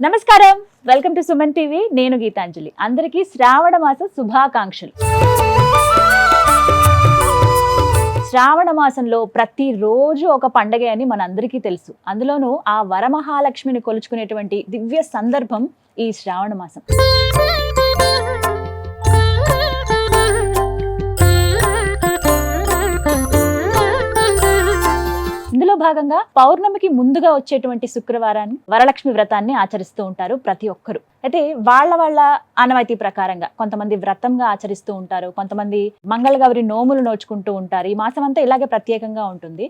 నమస్కారం, welcome to Suman TV. నేను గీతాంజలి. అందరికీ శ్రావణ మాస శుభాకాంక్షలు. శ్రావణ మాసంలో ప్రతిరోజు ఒక పండగ అని మనందరికీ తెలుసు. అందులోనూ ఆ వరమహాలక్ష్మిని కొలుచుకునేటువంటి దివ్య సందర్భం ఈ శ్రావణ మాసం. ఇందులో భాగంగా పౌర్ణమికి ముందుగా వచ్చేటువంటి శుక్రవారాన్ని వరలక్ష్మి వ్రతాన్ని ఆచరిస్తూ ఉంటారు ప్రతి ఒక్కరు. అయితే వాళ్ళ ఆనవాయితీ ప్రకారంగా కొంతమంది వ్రతంగా ఆచరిస్తూ ఉంటారు, కొంతమంది మంగళగౌరి నోములు నోచుకుంటూ ఉంటారు. ఈ మాసం అంతా ఇలాగే ప్రత్యేకంగా ఉంటుంది.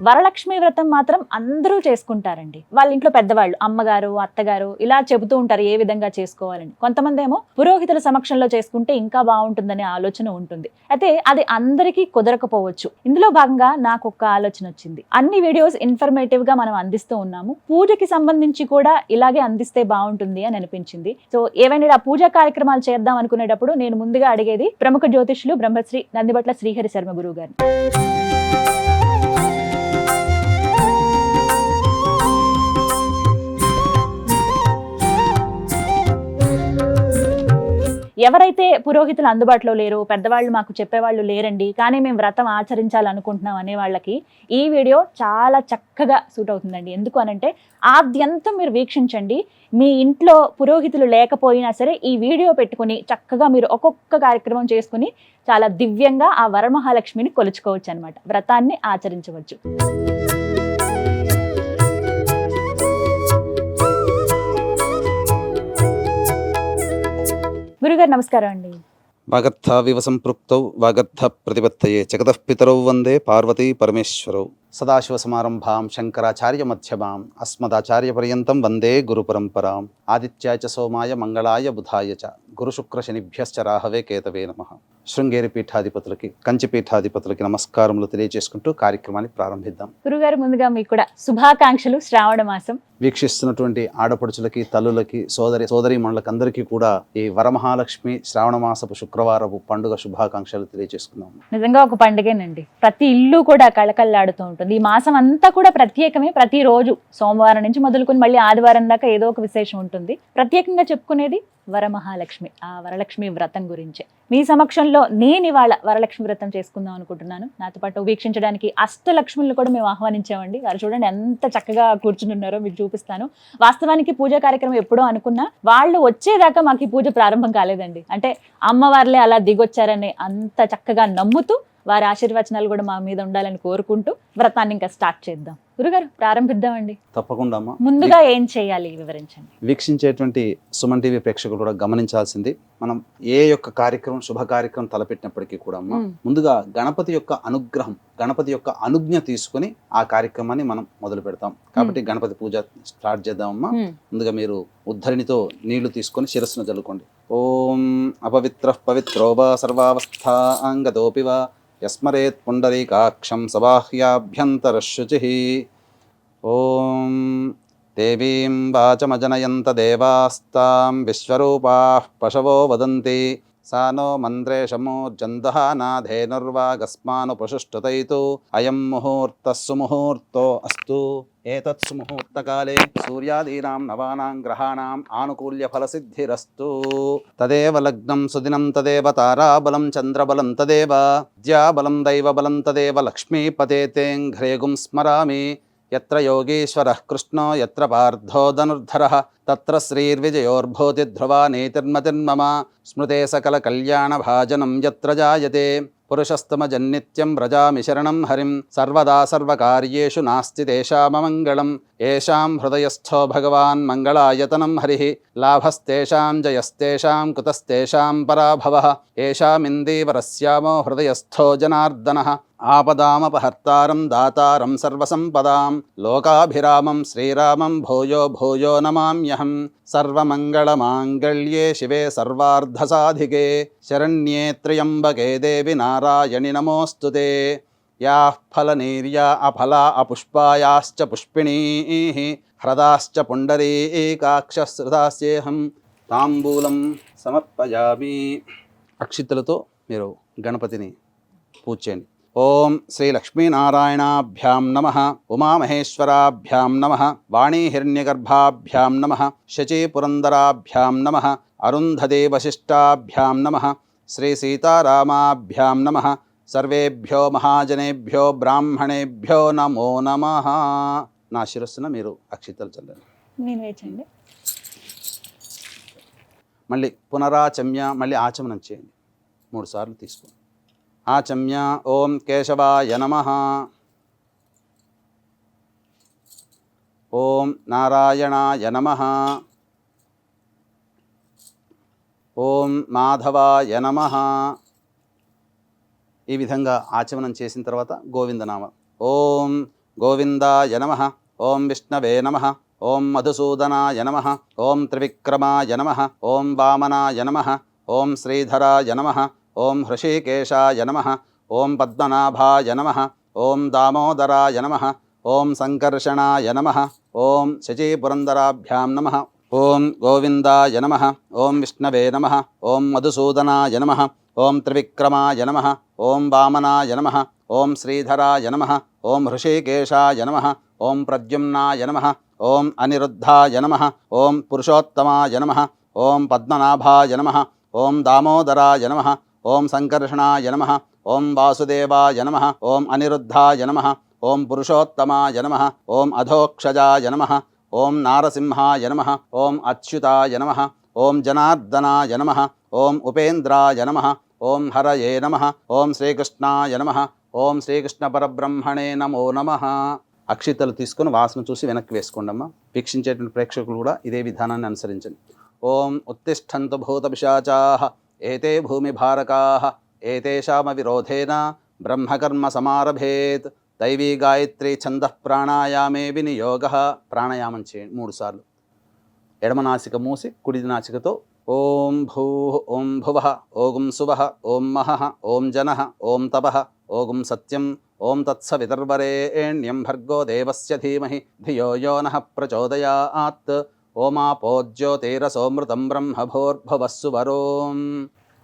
వరలక్ష్మి వ్రతం మాత్రం అందరూ చేసుకుంటారండి. వాళ్ళ ఇంట్లో పెద్దవాళ్ళు, అమ్మగారు, అత్తగారు ఇలా చెబుతూ ఉంటారు ఏ విధంగా చేసుకోవాలని. కొంతమంది ఏమో పురోహితుల సమక్షంలో చేసుకుంటే ఇంకా బాగుంటుందనే ఆలోచన ఉంటుంది. అయితే అది అందరికీ కుదరకపోవచ్చు. ఇందులో భాగంగా నాకు ఒక ఆలోచన వచ్చింది. అన్ని వీడియోస్ ఇన్ఫర్మేటివ్ గా మనం అందిస్తూ ఉన్నాము, పూజకి సంబంధించి కూడా ఇలాగే అందిస్తే బాగుంటుంది అని అనిపించింది. సో ఏవైనా పూజా కార్యక్రమాలు చేద్దాం అనుకునేటప్పుడు నేను ముందుగా అడిగేది ప్రముఖ జ్యోతిష్యులు బ్రహ్మశ్రీ నందిబట్ల శ్రీహరి శర్మ గురువు గారు. ఎవరైతే పురోహితులు అందుబాటులో లేరు, పెద్దవాళ్ళు మాకు చెప్పేవాళ్ళు లేరండి, కానీ మేము వ్రతం ఆచరించాలనుకుంటున్నాం అనే వాళ్ళకి ఈ వీడియో చాలా చక్కగా సూట్ అవుతుందండి. ఎందుకు అనంటే ఆద్యంతం మీరు వీక్షించండి. మీ ఇంట్లో పురోహితులు లేకపోయినా సరే ఈ వీడియో పెట్టుకుని చక్కగా మీరు ఒక్కొక్క కార్యక్రమం చేసుకుని చాలా దివ్యంగా ఆ వరమహాలక్ష్మిని కొలుచుకోవచ్చు అనమాట, వ్రతాన్ని ఆచరించవచ్చు. గురుగారు నమస్కారం అండి. వాగర్థావివ సంపృక్తౌ వాగర్థ ప్రతిపత్తయే జగతః పితరౌ వందే పార్వతీ పరమేశ్వరౌ. సదాశివ సమారంభాం శంకరాచార్య మధ్యమాం అస్మదాచార్య పర్యంతం వందే గురు పరంపరాం. ఆదిత్యాయ చ సోమాయ మంగళాయ బుధాయ చ గురు శుక్ర శనిభ్యశ్చ రాహవే కేతవే నమః. శృంగేరి పీఠాధిపతులకి, కంచి పీఠాధిపతులకి నమస్కారములు తెలియజేసుకుంటూ కార్యక్రమాన్ని ప్రారంభిద్దాం. గురుగారు ముందుగా మీకు కూడా శుభాకాంక్షలు. శ్రావణ మాసం వీక్షిస్తున్నటువంటి ఆడపడుచులకి, తల్లులకి, సోదరీమణులకి అందరికీ కూడా ఈ వరమహాలక్ష్మి శ్రావణ మాసపు శుక్రవారపు పండుగ శుభాకాంక్షలు తెలియజేసుకుందాం. నిజంగా ఒక పండుగేనండి. ప్రతి ఇల్లు కూడా కళకళలాడుతూ ఉంటుంది. ఈ మాసం అంతా కూడా ప్రత్యేకమే. ప్రతిరోజు సోమవారం నుంచి మొదలుకొని మళ్ళీ ఆదివారం దాకా ఏదో ఒక విశేషం ఉంటుంది. ప్రత్యేకంగా చెప్పుకునేది వరమహాలక్ష్మి, ఆ వరలక్ష్మి వ్రతం గురించే. మీ సమక్షంలో నేను ఇవాళ వరలక్ష్మి వ్రతం చేసుకుందాం అనుకుంటున్నాను. నాతో పాటు వీక్షించడానికి అష్టలక్ష్ములను కూడా మేము ఆహ్వానించామండి. వారు చూడండి ఎంత చక్కగా కూర్చుని ఉన్నారో, మీకు చూపిస్తాను. వాస్తవానికి పూజా కార్యక్రమం ఎప్పుడో అనుకున్నా, వాళ్ళు వచ్చేదాకా మాకు ఈ పూజ ప్రారంభం కాలేదండి. అంటే అమ్మవార్లే అలా దిగొచ్చారని అంత చక్కగా నమ్ముతూ వారి ఆశీర్వచనాలు కూడా మా మీద ఉండాలని కోరుకుంటూ వ్రతాన్ని ఇంకా స్టార్ట్ చేద్దాం. గురుగారు ప్రారంభిద్దామండి. తప్పకుండా అమ్మా. ముందుగా ఏం చేయాలి వివరించండి. వీక్షించేటువంటి సుమన్ టీవీ ప్రేక్షకులు కూడా గమనించాల్సింది, మనం ఏ యొక్క కార్యక్రమం, శుభ కార్యక్రమం తలపెట్టినప్పటికీ కూడా అమ్మా ముందుగా గణపతి యొక్క అనుగ్రహం, గణపతి యొక్క అనుజ్ఞ తీసుకుని ఆ కార్యక్రమాన్ని మనం మొదలు పెడతాం. కాబట్టి గణపతి పూజ స్టార్ట్ చేద్దామమ్మా. ముందుగా మీరు ఉద్ధరిణితో నీళ్లు తీసుకొని శిరస్సును జల్లుకోండి. ఓం అపవిత్ర పవిత్రోవా సర్వావస్థాంగతోపివా యస్మరేత్ పుండరీకాక్షం సబాహ్యాభ్యంతరశుచిః. ఓం దేవీం వాచమజనయంత దేవాస్తాం విశ్వరూపాః పశవో వదంతి సా నో మంత్రేషమూర్జందః నాధేనుర్వాగస్మానుపశుష్టుతైతు అయం ముహూర్తః సుముహూర్తో అస్తు. ఏతత్ సుముహూర్తకాలే సూర్యాదీనాం నవానాం గ్రహాణాం ఆనుకూల్య ఫలసిద్ధిరస్తు. తదేవ లగ్నం సుదినం తదేవ తారాబలం చంద్రబలం తదేవ విద్యాబలం దైవబలం తదేవ లక్ష్మీపతేతేం ఘ్రేగుం స్మరామి. యత్ర యోగీశ్వరః కృష్ణో యత్ర పార్థో ధనుర్ధరః తత్ర శ్రీర్విజయోర్భూతి ధ్రువా నీతిర్మతిర్మమ. స్మృతే సకల కళ్యాణ భాజనం యత్ర జాయతే పురుషస్తమజన్నిత్యం వ్రజామి శరణం హరిం. సర్వదా సర్వకార్యేషు నాస్తి తేషామమంగళం. ఏషాం హృదయస్థో భగవాన్ మంగళాయతనం హరిః. లాభస్తేషాం జయస్తేషాం కుతస్తేషాం పరాభవః. ఏషామిందీవరస్యామో హృదయస్థో జనార్దనః. ఆపదామపహర్తారం దాతారం సర్వసంపదాం. లోకాభిరామం శ్రీరామం భూయో భూయో నమామ్యహం. సర్వమంగళమాంగళ్యే శివే సర్వార్ధసాధికే శరణ్యే త్ర్యంబకే దేవి నారాయణి నమోస్తుతే. యాః ఫలనీర్యా అఫలా అపుష్పాయాశ్చ పుష్పిణీః హ్రదాశ్చ పుండరీకాక్షశ్రుతాస్యేహం. తాంబూలం సమర్పయామి. అక్షితులతో మీరు గణపతిని పూజ చేయండి. ఓం శ్రీ లక్ష్మీనారాయణాభ్యాం నమః, ఉమామహేశ్వరాభ్యాం నమః, వాణీహిరణ్యగర్భాభ్యాం నమః, శచీపురందరాభ్యాం నమః, అరుంధదే వశిష్టాభ్యాం నమః, శ్రీ సీతారామాభ్యాం నమః. సర్వేభ్యో మహాజనేభ్యో బ్రాహ్మణేభ్యో నమో నమః. నా శిరస్సున మీరు అక్షింతలు చల్లండి. నేను వేచండి. మళ్ళీ పునరాచమ్య, మళ్ళీ ఆచమనం చేయండి. 3 సార్లు తీసుకోండి. ఆచమ్య. ఓం కేశవాయ నమః. ఓం నారాయణాయ నమః. ఓం మాధవాయ నమః. ఈ విధంగా ఆచమనం చేసిన తర్వాత గోవిందనామ. ఓం గోవిందాయ నమః, ఓం విష్ణవే నమః, ఓం మధుసూదనాయ నమః, ఓం త్రివిక్రమాయ నమః, ఓం వామనాయ నమః, ఓం శ్రీధరాయ నమః, ఓం హృషీకేశాయ నమః, ఓం పద్మనాభాయ నమః, ఓం దామోదరాయ నమః, ఓం సంకర్షణాయ నమః, ఓం శచీపురందరాభ్యాం నమః, ఓం గోవిందాయ నమః, ఓం విష్ణవే నమః, ఓం మధుసూదనాయ నమః, ఓం త్రివిక్రమాయ నమః, ఓం వామనాయ నమః, ఓం శ్రీధరాయ నమః, ఓం హృషీకేశాయ నమః, ఓం ప్రద్యుమ్నాయ నమః, ఓం అనిరుద్ధాయ నమః, ఓం పురుషోత్తమాయ నమః, ఓం పద్మనాభాయ నమః, ఓం దామోదరాయ నమః, ఓం సంకర్షణాయ నమః, ఓం వాసుదేవాయ నమః, ఓం అనిరుద్ధాయ నమః, ఓం పురుషోత్తమాయ నమః, ఓం అధోక్షజాయ నమః, ఓం నారసింహాయ నమః, ఓం అచ్యుతాయ నమః, ఓం జనార్దనాయ నమః, ఓం ఉపేంద్రాయ నమః, ఓం హరయే నమః, ఓం శ్రీకృష్ణాయ నమః, ఓం శ్రీకృష్ణ పరబ్రహ్మణే నమో నమః. అక్షితలు తీసుకొని వాసన చూసి వెనక్కి వేసుకోండి అమ్మా. వీక్షించేటువంటి ప్రేక్షకులు కూడా ఇదే విధానాన్ని అనుసరించండి. ఓం ఉత్తిష్టంతు భూతపిశాచాః ఏతే భూమిభారకాః ఏతేషామ విరోధేన బ్రహ్మకర్మ సమారభేత్. దైవీ గాయత్రీ ఛందః ప్రాణాయామే వినియోగః. ప్రాణాయామం చేయండి 3 సార్లు. ఎడమ నాసిక మూసి కుడి నాసికతో ఓం భూః, ఓం భువః, ఓం సువః, ఓం మహః, ఓం జనః, ఓం తపః, ఓం సత్యం, ఓం తత్సవితుర్వరేణ్యం భర్గో దేవస్య ధీమహి ధియో యో నః ప్రచోదయాత్. ఓమాపోజ్యోతిరసోమృతం బ్రహ్మభోర్భువస్సు వరోం.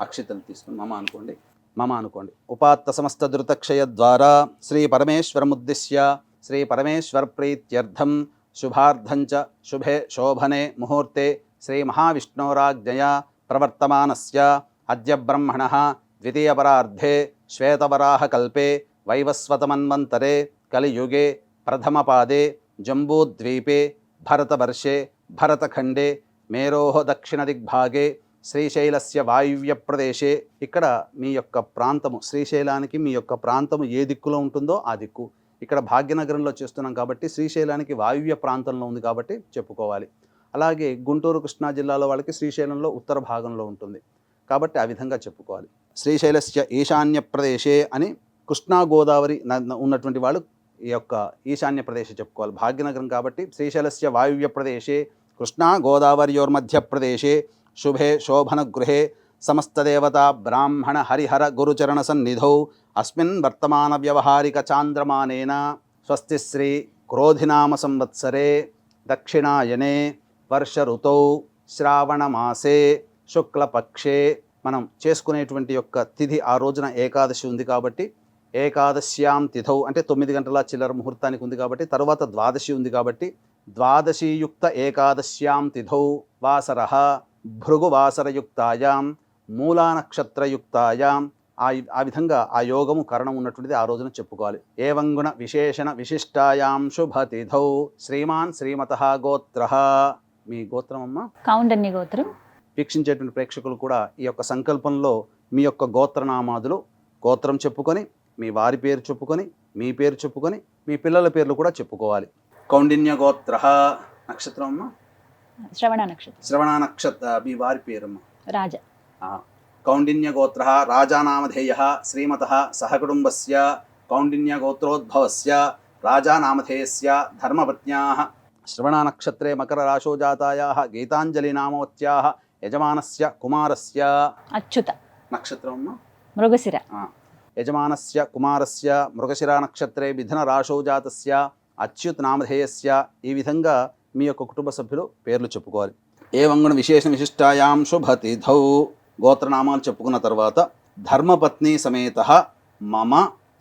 అక్షితలు తీసుకుని మమ అనుకోండి. మమ అనుకోండి. ఉపాత్త సమస్త ధృతక్షయ ద్వారా శ్రీ పరమేశ్వరముద్దిశ్య శ్రీ పరమేశ్వర ప్రీత్యర్థం శుభార్థంచ శుభే శోభనే ముహూర్తే శ్రీ మహావిష్ణోరాజ్ఞయా ప్రవర్తమానస్య అద్య బ్రహ్మణః ద్వితీయపరార్ధే శ్వేతవరాహకల్పే వైవస్వతమన్వంతరే కలియుగే ప్రథమపాదే జంబూద్వీపే భరతవర్షే భరతఖండే మేరోః దక్షిణదిగ్భాగే శ్రీశైలస్య వాయువ్య ప్రదేశే. ఇక్కడ మీ యొక్క ప్రాంతము, శ్రీశైలానికి మీ యొక్క ప్రాంతము ఏ దిక్కులో ఉంటుందో ఆ దిక్కు. ఇక్కడ భాగ్యనగరంలో చేస్తున్నాం కాబట్టి శ్రీశైలానికి వాయువ్య ప్రాంతంలో ఉంది కాబట్టి చెప్పుకోవాలి. అలాగే గుంటూరు కృష్ణా జిల్లాలో వాళ్ళకి శ్రీశైలంలో ఉత్తర భాగంలో ఉంటుంది కాబట్టి ఆ విధంగా చెప్పుకోవాలి. శ్రీశైలస్య ఈశాన్య ప్రదేశే అని కృష్ణా గోదావరి ఉన్నటువంటి వాళ్ళు ఈ యొక్క ఈశాన్య ప్రదేశం చెప్పుకోవాలి. భాగ్యనగరం కాబట్టి శ్రీశైలస్య వాయువ్య ప్రదేశే కృష్ణా గోదావర్యోర్మధ్య ప్రదేశే శుభే శోభన గృహే సమస్తదేవతా బ్రాహ్మణ హరిహర గురుచరణ సన్నిధౌ అస్మిన్ వర్తమాన వ్యవహారిక చాంద్రమానేన స్వస్తి శ్రీ క్రోధినామ సంవత్సరే దక్షిణాయనే వర్ష ఋతౌ శ్రావణమాసే శుక్లపక్షే. మనం చేసుకునేటువంటి యొక్క తిథి ఆ రోజున ఏకాదశి ఉంది కాబట్టి ఏకాదశ్యాం తిథౌ అంటే 9 గంటల చిల్లర ముహూర్తానికి ఉంది కాబట్టి తర్వాత ద్వాదశి ఉంది కాబట్టి ద్వాదశీయుక్త ఏకాదశ్యాం తిథౌ వాసరః భృగువాసరయుక్తాయాం మూలా నక్షత్రయుక్తాయాం. ఆ విధంగా ఆ యోగము కరణం ఉన్నటువంటిది ఆ రోజున చెప్పుకోవాలి. ఏవంగుణ విశేషణ విశిష్టాయాం శుభతిథౌ శ్రీమాన్ శ్రీమతః గోత్రః. మీ గోత్రం అమ్మ? కౌండన్య గోత్రం. వీక్షించేటువంటి ప్రేక్షకులు కూడా ఈ యొక్క సంకల్పంలో మీ యొక్క గోత్రనామాదులు గోత్రం చెప్పుకొని మీ వారి పేరు చెప్పుకొని మీ పేరు చెప్పుకొని మీ పిల్లల పేర్లు కూడా చెప్పుకోవాలి. కౌండిన్య గోత్రః. నక్షత్రం అమ్మ? శ్రవణ నక్షత్రం. శ్రవణ నక్షత్ర. మీ వారి పేరమ్మ? రాజ. కౌండిన్య గోత్రః రాజానామధేయః శ్రీమతః సహకుటుంబస్య కౌండిన్య గోత్రోద్భవస్య రాజానామధేయస్య ధర్మపత్న్యాః శ్రవణ నక్షత్రే మకర రాశో జాతాయాః గీతాంజలి నామవత్యాః యజమానస్య కుమారస్య. అచ్యుత. నక్షత్రం అమ్మ? మృగశిర. యజమానస్య కుమారస్య మృగశిర నక్షత్రే మిథున రాశో జాతస్య అచ్యుత్ నామధేయస్య. ఈ విధంగా మీ యొక్క కుటుంబ సభ్యులు పేర్లు చెప్పుకోవాలి. ఏవంగుణ విశేష విశిష్టాయాం శుభతిథౌ. గోత్రనామాలు చెప్పుకున్న తర్వాత ధర్మపత్ని సమేత మమ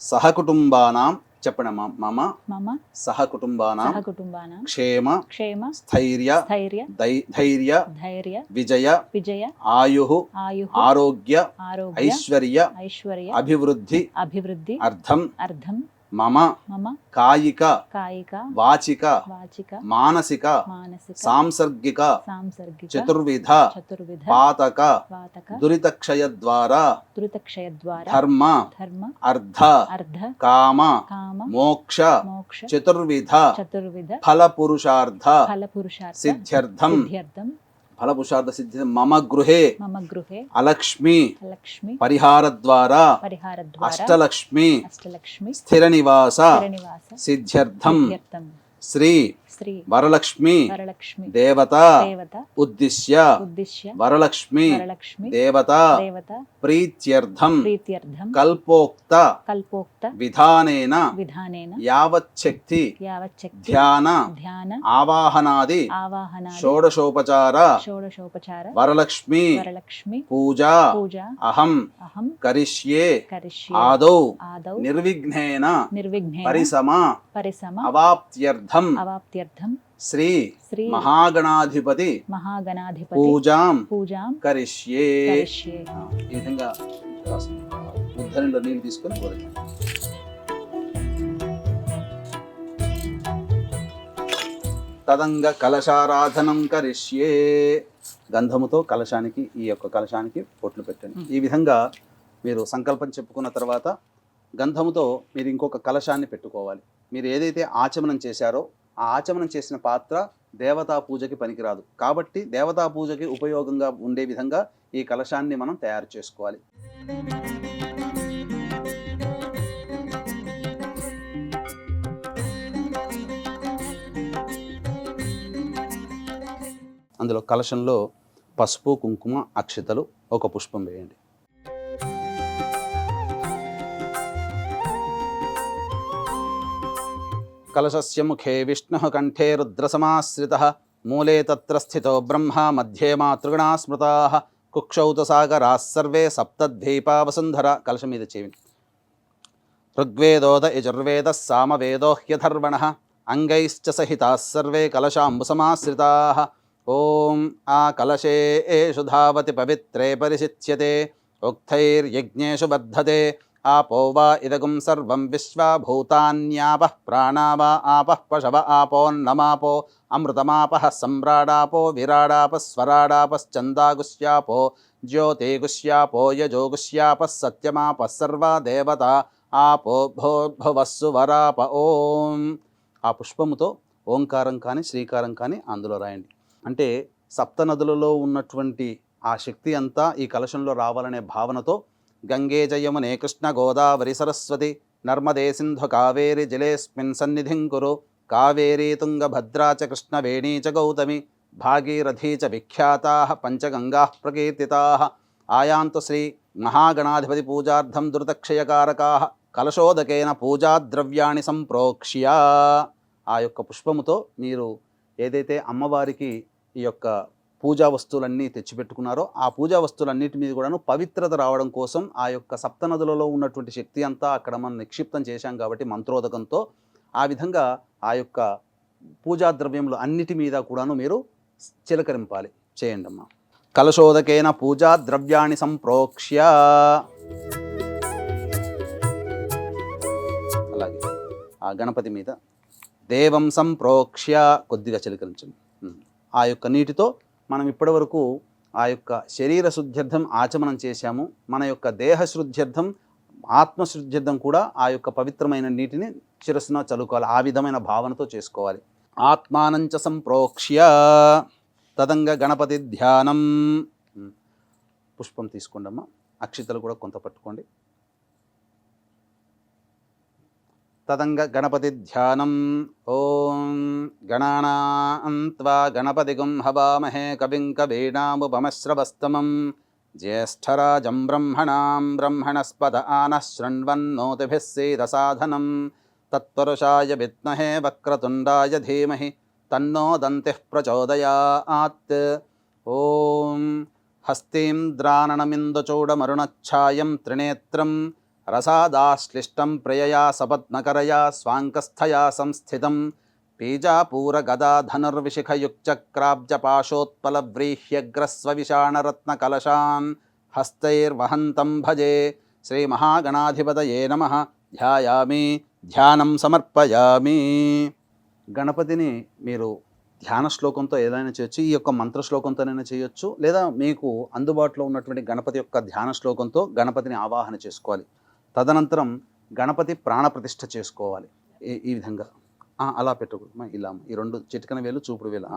సహకుటుంబానాం చెప్పండమ్మా. మమ మమ సహకుటుంబానాం సహకుటుంబానాం క్షేమ క్షేమ స్థైర్య స్థైర్య ధైర్య ధైర్య విజయ విజయ ఆయు ఆయుః ఆరోగ్య ఆరోగ్య ఐశ్వర్య ఐశ్వర్య అభివృద్ధి అభివృద్ధి అర్థం అర్థం మమ మమ కాయిక కాయిక వాచిక వాచిక మానసిక మానసిక సాంసర్గిక సాంసర్గిక చతుర్విధ చతుర్విధ పాతక వాతక దురితక్షయ ద్వారా దురితక్షయ ద్వారా ధర్మ ధర్మ అర్థ అర్ధ కామ కామ మోక్ష మోక్ష చతుర్విధ చతుర్విధ ఫల పురుషార్థ ఫల పురుషార్థ సిద్ధ్యర్థం సిద్ధ్యర్థం ఫల పురుషార్థ సిద్ధి మమ గృహే మమ గృహే అలక్ష్మి లక్ష్మి పరిహార ద్వారా పరిహార ద్వారా అష్టలక్ష్మి అష్టలక్ష్మి స్థిర నివాస శ్రీనివాస సిద్ధ్యర్థం సిద్ధ్యర్థం శ్రీ శ్రీ వరలక్ష్మి వరలక్ష్మి దేవత దేవత ఉద్దిశ్య ఉద్దిశ్య వరలక్ష్మి వరలక్ష్మి దేవత దేవత ప్రీత్యర్థం ప్రీత్యర్థం కల్పోక్త కల్పోక్త విధానేన విధానేన యావచ్చక్తి యావచ్చక్తి ధ్యాన ధ్యాన ఆవాహనాది ఆవాహనాది షోడశోపచార షోడశోపచార వరలక్ష్మి వరలక్ష్మి పూజా పూజ అహం అహం కరిష్యే కరిష్యే ఆదౌ ఆదౌ నిర్విఘ్నేన నిర్విఘ్నేన పరిసమ పరిసమ అవాప్త్యర్థం అవాప్త్యర్థం శ్రీ శ్రీ మహాగణాధిపతి మహాగణాధిపతి పూజాం పూజాం కరిష్యే కరిష్యే. ఈ విధంగా రాసుకోండి. ఉద్ధరణలో నీళ్ళు తీసుకొని వదలండి. తదంగ కలశారాధనం కరిష్యే. గంధముతో కలశానికి ఈ యొక్క కలశానికి పొట్లు పెట్టండి. ఈ విధంగా మీరు సంకల్పం చెప్పుకున్న తర్వాత గంధముతో మీరు ఇంకొక కలశాన్ని పెట్టుకోవాలి. మీరు ఏదైతే ఆచమనం చేశారో ఆ ఆచమనం చేసిన పాత్ర దేవతా పూజకి పనికిరాదు. కాబట్టి దేవతా పూజకి ఉపయోగంగా ఉండే విధంగా ఈ కలశాన్ని మనం తయారు చేసుకోవాలి. అందులో కలశంలో పసుపు కుంకుమ అక్షతలు ఒక పుష్పం వేయండి. కలశస్య ముఖే విష్ణుః కంఠే రుద్రసమాశ్రితః మూలే తత్ర స్థితో బ్రహ్మ మధ్యే మాతృగణా స్మృతాః కుక్షౌత సాగరాः సర్వే సప్తద్వీపా వసుంధర. కలశం మీద చేయండి. ఋగ్వేదోద యజుర్వేదः సామవేదో హ్యథర్వణः అంగైశ్చ సహితాः సర్వే కలశాంబుసమాశ్రితాः. ఓం ఆ కలశే ఏషు ధావతి పవిత్రే పరిశిచ్యతే ఉక్తైర్యజ్ఞేషు బద్ధతే ఆపో వా ఇదగుం సర్వం విశ్వా భూతాన్యాపః ప్రాణా వా ఆపః పశవ ఆపోన్నమాపో అమృతమాపః సమ్రాడాపో విరాడాపः స్వరాడాపశ్చందాగుష్యాపో జ్యోతిగుష్యాపో యజోగుష్యాపः సత్యమాపः సర్వా దేవతా ఆపో భోర్భువస్సు వరాప. ఓం. ఆ పుష్పముతో ఓంకారం కానీ శ్రీకారం కానీ అందులో రాయండి. అంటే సప్త నదులలో ఉన్నటువంటి ఆ శక్తి అంతా ఈ కలశంలో రావాలనే భావనతో గంగే జయమునే కృష్ణ గోదావరి సరస్వతి నర్మదే సింధు కావేరి జలేస్మిన్ సన్నిధిం కురు కావేరీ తుంగభద్రా చ కృష్ణవేణీ చ గౌతమి భాగీరథీ చ విఖ్యాతాః పంచగంగాః ప్రకీర్తితాః. ఆయాంతు శ్రీ మహాగణాధిపతి పూజార్థం దురితక్షయకారకాః కలశోదకేన పూజాద్రవ్యాణి సంప్రోక్ష్య. ఆ యొక్క పుష్పముతో మీరు ఏదైతే అమ్మవారికి ఈ యొక్క పూజా వస్తువులన్నీ తెచ్చిపెట్టుకున్నారో ఆ పూజా వస్తువులన్నిటి మీద కూడాను పవిత్రత రావడం కోసం ఆ యొక్క సప్తనదులలో ఉన్నటువంటి శక్తి అంతా అక్కడ మనం నిక్షిప్తం చేశాం కాబట్టి మంత్రోదకంతో ఆ విధంగా ఆ యొక్క పూజా ద్రవ్యములు అన్నిటి మీద కూడాను మీరు చిలకరింపాలి. చేయండి అమ్మా. కలశోదకేన పూజా ద్రవ్యాన్ని సంప్రోక్ష్య. అలాగే ఆ గణపతి మీద దేవం సంప్రోక్ష్య కొద్దిగా చిలకరించండి. ఆ యొక్క నీటితో మనం ఇప్పటివరకు ఆ యొక్క శరీర శుద్ధ్యర్థం ఆచమనం చేశాము. మన యొక్క దేహ శుద్ధ్యర్థం ఆత్మశుద్ధ్యర్థం కూడా ఆ యొక్క పవిత్రమైన నీటిని శిరస్సున చల్లుకోవాలి. ఆ విధమైన భావనతో చేసుకోవాలి. ఆత్మానంచ సంప్రోక్ష్య తదంగ గణపతి ధ్యానం. పుష్పం తీసుకోండి అమ్మా. అక్షితలు కూడా కొంత పట్టుకోండి. తదంగ గణపతి ధ్యానం. ఓం గణానాం త్వా గణపతిగుం హవామహే కవిం కవీనాముపమశ్రవస్తమం జ్యేష్ఠరాజం బ్రహ్మణాం బ్రహ్మణస్పద ఆనః శృణ్వన్నోతిభిः सीदसाधनं తత్పురుషాయ విద్మహే వక్రతుండాయ ధీమహి తన్నో దంతిః ప్రచోదయాత్. ఓం హస్తీంద్రాననమిందుచూడమరుణఛాయం త్రినేత్రం రసాదాశ్లిష్టం ప్రియయా సపద్మకరయా స్వాంకస్థయా సంస్థితం పీజాపూరగదా ధనుర్విశిఖయుక్చక్రాబ్జపాశోత్పలవ్రీహ్యగ్రస్వవిషాణరత్నకలశాన్ హస్తైర్వహంతం భజే. శ్రీమహాగణాధిపతయే నమః. ధ్యాయామి, ధ్యానం సమర్పయామి. గణపతిని మీరు ధ్యాన శ్లోకంతో ఏదైనా చేయొచ్చు, ఈ యొక్క మంత్ర శ్లోకంతోనైనా చేయొచ్చు, లేదా మీకు అందుబాటులో ఉన్నటువంటి గణపతి యొక్క ధ్యాన శ్లోకంతో గణపతిని ఆవాహన చేసుకోవాలి. తదనంతరం గణపతి ప్రాణప్రతిష్ఠ చేసుకోవాలి. ఈ విధంగా అలా పెట్టకూడదు, ఇలా ఈ రెండు చిటికన వేలు చూపుడు వేలు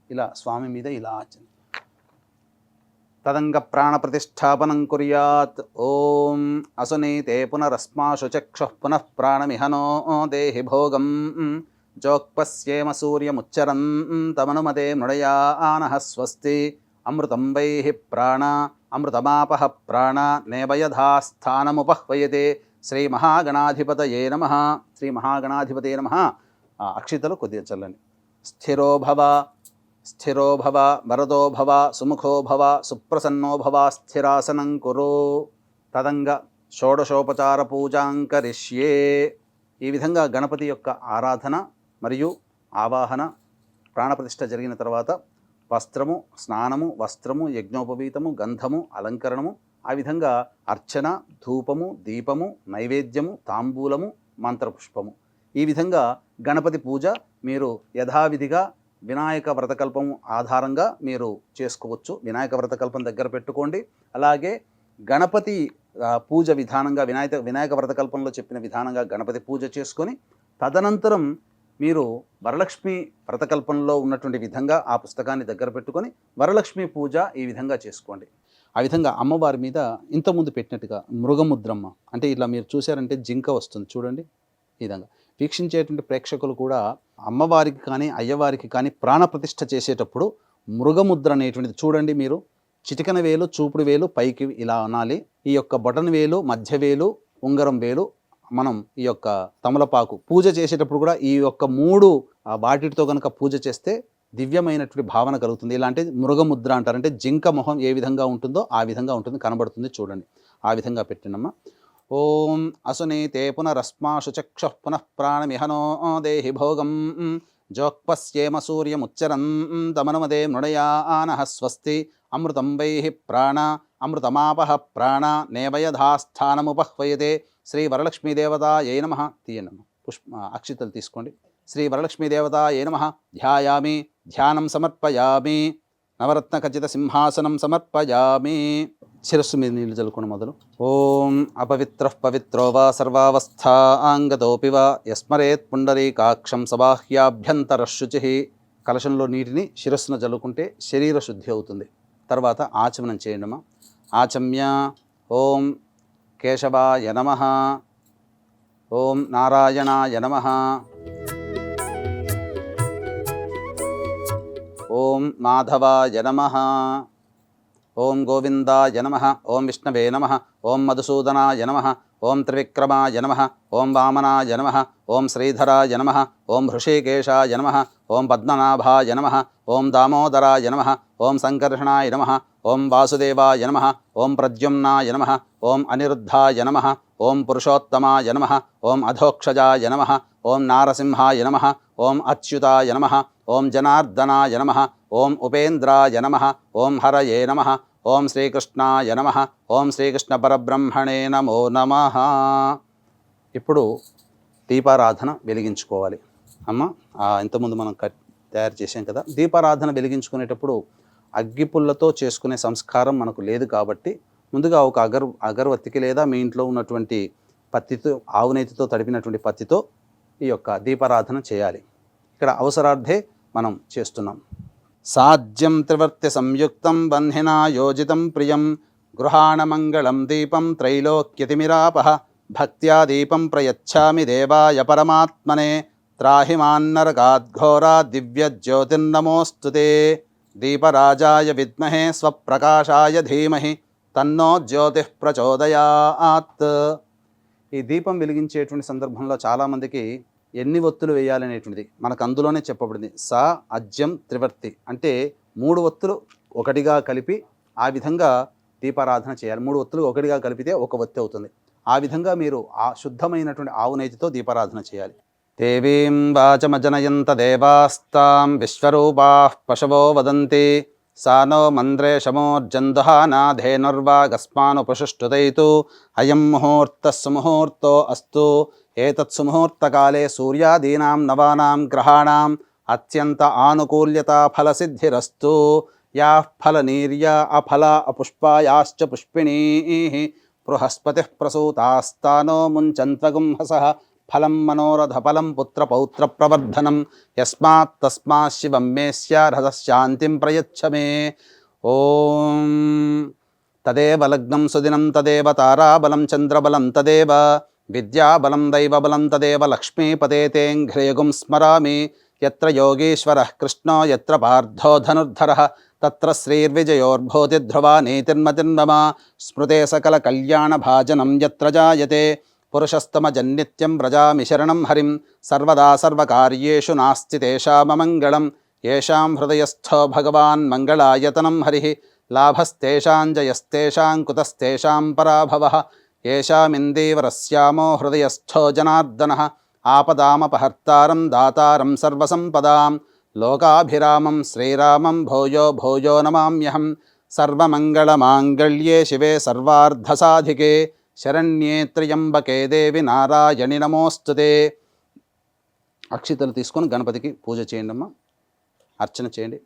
ఇలా స్వామి మీద ఇలా తదంగ ప్రాణప్రతిష్టాపనం కుర్యాత్. ఓం అసునీతే పునరస్మాశు చక్షుః పునః ప్రాణమిహనో దేహి భోగం జోక్పశ్యేమ సూర్యముచ్చరన్ తమనుమతే మృడయానః స్వస్తి. అమృతం వైః ప్రాణ అమృతమాపః ప్రాణ నేవయథాస్థానముపహ్వయతే. శ్రీమహాగణాధిపతయే నమః. శ్రీమహాగణాధిపతయే నమః. అక్షితలు కొద్దిగా చల్లండి. స్థిరో భవ, స్థిరో భవ, వరదో భవ, సుముఖో భవ, సుప్రసన్నో భవ, స్థిరాసనం కురు. తదంగ షోడశోపచార పూజాం కరిష్యే. ఈ విధంగా గణపతి యొక్క ఆరాధన మరియు ఆవాహన ప్రాణప్రతిష్ఠ జరిగిన తర్వాత వస్త్రము, స్నానము, వస్త్రము, యజ్ఞోపవీతము, గంధము, అలంకరణము, ఆ విధంగా అర్చన, ధూపము, దీపము, నైవేద్యము, తాంబూలము, మంత్రపుష్పము, ఈ విధంగా గణపతి పూజ మీరు యథావిధిగా వినాయక వ్రతకల్పం ఆధారంగా మీరు చేసుకోవచ్చు. వినాయక వ్రతకల్పం దగ్గర పెట్టుకోండి. అలాగే గణపతి పూజ విధానంగా వినాయక వ్రతకల్పంలో చెప్పిన విధానంగా గణపతి పూజ చేసుకొని తదనంతరం మీరు వరలక్ష్మి వ్రతకల్పంలో ఉన్నటువంటి విధంగా ఆ పుస్తకాన్ని దగ్గర పెట్టుకొని వరలక్ష్మి పూజ ఈ విధంగా చేసుకోండి. ఆ విధంగా అమ్మవారి మీద ఇంతకుముందు పెట్టినట్టుగా మృగముద్రమ్మ అంటే ఇట్లా మీరు చూశారంటే జింక వస్తుంది చూడండి. ఈ విధంగా వీక్షించేటువంటి ప్రేక్షకులు కూడా అమ్మవారికి కానీ అయ్యవారికి కానీ ప్రాణప్రతిష్ఠ చేసేటప్పుడు మృగముద్ర అనేటువంటిది చూడండి. మీరు చిటికన వేలు, చూపుడు వేలు పైకి ఇలా అనాలి. ఈ యొక్క బొటన వేలు, మధ్య వేలు, ఉంగరం వేలు, మనం ఈ యొక్క తమలపాకు పూజ చేసేటప్పుడు కూడా ఈ యొక్క మూడు వాటితో కనుక పూజ చేస్తే దివ్యమైనటువంటి భావన కలుగుతుంది. ఇలాంటి మృగముద్ర అంటారంటే జింక మొహం ఏ విధంగా ఉంటుందో ఆ విధంగా ఉంటుంది, కనబడుతుంది చూడండి. ఆ విధంగా పెట్టినమ్మా. ఓం అసునీతే పునరస్మాశు చక్షుః పునః ప్రాణమిహనో దేహి భోగం జోక్పశ్యేమ సూర్యముచ్చరన్ తమనుమతే మృడయానః స్వస్తి. అమృతం వైః ప్రాణ అమృతమాపః ప్రాణ నేవయథాస్థానముపహ్వయతే. శ్రీ వరలక్ష్మీదేవతాయై నమః. తీయనమ్మ అక్షితలు తీసుకోండి. శ్రీ వరలక్ష్మీదేవతాయై నమః. ధ్యాయామి, ధ్యానం సమర్పయామి. నవరత్న ఖచ్చిత సింహాసనం సమర్పయామి. శిరస్సు మీద నీళ్ళు చల్లుకోండి మొదలు. ఓం అపవిత్రః పవిత్రో వా సర్వావస్థాంగతోపి వా యస్మరేత్ పుండరీకాక్షం సబాహ్యాభ్యంతరశుచిః. కలశంలో నీటిని శిరస్సును చల్లుకుంటే శరీర శుద్ధి అవుతుంది. తర్వాత ఆచమనం చేయండమ్మా. ఆచమ్య ఓం కేశవాయ నమః, ఓం నారాయణాయ నమః, ఓం మాధవాయ నమః, ఓం గోవిందాయ నమః, ఓం విష్ణవే నమః, ఓం మధుసూదనాయ నమః, ఓం త్రివిక్రమాయ నమః, ఓం వామనాయ నమః, ఓం శ్రీధరాయ నమః, ఓం హృషికేశాయ నమః, ఓం పద్మనాభాయ నమః, ఓం దామోదరాయ నమః, ఓం సంకర్షణాయ నమః, ఓం వాసుదేవాయ నమః, ఓం ప్రద్యుమ్నాయ నమః, ఓం అనిరుద్ధాయ నమః, ఓం పురుషోత్తమాయ నమః, ఓం అధోక్షజాయ నమః, ఓం నారసింహాయ నమః, ఓం అచ్యుతాయ నమః, ఓం జనార్దనాయ నమః, ఓం ఉపేంద్రాయ నమః, ఓం హరయే నమః, ఓం శ్రీకృష్ణాయ నమః, ఓం శ్రీకృష్ణ పరబ్రహ్మణే నమో నమః. ఇప్పుడు దీపారాధన వెలిగించుకోవాలి. అమ్మ ఇంతకుముందు మనం తయారు చేసాం కదా, దీపారాధన వెలిగించుకునేటప్పుడు అగ్గిపుల్లతో చేసుకునే సంస్కారం మనకు లేదు కాబట్టి ముందుగా ఒక అగరవత్తికి లేదా మీ ఇంట్లో ఉన్నటువంటి పత్తితో, ఆవునేతితో తడిపినటువంటి పత్తితో ఈ యొక్క దీపారాధన చేయాలి. ఇక్కడ అవసరార్థే మనం చేస్తున్నాం. సాధ్యం త్రివర్తి సంయుక్తం బంధినా యోజితం ప్రియం గృహాణమంగళం దీపం త్రైలోక్యతిమిరాపః భక్త్యా దీపం ప్రయచ్ఛామి దేవాయ పరమాత్మనే త్రాహిమాన్నరకాద్ఘోరా దివ్యజ్యోతిర్నమోస్తుతే దీపరాజాయ విద్మహే స్వప్రకాశాయ ధీమహి తన్నో జ్యోతిః ప్రచోదయాత్. ఈ దీపం వెలిగించేటువంటి సందర్భంలో చాలామందికి ఎన్ని ఒత్తులు వేయాలనేటువంటిది మనకు అందులోనే చెప్పబడింది. సా అజ్యం త్రివర్తి అంటే 3 ఒత్తులు ఒకటిగా కలిపి ఆ విధంగా దీపారాధన చేయాలి. 3 ఒత్తులు ఒకటిగా కలిపితే ఒక ఒత్తి అవుతుంది. ఆ విధంగా మీరు ఆ శుద్ధమైనటువంటి ఆవు నెయ్యితో దీపారాధన చేయాలి. దేవీం వాచమజనయంత దేవాస్తాం విశ్వరూపాః పశవో వదంతి సా నో మంత్రేషమోర్జందుహానాధేనుర్వాగస్మానుపశుష్టుదైతు అయం ముహూర్తః సుముహూర్తో అస్తు ఏతత్ సుముహూర్తకాలే సూర్యాదీనాం నవానాం గ్రహాణాం అత్యంత ఆనుకూల్యత ఫలసిద్ధిరస్తు యాః ఫలనీర్యా అఫలా అపుష్పాయాశ్చ పుష్పిణీః బృహస్పతిః ప్రసూతాస్తానో ముంచంత్వగుంహసః ఫలం మనోరథ ఫలం పుత్ర పౌత్ర ప్రవర్ధనం యస్మాత్ తస్మాత్ శివం మే శాంతిం ప్రయచ్చ మే. ఓం తదేవ లగ్నం సుదినం తదేవ తారాబలం చంద్రబలం తదేవ విద్యాబలం దైవబలం తదేవ లక్ష్మీపతే తేంఘ్రేగుం స్మరామి. యత్ర యోగీశ్వరః కృష్ణో యత్ర పార్థో ధనుర్ధరః తత్ర శ్రీర్విజయోర్భూతిధ్రువా నీతిర్మతిర్మమ. స్మృతే సకల కళ్యాణ భాజనం యత్ర జాయతే పురుషస్తమజన్నిత్యం వ్రజామి శరణం హరిం. సర్వదా సర్వకార్యేషు నాస్తి తేషామమంగళం. యేషాం హృదయస్థో భగవాన్ మంగళాయతనం హరిః. లాభస్తేషాం జయస్తేషాం కుతస్తేషాం పరాభవః. యేషామిందీవరస్యామో హృదయస్థో జనార్దనః. ఆపదామపహర్తారం దాతారం సర్వసంపదాం. లోకాభిరామం శ్రీరామం భూయో భూయో నమామ్యహం. సర్వమంగళమాంగళ్యే శివే సర్వార్ధసాధికే శరణ్యే త్ర్యంబకే దేవి నారాయణి నమోస్తుతే. అక్షితలు తీసుకొని గణపతికి పూజ చేయండి అమ్మా, అర్చన చేయండి.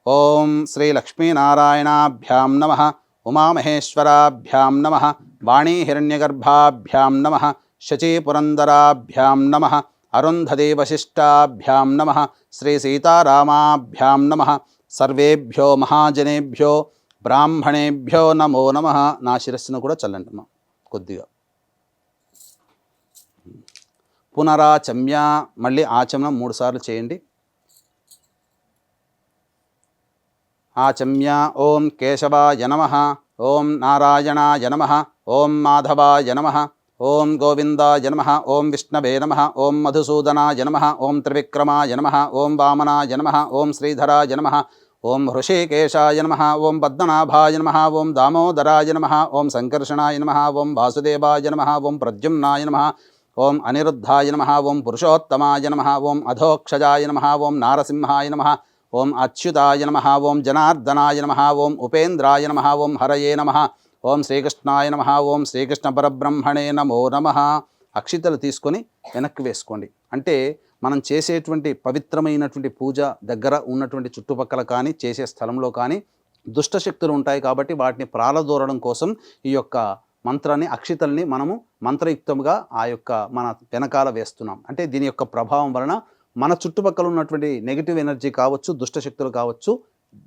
ఓం శ్రీ లక్ష్మీనారాయణాభ్యాం నమః. ఉమామహేశ్వరాభ్యాం నమః. వాణీ హిరణ్యగర్భాభ్యాం నమః. శచీపురందరాభ్యాం నమః. అరుంధతీ వశిష్టాభ్యాం నమః. శ్రీ సీతారామాభ్యాం నమః. సర్వేభ్యో మహాజనేభ్యో బ్రాహ్మణేభ్యో నమో నమః. నా శిరస్సును కూడా చల్లండి అమ్మా కొద్దిగా. పునరాచమ్య, మళ్ళీ ఆచమనం 3 సార్లు చేయండి. ఆచమ్య. ఓం కేశవాయ నమః. ఓం నారాయణాయ నమః. ఓం మాధవాయ నమః. ఓం గోవిందాయ నమః. ఓం విష్ణవే నమః. ఓం మధుసూదనాయ నమః. ఓం త్రివిక్రమాయ నమః. ఓం వామనాయ నమః. ఓం శ్రీధరాయ నమః. ఓం హృషీకేశాయ నమః. ఓం పద్మనాభాయ నమః. ఓం దామోదరాయ నమః. ఓం సంకర్షణాయ నమః. ఓం వాసుదేవాయ నమః. ఓం ప్రద్యుమ్నాయ నమః. ఓం అనిరుద్ధాయ నమః. ఓం పురుషోత్తమాయ నమః. ఓం అధోక్షజాయ నమః. ఓం నారసింహాయ నమః. ఓం అచ్యుతాయ నమః. ఓం జనార్దనాయ నమః. ఓం ఉపేంద్రాయ నమః. ఓం హరయే నమః. ఓం శ్రీకృష్ణాయ నమః. ఓం శ్రీకృష్ణ పరబ్రహ్మణే నమో నమః. అక్షితలు తీసుకొని వెనక్కి వేసుకోండి. అంటే మనం చేసేటువంటి పవిత్రమైనటువంటి పూజ దగ్గర ఉన్నటువంటి చుట్టుపక్కల కానీ చేసే స్థలంలో కానీ దుష్టశక్తులు ఉంటాయి కాబట్టి వాటిని ప్రాలదూరడం కోసం ఈ యొక్క మంత్రాన్ని, అక్షితల్ని మనము మంత్రయుక్తంగా ఆ యొక్క మన వెనకాల వేస్తున్నాం. అంటే దీని యొక్క ప్రభావం వలన మన చుట్టుపక్కల ఉన్నటువంటి నెగిటివ్ ఎనర్జీ కావచ్చు, దుష్టశక్తులు కావచ్చు,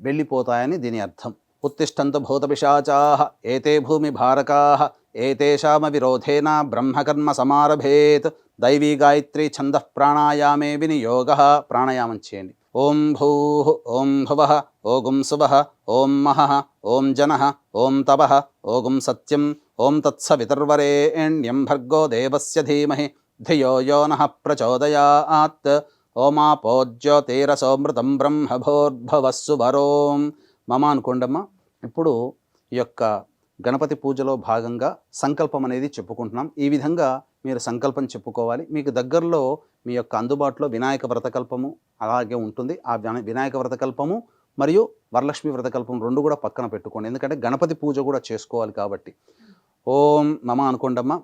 వెళ్ళిపోతాయని దీని అర్థం. ఉత్తిష్టంతు భూతపిశాచాః ఏతే భూమి భారకాః ఏతేషామ విరోధేన బ్రహ్మకర్మ సమారభేత్. దైవీ గాయత్రి ఛందః ప్రాణాయామే వినియోగః. ప్రాణాయామం చేయండి. ఓం భూః, ఓం భువః, ఓం సువః, ఓం మహః, ఓం జనః, ఓం తపః, ఓం సత్యం, ఓం తత్సవితుర్వరేణ్యం భర్గో దేవస్య ధీమహి ధియో యో నః ప్రచోదయాత్. ఓమాపో జ్యోతిరసోమృతం బ్రహ్మభోర్భవస్సు వరోం మమ అనుకోండమ్మా. ఇప్పుడు ఈ యొక్క గణపతి పూజలో భాగంగా సంకల్పం అనేది చెప్పుకుంటున్నాం. ఈ విధంగా మీరు సంకల్పం చెప్పుకోవాలి. మీకు దగ్గరలో మీ యొక్క అందుబాటులో వినాయక వ్రతకల్పము అలాగే ఉంటుంది. ఆ వినాయక వ్రతకల్పము మరియు వరలక్ష్మి వ్రతకల్పం 2 కూడా పక్కన పెట్టుకోండి. ఎందుకంటే గణపతి పూజ కూడా చేసుకోవాలి కాబట్టి. ఓం మమ అనుకోండమ్మా.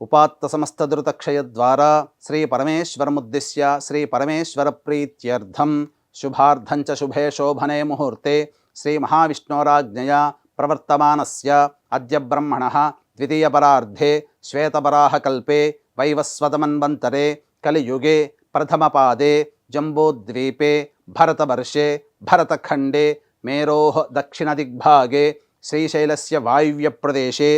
ఉపాత్త సమస్త ధృతక్షయ ద్వారా శ్రీ పరమేశ్వరముద్దిశ్య శ్రీ పరమేశ్వర ప్రీత్యర్థం శుభార్థం చ శుభే శోభనే ముహూర్తే శ్రీ మహావిష్ణోరాజ్ఞయా ప్రవర్తమానస్య అద్య బ్రహ్మణః ద్వితీయపరార్ధే శ్వేతవరాహకల్పే వైవస్వతమన్వంతరే కలియుగే ప్రథమపాదే జంబూద్వీపే భరతవర్షే భరతఖండే మేరోః దక్షిణదిగ్భాగే శ్రీశైలస్య వాయువ్యప్రదేశే.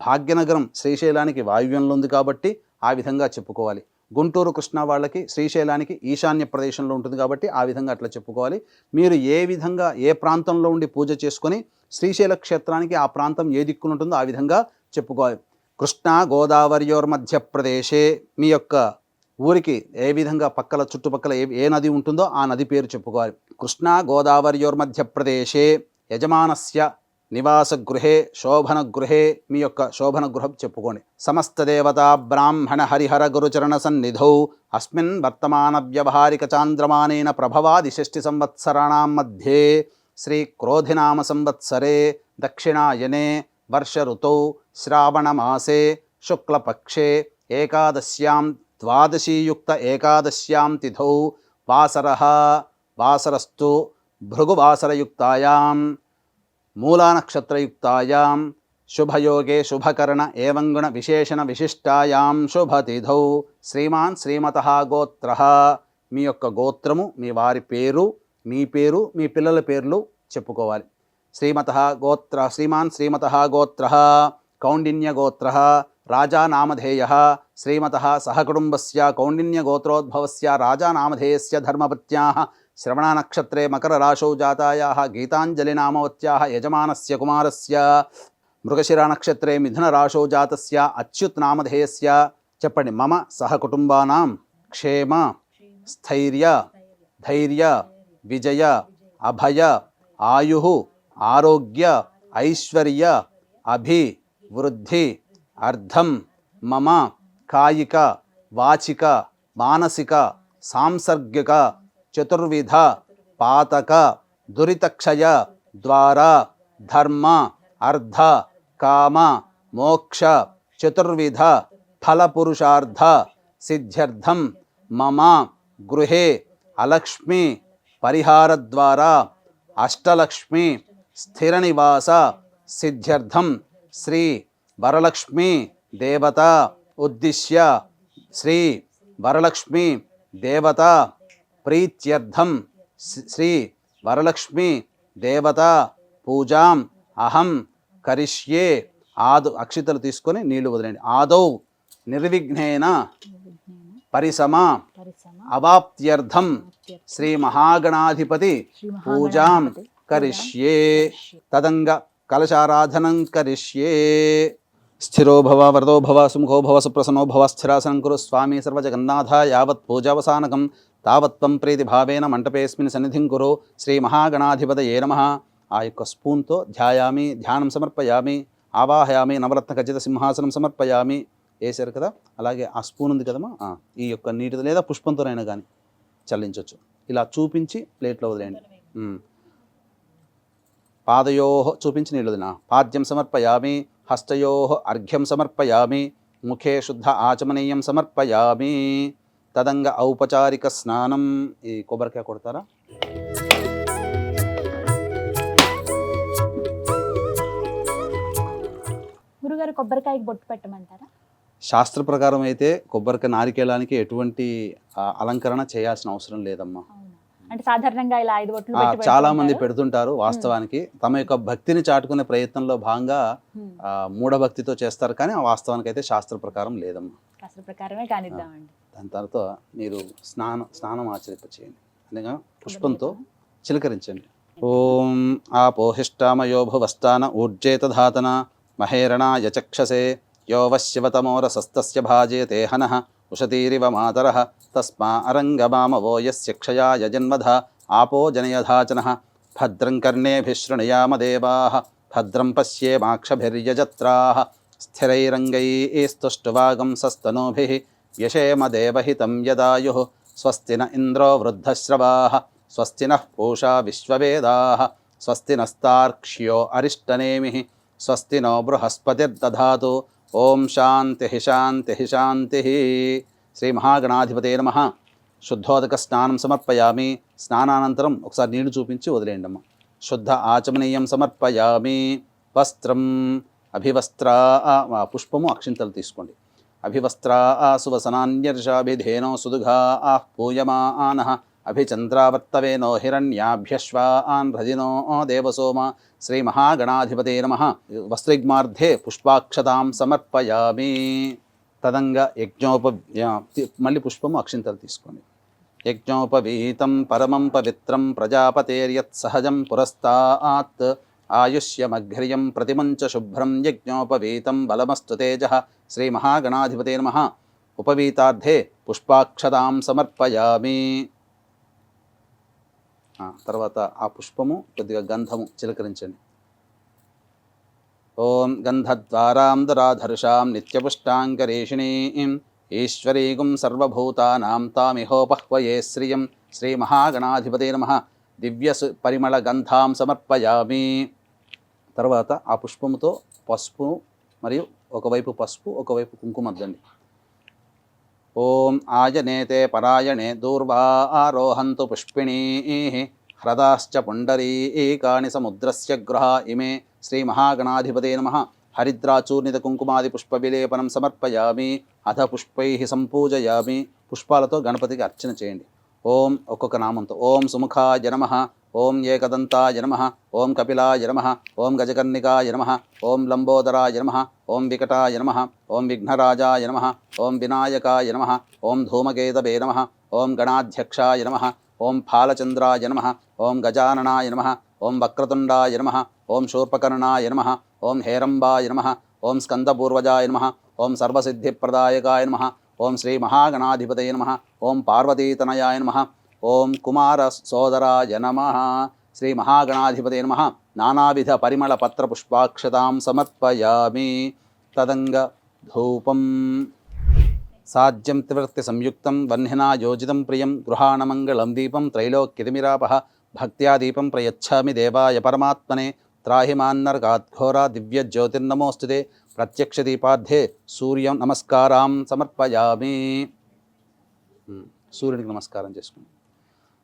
భాగ్యనగరం శ్రీశైలానికి వాయువ్యంలో ఉంది కాబట్టి ఆ విధంగా చెప్పుకోవాలి. గుంటూరు కృష్ణా వాళ్ళకి శ్రీశైలానికి ఈశాన్య ప్రదేశంలో ఉంటుంది కాబట్టి ఆ విధంగా అట్లా చెప్పుకోవాలి. మీరు ఏ విధంగా ఏ ప్రాంతంలో ఉండి పూజ చేసుకొని శ్రీశైల క్షేత్రానికి ఆ ప్రాంతం ఏ దిక్కున ఉంటుందో ఆ విధంగా చెప్పుకోవాలి. కృష్ణా గోదావరియోర్ మధ్యప్రదేశే మీ యొక్క ఊరికి ఏ విధంగా పక్కల చుట్టుపక్కల ఏ నది ఉంటుందో ఆ నది పేరు చెప్పుకోవాలి. కృష్ణా గోదావరియోర్ మధ్యప్రదేశే యజమానస్య నివాస గృహే శోభన గృహే మీ యొక్క శోభన గృహం చెప్పుకోండి. సమస్త దేవతా బ్రాహ్మణ హరిహర గురుచరణ సన్నిధౌ అస్మిన్ వర్తమాన వ్యవహారిక చాంద్రమానేన ప్రభవాది షష్ఠి సంవత్సరాణం మధ్యే శ్రీ క్రోధినామ సంవత్సరే దక్షిణాయనే వర్ష ఋతౌ శ్రావణమాసే శుక్లపక్షే ఏకాదశ్యాం ద్వాదశీయుక్త ఏకాదశ్యాం తిథౌ వాసరస్తు భృగువాసరయుక్తాయాం మూలానక్షత్రయుక్తాయాం శుభయోగే శుభకరణ ఏవం గుణ విశేషణ విశిష్టాయాం శుభతిథౌ శ్రీమాన్ శ్రీమతః గోత్రః మీ యొక్క గోత్రము, మీ వారి పేరు, మీ పేరు, మీ పిల్లల పేర్లు చెప్పుకోవాలి. శ్రీమాన్ శ్రీమతః గోత్రః కౌండిన్య గోత్రః రాజా నామధేయః శ్రీమతః సహకుటుంబస్య కౌండిన్య గోత్రోద్భవస్య రాజా నామధేయస్య ధర్మపత్న్యాః శ్రవణ నక్షత్రే మకర రాశౌ జాతాయాః గీతాంజలి నామవత్యాః యజమానస్య కుమారస్య మృగశిర నక్షత్రే మిథున రాశౌ జాతస్య అచ్యుత్ నామధేయస్య చెప్పండి. మమ సహకుటుంబానాం క్షేమ స్థైర్య ధైర్య విజయ అభయ ఆయు ఆరోగ్య ఐశ్వర్య అభివృద్ధి అర్థం మమ కాయిక వాచిక మానసిక సాంసర్గిక చతుర్విధ పాతక దురితక్షయ ద్వారా ధర్మ అర్థ కామ మోక్ష చతుర్విధ ఫలపురుషార్థ సిద్ధ్యర్థం మమ గృహే అలక్ష్మి పరిహార ద్వారా అష్టలక్ష్మి స్థిర నివాస సిద్ధ్యర్థం శ్రీ వరలక్ష్మి దేవత ఉద్దిశ్య శ్రీ వరలక్ష్మి దేవత ప్రీత్యర్థం శ్రీ వరలక్ష్మి దేవత పూజాం అహం కరిష్యే. అక్షితలు తీసుకొని నీళ్లు వదిలేండి. ఆదౌ నిర్విఘ్నేన పరిసమ అవాప్త్యర్థం శ్రీ మహాగణాధిపతి పూజాం కరిష్యే. తదంగ కలశారాధనం కరిష్యే. స్థిరో భవ వరదో భవ సుముఖో భవ సుప్రసన్నో భవ స్థిరాసనం కురు స్వామి సర్వజగన్నాథ యావత్ పూజావసానకం తావత్వం ప్రీతిభావేన మంటపేస్మిన్ సన్నిధిం కురు శ్రీ మహాగణాధిపతయే నమః. ఆ యొక్క స్పూన్తో ధ్యానం సమర్పయామి, ఆవాహయామి, నవరత్న ఖచ్చిత సింహాసనం సమర్పయామి. వేసారు కదా, అలాగే ఆ స్పూన్ ఉంది కదమ్మా, ఈ యొక్క నీటితో లేదా పుష్పంతోనైనా కానీ చల్లించవచ్చు. ఇలా చూపించి ప్లేట్లో వదిలేయండి. పాదయో చూపించి నీళ్ళు వదిలిన పాద్యం సమర్పయామి, హస్తయో అర్ఘ్యం సమర్పయామి, ముఖే శుద్ధ ఆచమనీయం సమర్పయామి. తదంగ ఔపచారిక స్నానం. ఈ కొబ్బరికాయ కొడతారా? గురుగారు కొబ్బరికాయకి బొట్టు పెట్టమంటారా? శాస్త్ర ప్రకారం అయితే కొబ్బరికాయ నారికేళానికి ఎటువంటి అలంకరణ చేయాల్సిన అవసరం లేదమ్మా. అంటే సాధారణంగా ఇలా 5 బొట్లు చాలా మంది పెడుతుంటారు. వాస్తవానికి తమ యొక్క భక్తిని చాటుకునే ప్రయత్నంలో భాగంగా మూఢభక్తితో చేస్తారు, కానీ ఆ వాస్తవానికి అయితే శాస్త్ర ప్రకారం లేదమ్మా. శాస్త్ర ప్రకారమే కానిద్దామండి. దాని తర్వాత మీరు స్నానం ఆచరింపచేయండి. అనగా పుష్పంతో చిలకరించండి. ఓం ఆపోహిష్టామయో భువస్థాన ఊర్జేతధాతన మహేరణాయ చక్షసే యో వశ్యవతమోరసస్తస్య భాజేతే హనః ఉషతీరివ మాతరః తస్మా అరంగమామవో యస్య క్షయాయ జన్మధ ఆపో జనయధాచనః భద్రం కర్ణేభిः శృణుయామ దేవాः భద్రం పశ్యేమాక్షభిర్యజత్రాः స్థిరైరంగైస్తుష్టువాగంసస్తనూభిः యశేమ దేవహితం యదాయుః స్వస్తి న ఇంద్రో వృద్ధశ్రవాः స్వస్తి నః పూషా విశ్వవేదాः స్వస్తి నస్తార్క్ష్యో అరిష్టనేమిः స్వస్తి నో బృహస్పతిర్దధాతు. ఓం శాంతి శాంతి శాంతి. శ్రీ మహాగణాధిపతే నమః. శుద్ధోదక స్నానం సమర్పయామి. స్నానానంతరం ఒకసారి నీళ్లు చూపించి వదిలేయండి అమ్మ. శుద్ధ ఆచమనీయం సమర్పయామి. వస్త్రం అభివస్త్రా పుష్పము అక్షింతలు తీసుకోండి. అభివస్త్రా సువసనాన్యర్షాభిధేనో సుదుఘా పూయమానః అభిచంద్రావర్తవేనో హిరణ్యాభ్యశ్వాన్ హృదినో దేవసోమ. శ్రీ మహాగణాధిపతే నమః. వస్త్రయుగ్మార్ధే పుష్పాక్షతాం సమర్పయామి. తదంగ మళ్ళీ పుష్పము అక్షింతలు తీసుకోండి. యజ్ఞోపవీతం పరమం పవిత్రం ప్రజాపతేర్యత్ సహజం పురస్తాత్ ఆయుష్యమఘ్రియం ప్రతిమంచ శుభ్రం యజ్ఞోపవీతం బలమస్తు తేజః. శ్రీ మహాగణాధిపతే నమః. ఉపవీతార్థే పుష్పాక్షతాం సమర్పయామి. తర్వాత ఆ పుష్పము కొద్దిగా గంధము చిలకరించండి. ఓం గంధద్వారాం దురాధర్షాం నిత్యపుష్టాంగరేషిణీం ఈశ్వరీగుం సర్వభూతానాం తామిహోపహ్వయే శ్రియం శ్రీమహాగణాధిపతే నమః దివ్య పరిమళ గంధాం సమర్పయామి. తర్వాత ఆ పుష్పముతో పసుపు మరియు ఒకవైపు పసుపు ఒకవైపు కుంకుమ అద్దండి. ఓం ఆయనేతే పరాయణే దూర్వా ఆరోహంతు పుష్పిణీ హ్రదాశ్చ పుండరీకాని సముద్రస్య గృహ ఇమే శ్రీమహాగణాధిపతే నమః హరిద్రాచూర్ణిత కుంకుమాది పుష్ప విలేపనం సమర్పయామి. అథ పుష్పై సంపూజయామి. పుష్పాలతో గణపతికి అర్చన చేయండి. ఓం ఒక్కొక్క నామంతో ఓం సుముఖాయ నమః, ఓం ఏకదంతాయ నమః, ఓం కపిలాయ నమః, ఓం గజకర్ణికాయ నమః, ఓం లంబోదరాయ నమః, ఓం వికటాయ నమః, ఓం విఘ్నరాజాయ నమః, ఓం వినాయకాయ నమః, ఓం ధూమకేతవే నమః, ఓం గణాధ్యక్షాయ నమః, ఓం ఫాలచంద్రాయ నమః, ఓం గజాననాయ నమః, ఓం వక్రతుండాయ నమః, ఓం శూర్పకర్ణాయ నమః, ఓం హేరంబాయ నమః, ఓం స్కందపూర్వజాయ నమః, ఓం సర్వసిద్ధిప్రదాయకాయ నమః, ఓం శ్రీ మహాగణాధిపతయ నమః, ఓం పార్వతీతనయాయ నమః, ఓం కుమార సోదరాయ నమః. శ్రీ మహాగణాధిపతయ నమః. నానావిధ పరిమళ పత్ర పుష్పాక్షతాం సమర్పయామి. తదంగ ధూపం సాజ్యం త్రివృత్తి సంయుక్తం వహ్నినా యోజితం ప్రియం గృహాణమంగళం దీపం త్రైలోక్యతిమిరాపః భక్త్యా దీపం ప్రయచ్ఛామి దేవాయ పరమాత్మనే త్రాహి మాన్నర్గాద్ఘోరా దివ్య జ్యోతిర్నమోస్తుతే ప్రత్యక్ష దీపార్థే సూర్యం నమస్కారం సమర్పయామి. సూర్యునికి నమస్కారం చేసుకుని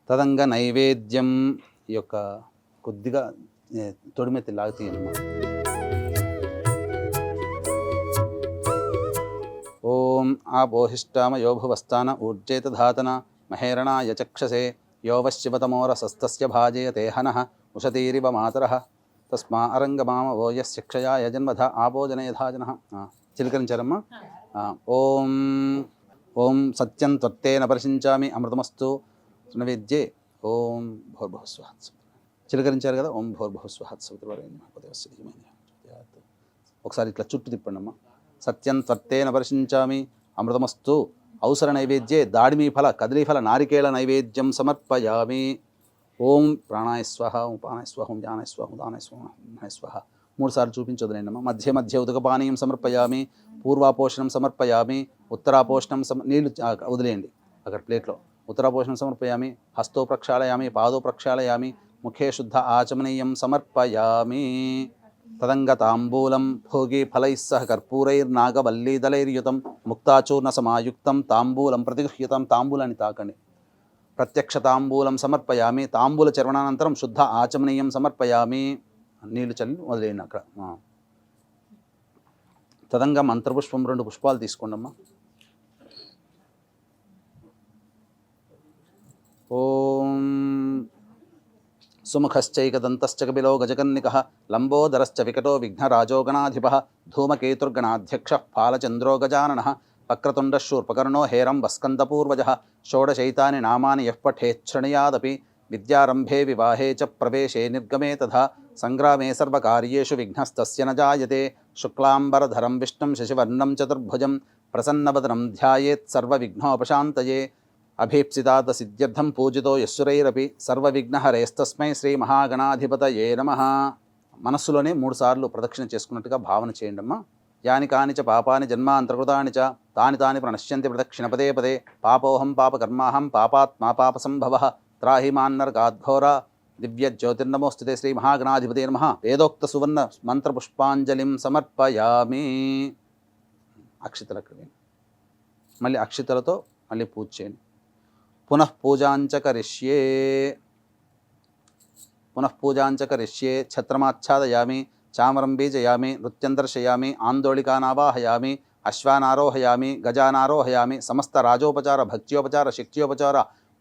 తదంగా నైవేద్యం ఈ యొక్క కొద్దిగా తొడిమెత్తి లాగుతీయమ్మా. ఓం ఆపోహిష్టామ యోభువస్థాన ఊర్జేత ధాతన మహేరణాయ చక్షసే యోవశివతమోరసస్తస్య భాజయతే హనః ఉషతీరివ మాతరః తస్మా అరంగమామ ఓయస్య క్షయాయ జన్మధ ఆపోజనయధాజనః. చిలకరించారమ్మా. ఓం ఓం సత్యం త్వత్తేన పరిశించామి అమృతమస్తు నైవేద్యే. ఓం భోర్భువస్వహత్. చిలకరించారు కదా. ఓం భోర్భువస్వహత్. ఒకసారి ఇట్లా చుట్టూ తిప్పండి అమ్మా. సత్యం త్వత్తేన పరిశించామి అమృతమస్తు ఔసర నైవేద్యే దాడిమీ ఫల కదలీఫల నారికేళ నైవేద్యం సమర్పయామి. ఓం ప్రాణాయ స్వహ, ఓం ప్రాణాయ స్వహ, ఓం ధ్యానాయ స్వహ, ఓం దానాయ స్వహ, ఓం స్వహ. 3 సార్లు చూపించొద్దులేండమ్మా. మధ్య మధ్య ఉదకపానీయం సమర్పయామి. పూర్వాపోషణం సమర్పయామి. ఉత్తరాపోషణం నీళ్ళు వదిలేయండి అక్కడ ప్లేట్లో. ఉత్తరాపోషణం సమర్పయామి. హస్తో ప్రక్షాళయామి, పాదో ప్రక్షాళయామి, ముఖే శుద్ధ ఆచమనీయం సమర్పయామి. తదంగ తాంబూలం భోగి ఫలైः సహ కర్పూరైర్నాగవల్లీదళైర్యుతం ముక్తాచూర్ణ సమాయుక్తం తాంబూలం ప్రతిగృహ్యతం. తాంబూలాన్ని తాకండి. ప్రత్యక్ష తాంబూలం సమర్పయామి. తాంబూల చర్వణానంతరం శుద్ధ ఆచమనీయం సమర్పయామి. నీళ్లు చల్లి వదిలేయండి అక్కడ. తదంగా మంత్రపుష్పం 2 పుష్పాలు తీసుకోండమ్మా. ఓం సుముఖశ్చైకదంతశ్చ కపిలో గజకర్ణికః లంబోదరశ్చ వికటో విఘ్నరాజోగణాధిపः ధూమకేతుర్గణాధ్యక్షः ఫాలచంద్రో గజాననः వక్రతుండశూర్పకర్ణో హేరం వస్కందపూర్వజः షోడశైతాని నామాని యః పఠేచ్ఛృణయాదపి విద్యారంభే వివాహే చ ప్రవేశే నిర్గమే తథా సంగ్రామే సర్వకార్యేషు విఘ్నస్తస్య న జాయతే. శుక్లాంబరధరం విష్ణుం శశివర్ణం చతుర్భుజం ప్రసన్నవదనం ధ్యాయేత్ సర్వవిఘ్నోపశాంతయే. అభీప్సితార్థ సిద్ధ్యర్థం పూజితో యస్సురైరపి సర్వవిఘ్నహరేస్తస్మై శ్రీ మహాగణాధిపతయే నమః. మనస్సులోనే 3 సార్లు ప్రదక్షిణ చేసుకున్నట్టుగా భావన చేయండమ్మా. యాని కాని చ పాపాని జన్మాంతర్కృతాని చ తాని తాని ప్రణశ్యంతి ప్రదక్షిణ పదే పదే. పాపోహం పాపకర్మాహం పాపాత్మా పాపసంభవః త్రాహి మాన్నర్గాద్ఘోర దివ్య జ్యోతిర్నమోస్తుతే శ్రీ మహాగణాధిపతే నమః. వేదోక్త సువర్ణ మంత్రపుష్పాంజలిం సమర్పయామి. అక్షితల క్రమేణ మళ్ళీ అక్షితలతో మళ్ళీ పూజ చేయండి. పునః పూజాంచ కరిష్యే ఛత్రమాచ్ఛాదయామి చామరం బీజయామి నృత్యం దర్శయామి ఆందోళికానావాహయామి అశ్వానారోహయామి గజానారోహయామి సమస్త రాజోపచార భక్త్యోపచార శక్త్యోపచార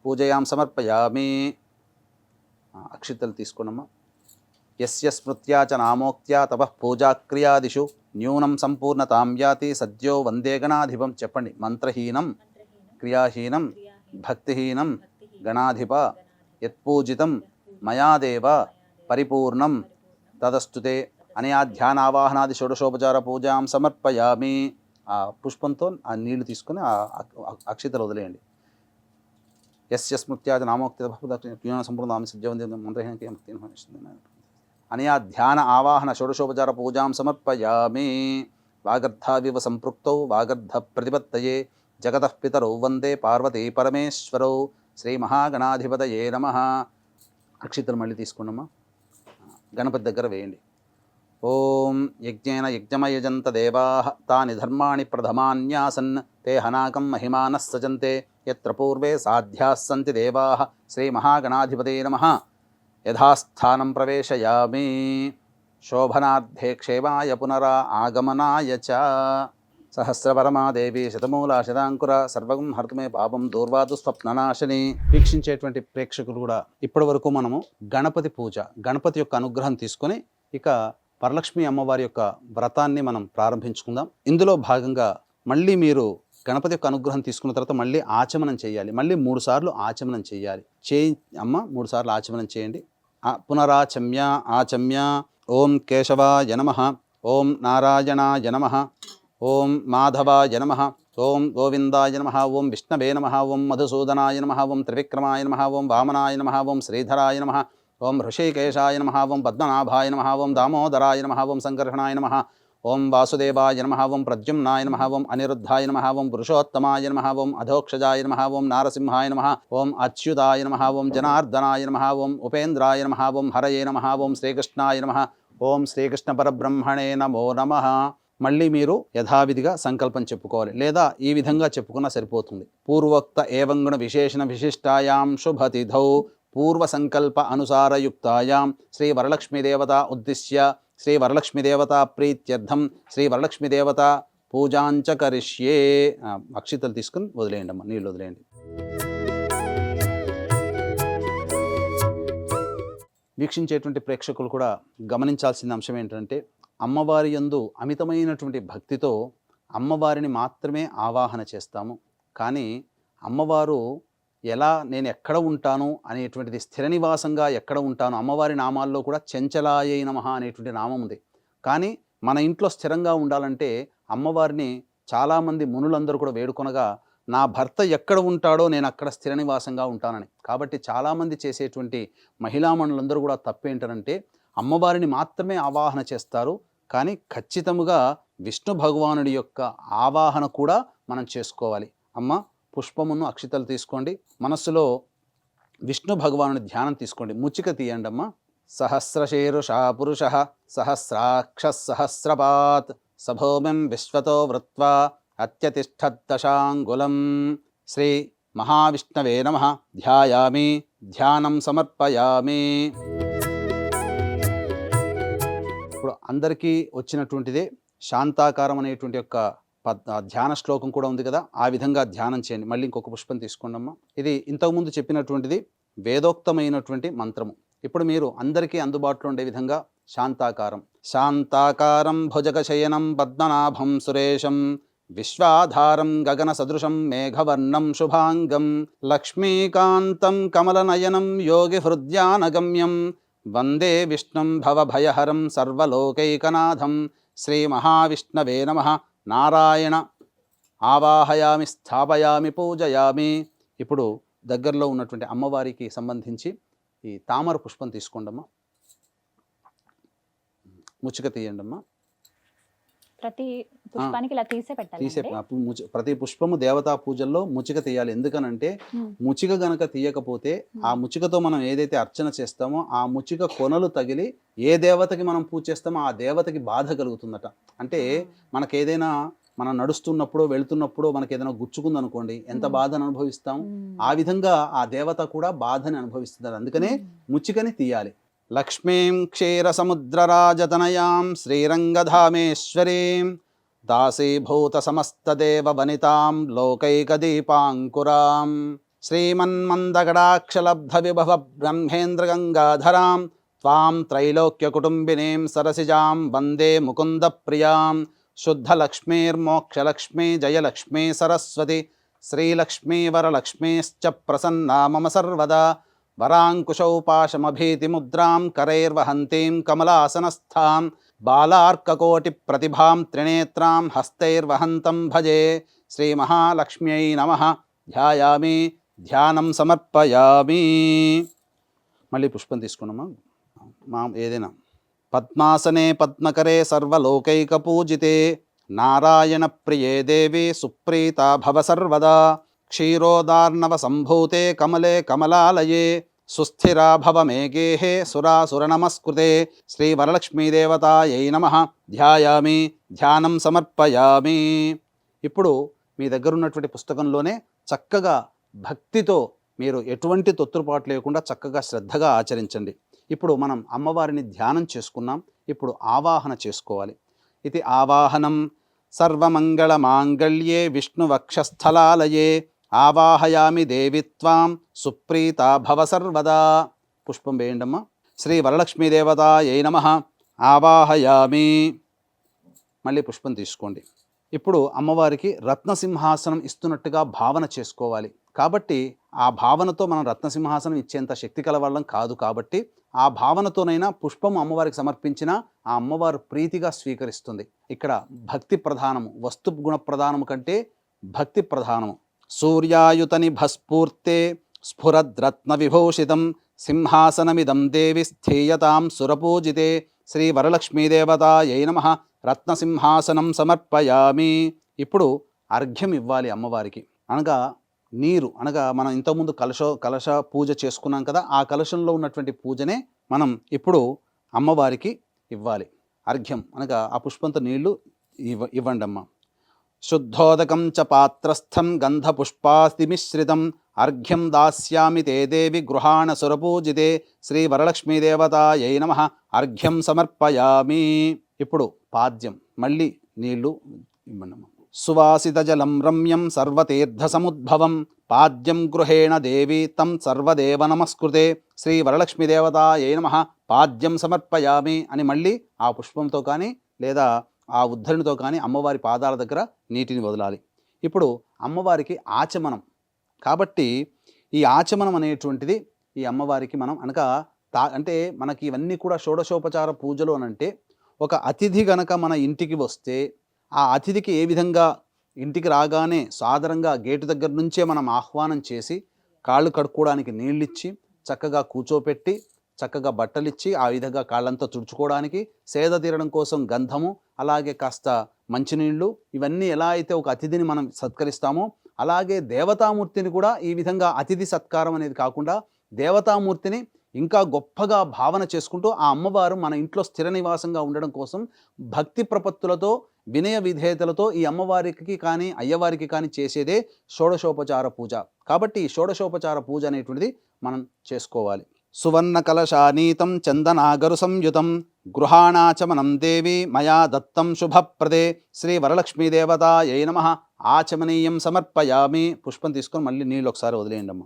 పూజయాం సమర్పయామి. అక్షితలు తీసుకోనమ్మా. యస్య స్మృత్యా చ నామోక్త్యా తపః పూజాక్రియాదిషు న్యూనం సంపూర్ణతాం యాతి సద్యో వందే గణాధిపం. చెప్పండి. మంత్రహీనం క్రియాహీనం భక్తిహీనం గణాధిప యత్పూజితం మయాదేవ పరిపూర్ణం తదస్తుతే అనయా ధ్యానావాహనాది షోడశోపచార పూజాం సమర్పయామి. ఆ పుష్పంతో ఆ నీళ్లు తీసుకుని ఆ అక్షితలు వదిలేయండి. యస్య స్మృత్యాది నామోక్తి సంపూర్ణ సద్యవంతి మంత్రహీనం అనయా ధ్యాన ఆవాహన షోడశోపచార పూజాం సమర్పయామి. వాగర్ధావివ సంపృక్తౌ వాగర్ధ ప్రతిపత్తయే జగతః పితరౌ వందే పార్వతీ పరమేశ్వరౌ. శ్రీ మహాగణాధిపతయే నమః. అక్షితలు మళ్ళీ తీసుకున్నామా, గణపతి దగ్గర వేయండి. ఓం యజ్ఞేన యజ్ఞమయజంత దేవాః తాని ధర్మాణి ప్రథమాన్యాసన్ తే హనాకం మహిమానః సజంతే యత్ర పూర్వే సాధ్యాః సంతి దేవాః. శ్రీ మహాగణాధిపతే నమః. యథాస్థానం ప్రవేశయామి. శోభనార్థే క్షేమాయ పునరా ఆగమనాయ చ. సహస్రపరమాదేవి శతమూలా శతాంకుర సర్వగం హర్తుమే పాపం దూర్వాదు స్వప్ననాశని. వీక్షించేటువంటి ప్రేక్షకులు కూడా ఇప్పటి వరకు మనము గణపతి పూజ, గణపతి యొక్క అనుగ్రహం తీసుకొని ఇక వరలక్ష్మి అమ్మవారి యొక్క వ్రతాన్ని మనం ప్రారంభించుకుందాం. ఇందులో భాగంగా మళ్ళీ మీరు గణపతి యొక్క అనుగ్రహం తీసుకున్న తర్వాత మళ్ళీ ఆచమనం చేయాలి. మళ్ళీ 3 సార్లు ఆచమనం చేయాలి. అమ్మ 3 సార్లు ఆచమనం చేయండి. పునరాచమ్య ఆచమ్య. ఓం కేశవాయ నమః, ఓం నారాయణాయ నమః, ఓం మాధవాయ నమః, ఓం గోవిందాయ నమః, ఓం విష్ణవే నమః, ఓం మధుసూదనాయ నమః, ఓం త్రివిక్రమాయ నమః, ఓం వామనాయ నమః, ఓం శ్రీధరాయ నమః, ఓం హృషికేశాయ నమః, ఓం పద్మనాభాయ నమః, ఓం దామోదరాయ నమః, ఓం సంకర్షణాయ నమః, ఓం వాసుదేవాయ నమః, ఓం ప్రద్యుమ్నాయ నమః, ఓం అనిరుద్ధాయ నమః, ఓం పురుషోత్తమాయ నమః, ఓం అధోక్షజాయ నమః, ఓం నారసింహాయ నమః, ఓం అచ్యుతాయ నమః, ఓం జనార్దనాయ నమః, ఓం ఉపేంద్రాయ నమః, ఓం హరయే నమః, ఓం శ్రీకృష్ణాయ నమః, ఓం శ్రీకృష్ణ పరబ్రహ్మణే నమో నమః. మళ్ళీ మీరు యథావిధిగా సంకల్పం చెప్పుకోవాలి, లేదా ఈ విధంగా చెప్పుకున్నా సరిపోతుంది. పూర్వోక్త ఏవంగుణ విశేషణ విశిష్టాయాం శుభతిథౌ పూర్వ సంకల్ప అనుసారయుక్తాయాం శ్రీ వరలక్ష్మీదేవత ఉద్దిశ్య శ్రీ వరలక్ష్మీదేవత ప్రీత్యర్థం శ్రీ వరలక్ష్మీదేవత పూజాంచ కరిష్యే. అక్షితలు తీసుకుని వదిలేయండి అమ్మ, నీళ్ళు వదిలేయండి. వీక్షించేటువంటి ప్రేక్షకులు కూడా గమనించాల్సిన అంశం ఏంటంటే, అమ్మవారి యందు అమితమైనటువంటి భక్తితో అమ్మవారిని మాత్రమే ఆవాహన చేస్తాము. కానీ అమ్మవారు నేను ఎక్కడ ఉంటాను అనేటువంటిది, స్థిర నివాసంగా ఎక్కడ ఉంటాను, అమ్మవారి నామాల్లో కూడా చెంచలాయై నమః అనేటువంటి నామం ఉంది. కానీ మన ఇంట్లో స్థిరంగా ఉండాలంటే అమ్మవారిని చాలామంది మునులందరూ కూడా వేడుకొనగా, నా భర్త ఎక్కడ ఉంటాడో నేను అక్కడ స్థిర నివాసంగా ఉంటానని. కాబట్టి చాలామంది చేసేటువంటి మహిళామణులందరూ కూడా తప్పేంటంటే అమ్మవారిని మాత్రమే ఆవాహన చేస్తారు. కానీ ఖచ్చితంగా విష్ణు భగవానుడి యొక్క ఆవాహన కూడా మనం చేసుకోవాలి. అమ్మ పుష్పమును అక్షితలు తీసుకోండి, మనస్సులో విష్ణు భగవానుడి ధ్యానం తీసుకోండి. ముచ్చిక తీయండి అమ్మ. సహస్రశీరుషా పురుష సహస్రాక్ష సహస్రపాత్ సభూమిం విశ్వతో వృత్వా అత్యతిష్ఠద్దశాంగులం. శ్రీ మహావిష్ణవే నమః. ధ్యాయామి, ధ్యానం సమర్పయామి. ఇప్పుడు అందరికీ వచ్చినటువంటిదే శాంతాకారం అనేటువంటి యొక్క ధ్యాన శ్లోకం కూడా ఉంది కదా, ఆ విధంగా ధ్యానం చేయండి. మళ్ళీ ఇంకొక పుష్పం తీసుకోండమ్మా. ఇది ఇంతకుముందు చెప్పినటువంటిది వేదోక్తమైనటువంటి మంత్రము. ఇప్పుడు మీరు అందరికీ అందుబాటులో ఉండే విధంగా శాంతాకారం. శాంతాకారం భుజగశయనం పద్మనాభం సురేశం విశ్వాధారం గగన సదృశం మేఘవర్ణం శుభాంగం లక్ష్మీకాంతం కమలనయనం యోగి హృద్యానగమ్యం వందే విష్ణుం భవభయహరం సర్వలోకైకనాథం. శ్రీ మహావిష్ణవే నమః. నారాయణ ఆవాహయామి, స్థాపయామి, పూజయామి. ఇప్పుడు దగ్గరలో ఉన్నటువంటి అమ్మవారికి సంబంధించి ఈ తామర పుష్పం తీసుకోండమ్మా. ముచ్చిక తీయండమ్మా. ప్రతి పుష్పానికి ఇలా తీసే పెట్టాలి. ప్రతి పుష్పము దేవతా పూజల్లో ముచ్చిక తీయాలి. ఎందుకనంటే ముచ్చిక గనక తీయకపోతే ఆ ముచ్చికతో మనం ఏదైతే అర్చన చేస్తామో ఆ ముచ్చిక కొనలు తగిలి ఏ దేవతకి మనం పూజ చేస్తామో ఆ దేవతకి బాధ కలుగుతుందట. అంటే మనకేదైనా మనం నడుస్తున్నప్పుడు వెళుతున్నప్పుడు మనకి ఏదైనా గుచ్చుకుందనుకోండి, ఎంత బాధను అనుభవిస్తాం, ఆ విధంగా ఆ దేవత కూడా బాధని అనుభవిస్తుంది. అందుకనే ముచ్చికని తీయాలి. లక్ష్మీం క్షీరసముద్రరాజతనయాం శ్రీరంగధామేశ్వరీం దాసీభూత సమస్తదేవ వనితాం లోకైకదీపాంకురాం శ్రీమన్మందగడాక్షలబ్ధ విభవ బ్రహ్మేంద్రగంగాధరాం త్వాం త్రైలోక్యకుటుంబినీం సరసిజాం వందే ముకుందప్రియాం శుద్ధలక్ష్మీర్మోక్షలక్ష్మీ జయలక్ష్మీ సరస్వతి శ్రీలక్ష్మీ వరలక్ష్మీశ్చ ప్రసన్నా మమ సర్వదా వరాంకుశౌ పాశమభీతిముద్రాం కరైర్వహంతీం కమలాసనస్థాం బాలార్కకోటి ప్రతిభాం త్రినేత్రాం హస్తైర్వహంతం భజే. శ్రీ మహాలక్ష్మ్యై నమః. ధ్యాయామి, ధ్యానం సమర్పయామి. మళ్ళీ పుష్పం తీసుకున్నామా, ఏదైనా పద్మాసనే పద్మకరే సర్వలోకైకపూజితే నారాయణ ప్రియే దేవి సుప్రీతా భవ సర్వదా క్షీరోదార్ణవ సంభూతే కమలే కమలాలయే సుస్థిరా భవ మే గేహే సురాసుర నమస్కృతే శ్రీ వరలక్ష్మీదేవతాయై నమః ధ్యాయామి ధ్యానం సమర్పయామి. ఇప్పుడు మీ దగ్గర ఉన్నటువంటి పుస్తకంలోనే చక్కగా భక్తితో మీరు ఎటువంటి తొత్తుపాటు లేకుండా చక్కగా శ్రద్ధగా ఆచరించండి. ఇప్పుడు మనం అమ్మవారిని ధ్యానం చేసుకున్నాం. ఇప్పుడు ఆవాహన చేసుకోవాలి. ఇది ఆవాహనం సర్వమంగళ మాంగళ్యే విష్ణువక్షస్థలాలయే ఆవాహయామి దేవిత్వాం సుప్రీతా భవ సర్వదా. పుష్పం వేయండమ్మా. శ్రీ వరలక్ష్మీదేవతాయై నమః ఆవాహయామి. మళ్ళీ పుష్పం తీసుకోండి. ఇప్పుడు అమ్మవారికి రత్నసింహాసనం ఇస్తున్నట్టుగా భావన చేసుకోవాలి. కాబట్టి ఆ భావనతో మనం రత్నసింహాసనం ఇచ్చేంత శక్తి కలవాళ్ళం కాదు. కాబట్టి ఆ భావనతోనైనా పుష్పము అమ్మవారికి సమర్పించినా ఆ అమ్మవారు ప్రీతిగా స్వీకరిస్తుంది. ఇక్కడ భక్తి ప్రధానము, వస్తు గుణ ప్రధానము కంటే భక్తి ప్రధానము. సూర్యాయుతని భస్ఫూర్తే స్ఫురద్రత్న విభూషితం సింహాసనమిదం దేవి స్థీయతాం సురపూజితే శ్రీ వరలక్ష్మీదేవతాయై నమః రత్నసింహాసనం సమర్పయామి. ఇప్పుడు అర్ఘ్యం ఇవ్వాలి అమ్మవారికి. అనగా నీరు, అనగా మనం ఇంతకుముందు కలశ పూజ చేసుకున్నాం కదా, ఆ కలశంలో ఉన్నటువంటి పూజనే మనం ఇప్పుడు అమ్మవారికి ఇవ్వాలి. అర్ఘ్యం అనగా ఆ పుష్పంతో నీళ్లు ఇవ్వండి అమ్మ. శుద్ధోదకం చ పాత్రస్థం గంధపుష్పాస్తిమిశ్రితం అర్ఘ్యం దాస్యామి తే దేవి గృహాణ సురపూజితే శ్రీ వరలక్ష్మీదేవతాయై నమః అర్ఘ్యం సమర్పయామి. ఇప్పుడు పాద్యం, మళ్ళీ నీళ్లు ఇవ్వండి. సువాసిత జలం రమ్యం సర్వతీర్థ సముద్భవం పాద్యం గృహేణ దేవి తం సర్వదేవ నమస్కృతే శ్రీ వరలక్ష్మీదేవతాయై నమః పాద్యం సమర్పయామి అని మళ్ళీ ఆ పుష్పంతో కానీ లేదా ఆ ఉద్ధరణితో కానీ అమ్మవారి పాదాల దగ్గర నీటిని వదలాలి. ఇప్పుడు అమ్మవారికి ఆచమనం. కాబట్టి ఈ ఆచమనం అనేటువంటిది ఈ అమ్మవారికి మనం అనగా అంటే మనకి ఇవన్నీ కూడా షోడశోపచార పూజలు అనంటే ఒక అతిథి గనక మన ఇంటికి వస్తే ఆ అతిథికి ఏ విధంగా ఇంటికి రాగానే సాదరంగా గేటు దగ్గర నుంచే మనం ఆహ్వానం చేసి కాళ్ళు కడుక్కోవడానికి నీళ్ళిచ్చి చక్కగా కూర్చోపెట్టి చక్కగా బట్టలిచ్చి ఆ విధంగా కాళ్ళంతా తుడుచుకోవడానికి సేద తీరడం కోసం గంధము అలాగే కాస్త మంచినీళ్ళు ఇవన్నీ ఎలా అయితే ఒక అతిథిని మనం సత్కరిస్తామో అలాగే దేవతామూర్తిని కూడా ఈ విధంగా అతిథి సత్కారం అనేది కాకుండా దేవతామూర్తిని ఇంకా గొప్పగా భావన చేసుకుంటూ ఆ అమ్మవారు మన ఇంట్లో స్థిర నివాసంగా ఉండడం కోసం భక్తి ప్రపత్తులతో వినయ విధేయతలతో ఈ అమ్మవారికి కానీ అయ్యవారికి కానీ చేసేదే షోడశోపచార పూజ. కాబట్టి ఈ షోడశోపచార పూజ అనేటువంటిది మనం చేసుకోవాలి. సువర్ణ కలశానీతం చందనాగరు సంయుతం గృహాణాచమనం దేవి మయా దత్తం శుభప్రదే శ్రీ వరలక్ష్మీదేవతాయై నమః ఆచమనీయం సమర్పయామి. పుష్పం తీసుకొని మళ్ళీ నీళ్ళు ఒకసారి వదిలేయండి అమ్మ.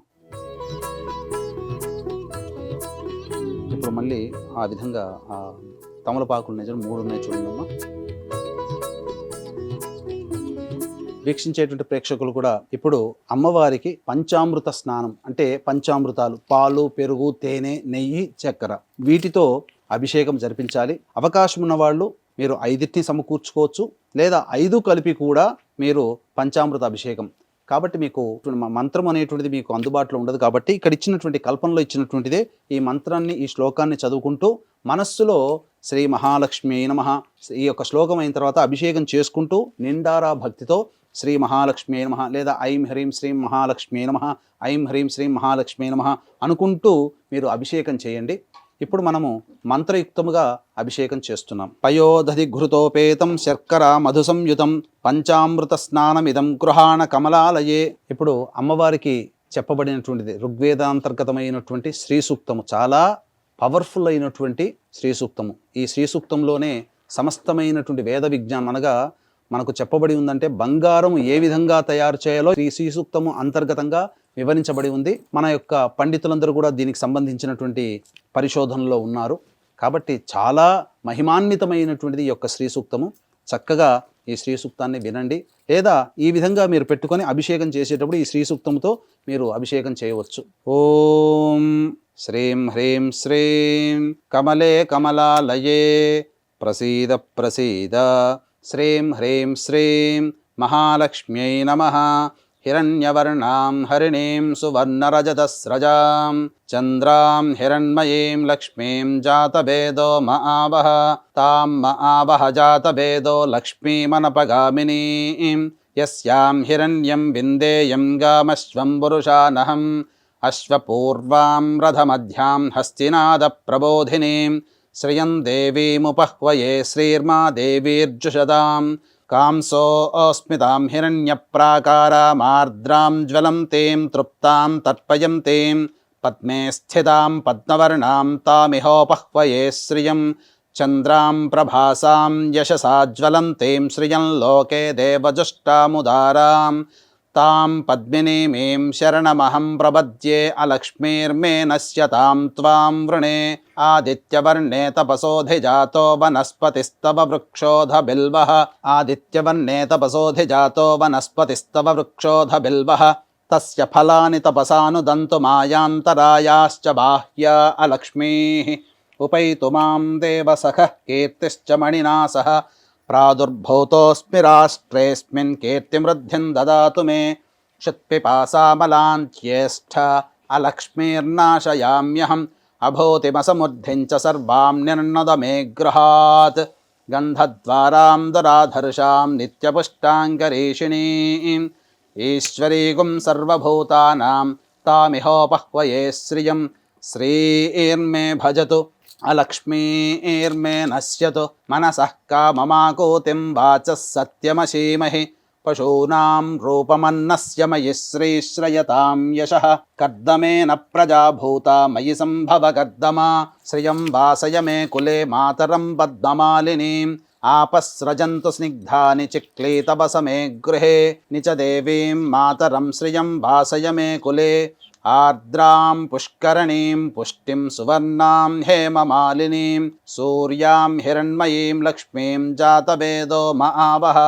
ఇప్పుడు మళ్ళీ ఆ విధంగా ఆ తమలపాకులు నిజం 3 ఉన్నాయి చూడండి అమ్మ. వీక్షించేటువంటి ప్రేక్షకులు కూడా ఇప్పుడు అమ్మవారికి పంచామృత స్నానం అంటే పంచామృతాలు పాలు, పెరుగు, తేనె, నెయ్యి, చక్కెర వీటితో అభిషేకం జరిపించాలి. అవకాశం ఉన్న వాళ్ళు మీరు 5ని సమకూర్చుకోవచ్చు లేదా 5 కలిపి కూడా మీరు పంచామృత అభిషేకం. కాబట్టి మీకు మంత్రం అనేటువంటిది మీకు అందుబాటులో ఉండదు. కాబట్టి ఇక్కడ ఇచ్చినటువంటి కల్పనలో ఇచ్చినటువంటిదే ఈ మంత్రాన్ని ఈ శ్లోకాన్ని చదువుకుంటూ మనస్సులో శ్రీ మహాలక్ష్మి నమః ఈ యొక్క శ్లోకం అయిన తర్వాత అభిషేకం చేసుకుంటూ నిండారా భక్తితో శ్రీ మహాలక్ష్మి నమః లేదా ఐం హ్రీం శ్రీం మహాలక్ష్మి నమః ఐం హ్రీం శ్రీం మహాలక్ష్మి నమః అనుకుంటూ మీరు అభిషేకం చేయండి. ఇప్పుడు మనము మంత్రయుక్తముగా అభిషేకం చేస్తున్నాం. పయోదధి ఘృతోపేతం శర్కర మధు సంయుతం పంచామృత స్నానమిదం గృహాణ కమలాలయే. ఇప్పుడు అమ్మవారికి చెప్పబడినటువంటిది ఋగ్వేదాంతర్గతమైనటువంటి శ్రీ సూక్తము, చాలా పవర్ఫుల్ అయినటువంటి శ్రీ సూక్తము. ఈ శ్రీ సూక్తంలోనే సమస్తమైనటువంటి వేద విజ్ఞానం అనగా మనకు చెప్పబడి ఉందంటే బంగారం ఏ విధంగా తయారు చేయాలో ఈ శ్రీ సూక్తము అంతర్గతంగా వివరించబడి ఉంది. మన యొక్క పండితులందరూ కూడా దీనికి సంబంధించినటువంటి పరిశోధనలో ఉన్నారు. కాబట్టి చాలా మహిమాన్వితమైనటువంటిది ఈ యొక్క శ్రీ సూక్తము. చక్కగా ఈ శ్రీ సూక్తాన్ని వినండి లేదా ఈ విధంగా మీరు పెట్టుకొని అభిషేకం చేసేటప్పుడు ఈ శ్రీ సూక్తంతో మీరు అభిషేకం చేయవచ్చు. ఓం శ్రీం హ్రీం శ్రీం కమలే కమలాలయే ప్రసీద ప్రసీద శ్రీం హ్రీం శ్రీం మహాలక్ష్మ్యై నమః హిరణ్యవర్ణాం హరిణీం సువర్ణరజతస్రజాం చంద్రాం హిరణ్మయీం లక్ష్మీం జాతవేదో మఆవహ తాం మఆవహ జాతవేదో లక్ష్మీమనపగామినీం యస్యాం హిరణ్యం విందేయం గామశ్వం పురుషానహం అశ్వపూర్వాం రథమధ్యాం హస్తినాద ప్రబోధినీం శ్రియం దేవీముపహ్వయే శ్రీర్మా దేవీర్జుషదాం కాంసోऽస్మితాం హిరణ్యప్రాకారామార్ద్రాం జ్వలంతీం తృప్తాం తర్పయంతీం పద్మే స్థితాం పద్మవర్ణాం తామిహోపహ్వయే శ్రియం చంద్రాం ప్రభాసాం యశసా జ్వలంతీం శ్రియం లోకే దేవజుష్టాముదారాం తాం పద్మినీమీం శరణమహం ప్రపద్యే అలక్ష్మీర్మే నశ్యతాం త్వాం వృణే ఆదిత్యవర్ణే తపసోధిజాతో వనస్పతిస్తవ వృక్షోధ బిల్వః ఆదిత్యవర్ణే తపసోధిజాతో వనస్పతిస్తవ వృక్షోధ బిల్వః తస్య ఫలాని తపసానుదంతు మాయాంతరాయాశ్చ బాహ్యా అలక్ష్మీః ఉపైతు మాం దేవసఖః కీర్తిశ్చ మణినా సహ ప్రాదుర్భూతోऽస్మి రాష్ట్రేऽస్మిన్ కీర్తిమృద్ధిం దదాతు మే క్షుత్పిపాసామలాంత్యేష్ఠ అలక్ష్మీర్నాశయామ్యహం అభూతిమసమృద్ధిం చ సర్వాం నిర్ణద మే గృహాత్ గంధద్వారాం దురాధర్షాం నిత్యపుష్టాంగరీషిణీం ఈశ్వరీగుం సర్వభూతానాం తామిహోపహ్వయే శ్రియం శ్రీర్మే భజతు అలక్ష్మీర్మే నశ్యతు మనసః కామమాకూతిం వాచः సత్యమశీమహి పశూనాం రూపమన్నస్య మయి శ్రీశ్రయతాం యశః కర్దమేన ప్రజాభూతా మయి సంభవ కర్దమా శ్రియం వాసయ మే కులే మాతరం పద్మమాలినీం ఆపస్రజంతు స్నిగ్ధాని చిక్లీతవస మే గృహే నిచ దేవీం మాతరం శ్రియం వాసయ మే కులే ఆర్ద్రాం పుష్కరణీం పుష్టిం సువర్ణాం హేమమాలినీం సూర్యాం హిరణ్మయీం లక్ష్మీం జాతవేదో మఆవహ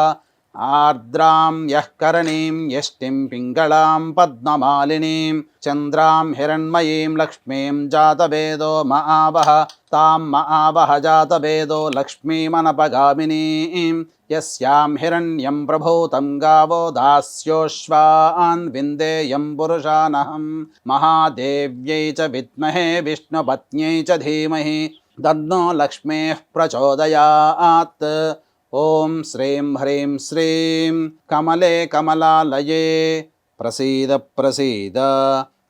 ఆర్ద్రాం యః కరణీం యష్టిం పింగళాం పద్మమాలినీం చంద్రాం హిరణ్మయీం లక్ష్మీం జాతవేదో మఆవహ తాం మఆవహ జాతవేదో లక్ష్మీమనపగామినీం యస్యాం హిరణ్యం ప్రభూతం గావో దాస్యోశ్వాన్ విందేయం పురుషానహం మహాదేవ్యై చ విద్మహే విష్ణుపత్న్యై చ ధీమహి తన్నో లక్ష్మీః ప్రచోదయాత్. ఓం శ్రీం హ్రీం శ్రీం కమలే కమలాలయే ప్రసీద ప్రసీద.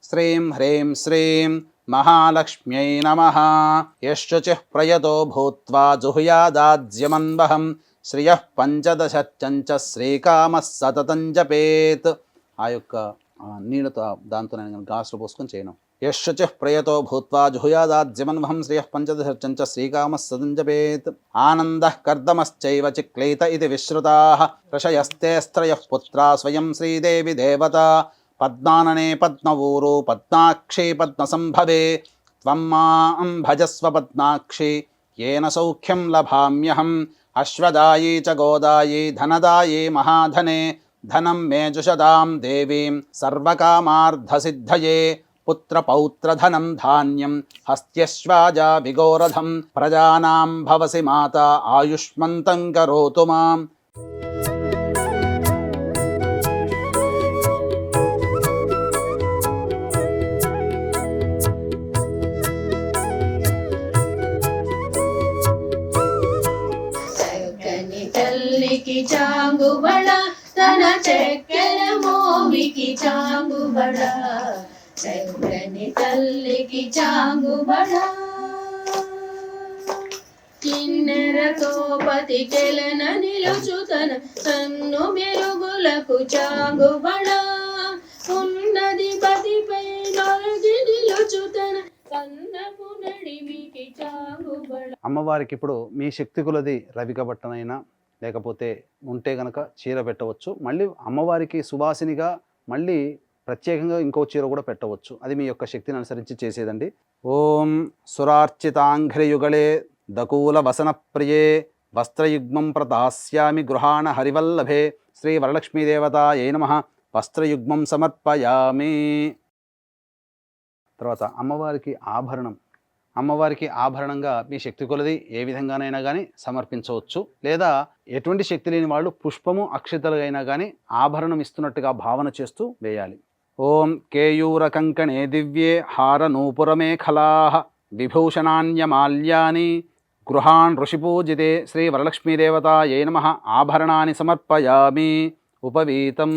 శ్రీం హ్రీం శ్రీం మహాలక్ష్మ్యై నమః. యశ్శుచిః ప్రయతో భూత్వా జుహుయాదాజ్యమన్వహం శ్రియః పంచదశచ్చంచ శ్రీకామः సతతం జపేత్. ఆ యొక్క నీళ్ళతో దాంతో నేను గ్లాసులో పోసుకొని చేయను. యశ్శుచిః ప్రయతో భూత్వా జుహుయాదాజ్యమన్వహం శ్రియః పంచదశచ్చంచ శ్రీకామः సతతం జపేత్. ఆనందః కర్దమశ్చైవ చిక్లీత ఇది విశ్రుతాః ఋషయస్తే స్త్రయః పుత్రా స్వయం శ్రీదేవి దేవతా పద్మాననే పద్మవూరు పద్మాక్షి పద్మసంభవే త్వం మాం భజస్వ పద్మాక్షి येन సౌఖ్యం లభామ్యహం. అశ్వదాయీ చ గోదాయీ ధనదాయీ మహాధనే ధనం మే జుషదాం దేవీం సర్వకామార్థసిద్ధయే. పుత్రపౌత్రధనం ధాన్యం హస్త్యశ్వాజా విగోరథం ప్రజానాం భవసి మాత ఆయుష్మంతం కరోతు మాం. తల్లికి చాంగుబడ తన చెక్కెల మోవికి చాంగుబడ చక్కని తల్లికి చాంగుబడ కిన్నెరతో పతికెలన నిలుచుతన సన్ను మెరుగులకు చాంగుబడ ఉన్నది పతిపై నొలగి నిలుచుతన కన్నపు నడిమికి చాంగుబడ. అమ్మవారికి ఇప్పుడు మీ శక్తి కొలది రవిక బట్టనైనా లేకపోతే ఉంటే గనక చీర పెట్టవచ్చు. మళ్ళీ అమ్మవారికి సువాసినిగా మళ్ళీ ప్రత్యేకంగా ఇంకో చీర కూడా పెట్టవచ్చు. అది మీ యొక్క శక్తిని అనుసరించి చేసేదండి. ఓం సురార్చితాంఘ్రియుగళే దకూల వసన ప్రియే వస్త్రయుగ్మం ప్రదాస్యామి గృహాణ హరివల్లభే శ్రీ వరలక్ష్మీదేవతాయై నమః. వస్త్రయుగ్మం సమర్పయామి. తర్వాత అమ్మవారికి ఆభరణం అమ్మవారికి ఆభరణంగా మీ శక్తి కొలది ఏ విధంగానైనా కానీ సమర్పించవచ్చు. లేదా ఎటువంటి శక్తి లేని వాళ్ళు పుష్పము అక్షతలు అయినా కానీ ఆభరణం ఇస్తున్నట్టుగా భావన చేస్తూ వేయాలి. ఓం కేయూర కంకణే దివ్యే హార నూపురమేఖలా విభూషణాన్యమాల్యాని గృహాన్ ఋషిపూజితే శ్రీ వరలక్ష్మీదేవతాయై నమః ఆభరణాన్ని సమర్పయామి. ఉపవీతం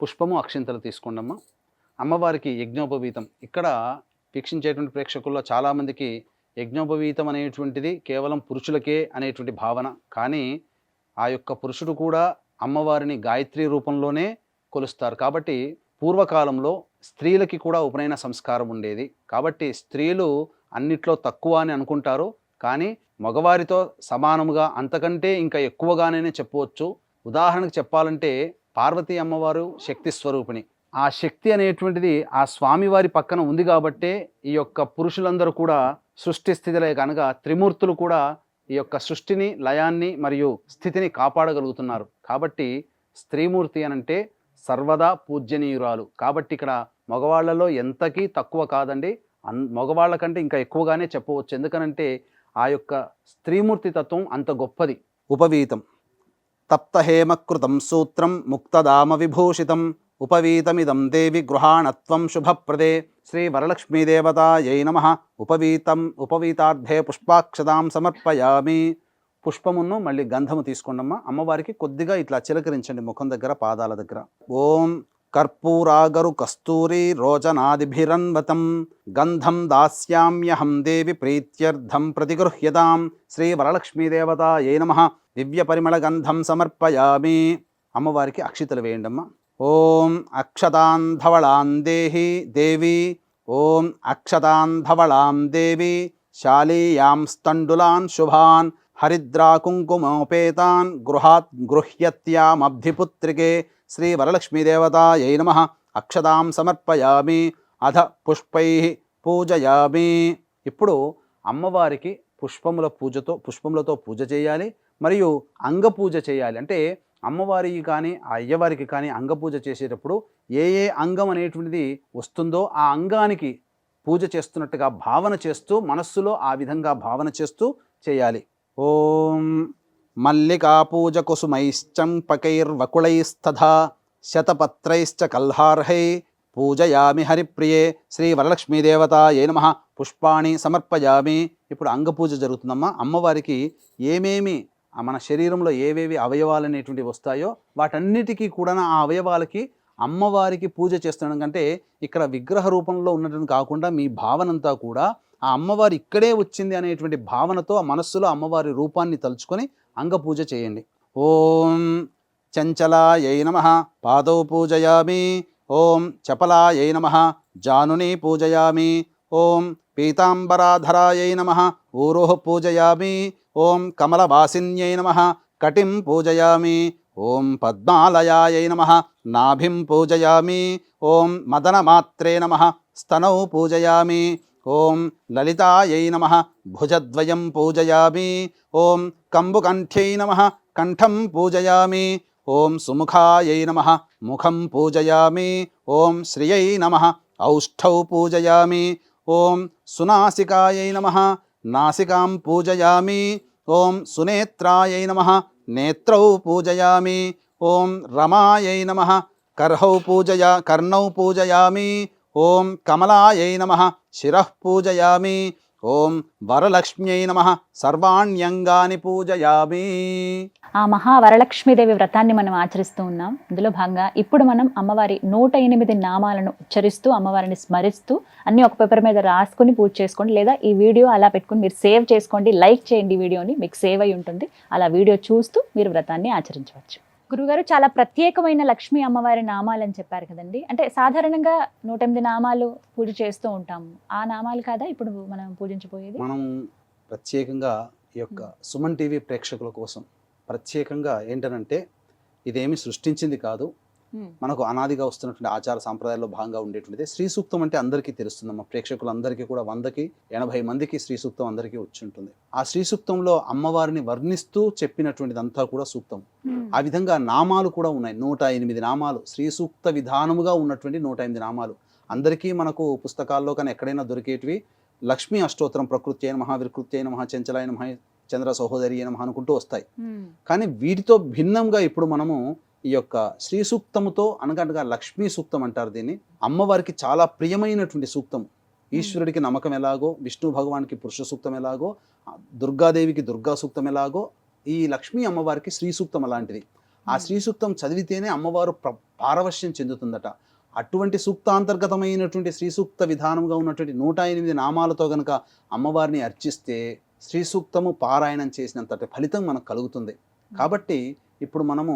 పుష్పము అక్షింతలు తీసుకోండమ్మా. అమ్మవారికి యజ్ఞోపవీతం. ఇక్కడ వీక్షించేటువంటి ప్రేక్షకుల్లో చాలామందికి యజ్ఞోపవీతం అనేటువంటిది కేవలం పురుషులకే అనేటువంటి భావన. కానీ ఆ యొక్క పురుషుడు కూడా అమ్మవారిని గాయత్రి రూపంలోనే కొలుస్తారు. కాబట్టి పూర్వకాలంలో స్త్రీలకి కూడా ఉపనయన సంస్కారం ఉండేది. కాబట్టి స్త్రీలు అన్నిట్లో తక్కువ అని అనుకుంటారు. కానీ మగవారితో సమానముగా అంతకంటే ఇంకా ఎక్కువగానే చెప్పవచ్చు. ఉదాహరణకు చెప్పాలంటే పార్వతీ అమ్మవారు శక్తి స్వరూపిణి. ఆ శక్తి అనేటువంటిది ఆ స్వామివారి పక్కన ఉంది కాబట్టే ఈ యొక్క పురుషులందరూ కూడా సృష్టి స్థితిలే కనుక త్రిమూర్తులు కూడా ఈ యొక్క సృష్టిని, లయాన్ని మరియు స్థితిని కాపాడగలుగుతున్నారు. కాబట్టి స్త్రీమూర్తి అనంటే సర్వదా పూజ్యనీయురాలు. కాబట్టి ఇక్కడ మగవాళ్లలో ఎంతకీ తక్కువ కాదండి, మగవాళ్ళ కంటే ఇంకా ఎక్కువగానే చెప్పవచ్చు. ఎందుకనంటే ఆ యొక్క స్త్రీమూర్తి తత్వం అంత గొప్పది. ఉపవీతం తప్తహేమకృతం సూత్రం ముక్తదామ విభూషితం ఉపవీతమిదం దేవి గృహాణత్వం శుభప్రదే శ్రీ వరలక్ష్మీదేవతాయై నమః. ఉపవీతార్థే పుష్పాక్షతాం సమర్పయామి. పుష్పమును మళ్ళీ గంధము తీసుకోండమ్మా. అమ్మవారికి కొద్దిగా ఇట్లా చిలకరించండి ముఖం దగ్గర, పాదాల దగ్గర. ఓం కర్పూరాగరు కస్తూరి రోచనాదిభిరన్వతం గంధం దాస్యామ్యహం దేవి ప్రీత్యర్థం ప్రతిగృహ్యతాం శ్రీ వరలక్ష్మీదేవతాయై నమః. దివ్య పరిమళ గంధం సమర్పయామి. అమ్మవారికి అక్షితలు వేయండమ్మా. ఓం అక్షతాన్ ధవళాన్ దేహి దేవి. ఓం అక్షతాన్ ధవళాం దేవి శాలీయాం స్థండులాన్ శుభాన్ హరిద్రా కుంకుమోపేతాన్ గృహ్యత్యామబ్ధిపుత్రికే శ్రీ వరలక్ష్మీదేవతాయై నమః. అక్షతాం సమర్పయామి. అధ పుష్పై పూజయామి. ఇప్పుడు అమ్మవారికి పుష్పములతో పూజ చేయాలి, మరియు అంగపూజ చేయాలి. అంటే అమ్మవారికి కానీ అయ్యవారికి కానీ అంగపూజ చేసేటప్పుడు ఏ అంగం అనేటువంటిది వస్తుందో ఆ అంగానికి పూజ చేస్తున్నట్టుగా భావన చేస్తూ, మనస్సులో ఆ విధంగా భావన చేస్తూ చేయాలి. ఓం మల్లికా పూజ కుసుమైశ్చంపకైర్వకుళైస్తథా శతపత్రైశ్చ కల్హార్హై పూజయామి హరిప్రియే శ్రీ వరలక్ష్మీదేవతాయై నమః. పుష్పాణి సమర్పయామి. ఇప్పుడు అంగపూజ జరుగుతుందమ్మా. అమ్మవారికి ఏమేమి మన శరీరంలో ఏవేవి అవయవాలు అనేటువంటివి వస్తాయో వాటన్నిటికీ కూడా ఆ అవయవాలకి అమ్మవారికి పూజ చేస్తుండడం కంటే ఇక్కడ విగ్రహ రూపంలో ఉన్నటువంటి కాకుండా మీ భావనంతా కూడా ఆ అమ్మవారి ఇక్కడే వచ్చింది అనేటువంటి భావనతో ఆ మనస్సులో అమ్మవారి రూపాన్ని తలుచుకొని అంగపూజ చేయండి. ఓం చంచలాయై నమః పాదౌ పూజయామి. ఓం చపలాయై నమః జానుని పూజయామి. ఓం పీతాంబరాధరాయై నమః ఊరోః పూజయామి. ఓం కమలవాసిన్యై నమః కటిం పూజయామి. ఓం పద్మాలయాయై నమః నాభిం పూజయామి. ఓం మదనమాత్రే నమః స్తనౌ పూజయామి. ఓం లలితాయై నమః భుజద్వయం పూజయామి. ఓం కంబుకంఠ్యై నమః కంఠం పూజయామి. ఓం సుముఖాయై నమః ముఖం పూజయామి. ఓం శ్రియై నమః ఔష్ఠౌ పూజయామి. ఓం సునాసికాయై నమః నాసికాం పూజయామి. ఓం సునేత్రాయై నమః నేత్రౌ పూజయామి. ఓం రమాయై నమః కర్ణౌ పూజయామి. ఓం కమలాయై నమః శిరః పూజయామి. ఓం వరలక్ష్మ్యై నమః సర్వాణ్యంగాని పూజయామి. ఆ మహావరలక్ష్మీదేవి వ్రతాన్ని మనం ఆచరిస్తూ ఉన్నాం. ఇందులో భాగంగా ఇప్పుడు మనం అమ్మవారి 108 నామాలను ఉచ్చరిస్తూ అమ్మవారిని స్మరిస్తూ అన్ని ఒక పేపర్ మీద రాసుకుని పూజ చేసుకోండి. లేదా ఈ వీడియో అలా పెట్టుకుని మీరు సేవ్ చేసుకోండి, లైక్ చేయండి వీడియోని, మీకు సేవ్ అయి ఉంటుంది. అలా వీడియో చూస్తూ మీరు వ్రతాన్ని ఆచరించవచ్చు. గురుగారు, చాలా ప్రత్యేకమైన లక్ష్మీ అమ్మవారి నామాలని చెప్పారు కదండి. అంటే సాధారణంగా 108 నామాలు పూజ చేస్తూ ఉంటాము. ఆ నామాలు కాదా ఇప్పుడు మనం పూజించబోయేది? మనం ప్రత్యేకంగా ఈ యొక్క సుమన్ టీవీ ప్రేక్షకుల కోసం ప్రత్యేకంగా ఏంటనంటే ఇదేమి సృష్టించింది కాదు, మనకు అనాదిగా వస్తున్నటువంటి ఆచార సాంప్రదాయాల్లో భాగంగా ఉండేటువంటిది. శ్రీ సూక్తం అంటే అందరికీ తెలుస్తుందమ్మా. ప్రేక్షకులందరికీ కూడా 100కి 80 మందికి శ్రీ సూక్తం అందరికీ వచ్చి ఉంటుంది. ఆ శ్రీ సూక్తంలో అమ్మవారిని వర్ణిస్తూ చెప్పినటువంటిదంతా కూడా సూక్తం. ఆ విధంగా నామాలు కూడా ఉన్నాయి. 108 నామాలు శ్రీ సూక్త విధానముగా ఉన్నటువంటి 108 నామాలు అందరికీ మనకు పుస్తకాల్లో కానీ ఎక్కడైనా దొరికేటివి లక్ష్మీ అష్టోత్తరం ప్రకృత్యై నమః వికృత్యై నమః చంచలాయ నమః చంద్ర సహోదరి నమః అనుకుంటూ వస్తాయి. కానీ వీటితో భిన్నంగా ఇప్పుడు మనము ఈ యొక్క శ్రీ సూక్తముతో అనగా లక్ష్మీ సూక్తం అంటారు దీన్ని. అమ్మవారికి చాలా ప్రియమైనటువంటి సూక్తం. ఈశ్వరుడికి నమ్మకం ఎలాగో, విష్ణు భగవానికి పురుష సూక్తం ఎలాగో, దుర్గాదేవికి దుర్గా సూక్తం ఎలాగో, ఈ లక్ష్మీ అమ్మవారికి శ్రీ సూక్తం అలాంటిది. ఆ శ్రీ సూక్తం చదివితేనే అమ్మవారు పారవశ్యం చెందుతుందట. అటువంటి సూక్తాంతర్గతమైనటువంటి శ్రీ సూక్త విధానంగా ఉన్నటువంటి 108 నామాలతో గనక అమ్మవారిని అర్చిస్తే శ్రీ సూక్తము పారాయణం చేసినంతటి ఫలితం మనకు కలుగుతుంది. కాబట్టి ఇప్పుడు మనము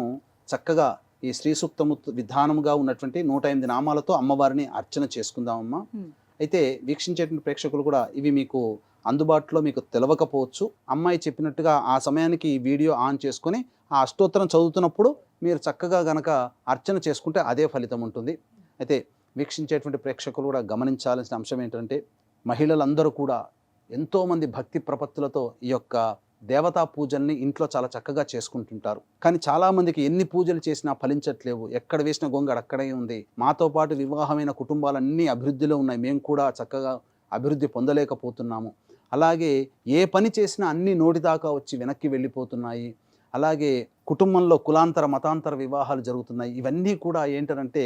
చక్కగా ఈ శ్రీ సూక్తము విధానముగా ఉన్నటువంటి 108 నామాలతో అమ్మవారిని అర్చన చేసుకుందామమ్మా. అయితే వీక్షించేటువంటి ప్రేక్షకులు కూడా ఇవి మీకు అందుబాటులో మీకు తెలవకపోవచ్చు. అమ్మాయి చెప్పినట్టుగా ఆ సమయానికి ఈ వీడియో ఆన్ చేసుకొని ఆ అష్టోత్తరం చదువుతున్నప్పుడు మీరు చక్కగా గనక అర్చన చేసుకుంటే అదే ఫలితం ఉంటుంది. అయితే వీక్షించేటువంటి ప్రేక్షకులు కూడా గమనించాల్సిన అంశం ఏంటంటే, మహిళలందరూ కూడా ఎంతోమంది భక్తి ప్రపత్తులతో ఈ యొక్క దేవతా పూజల్ని ఇంట్లో చాలా చక్కగా చేసుకుంటుంటారు. కానీ చాలామందికి ఎన్ని పూజలు చేసినా ఫలించట్లేవు. ఎక్కడ వేసిన గొంగడ అక్కడే ఉంది. మాతో పాటు వివాహమైన కుటుంబాలన్నీ అభివృద్ధిలో ఉన్నాయి, మేము కూడా చక్కగా అభివృద్ధి పొందలేకపోతున్నాము. అలాగే ఏ పని చేసినా అన్ని నోటిదాకా వచ్చి వెనక్కి వెళ్ళిపోతున్నాయి. అలాగే కుటుంబంలో కులాంతర మతాంతర వివాహాలు జరుగుతున్నాయి. ఇవన్నీ కూడా ఏంటంటే,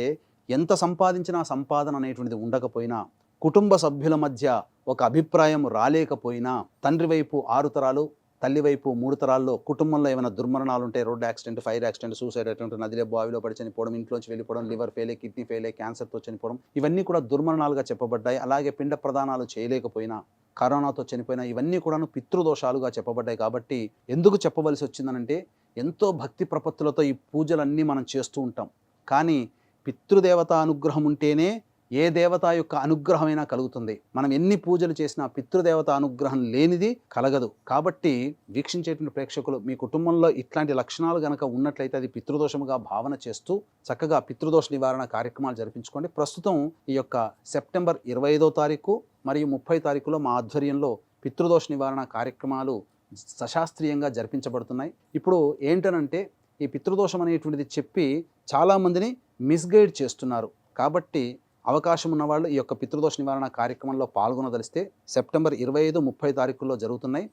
ఎంత సంపాదించినా సంపాదన అనేటువంటిది ఉండకపోయినా, కుటుంబ సభ్యుల మధ్య ఒక అభిప్రాయం రాలేకపోయినా, తండ్రి వైపు 6 తరాలు, తల్లి వైపు 3 తరాల్లో కుటుంబంలో ఏమైనా దుర్మరణాలు ఉంటే, road accident, fire accident, suicide attempt, నదిలో బావిలో పడి చనిపోవడం, ఇంట్లోంచి వెళ్ళిపోవడం, లివర్ ఫెయిలే, కిడ్నీ ఫెయిలే, క్యాన్సర్తో చనిపోవడం, ఇవన్నీ కూడా దుర్మరణాలుగా చెప్పబడ్డాయి. అలాగే పిండ ప్రదానాలు చేయలేకపోయినా, కరోనాతో చనిపోయినా, ఇవన్నీ కూడాను పితృదోషాలుగా చెప్పబడ్డాయి. కాబట్టి ఎందుకు చెప్పవలసి వచ్చిందనంటే, ఎంతో భక్తి ప్రపత్తులతో ఈ పూజలన్నీ మనం చేస్తూ ఉంటాం. కానీ పితృదేవత అనుగ్రహం ఉంటేనే ఏ దేవత యొక్క అనుగ్రహమైనా కలుగుతుంది. మనం ఎన్ని పూజలు చేసినా పితృదేవత అనుగ్రహం లేనిది కలగదు. కాబట్టి వీక్షించేటువంటి ప్రేక్షకులు మీ కుటుంబంలో ఇట్లాంటి లక్షణాలు గనక ఉన్నట్లయితే అది పితృదోషముగా భావన చేస్తూ చక్కగా పితృదోష నివారణ కార్యక్రమాలు జరిపించుకోండి. ప్రస్తుతం ఈ యొక్క సెప్టెంబర్ 25వ తారీఖు మరియు 30వ తారీఖులో మా ఆధ్వర్యంలో పితృదోష నివారణ కార్యక్రమాలు సశాస్త్రీయంగా జరిపించబడుతున్నాయి. ఇప్పుడు ఏంటనంటే, ఈ పితృదోషం అనేటువంటిది చెప్పి చాలామందిని మిస్గైడ్ చేస్తున్నారు. కాబట్టి అవకాశం ఉన్నవాళ్ళు ఈ యొక్క పితృదోష నివారణ కార్యక్రమంలో పాల్గొనదలిస్తే సెప్టెంబర్ 25, 30 తారీఖుల్లో జరుగుతున్నాయి.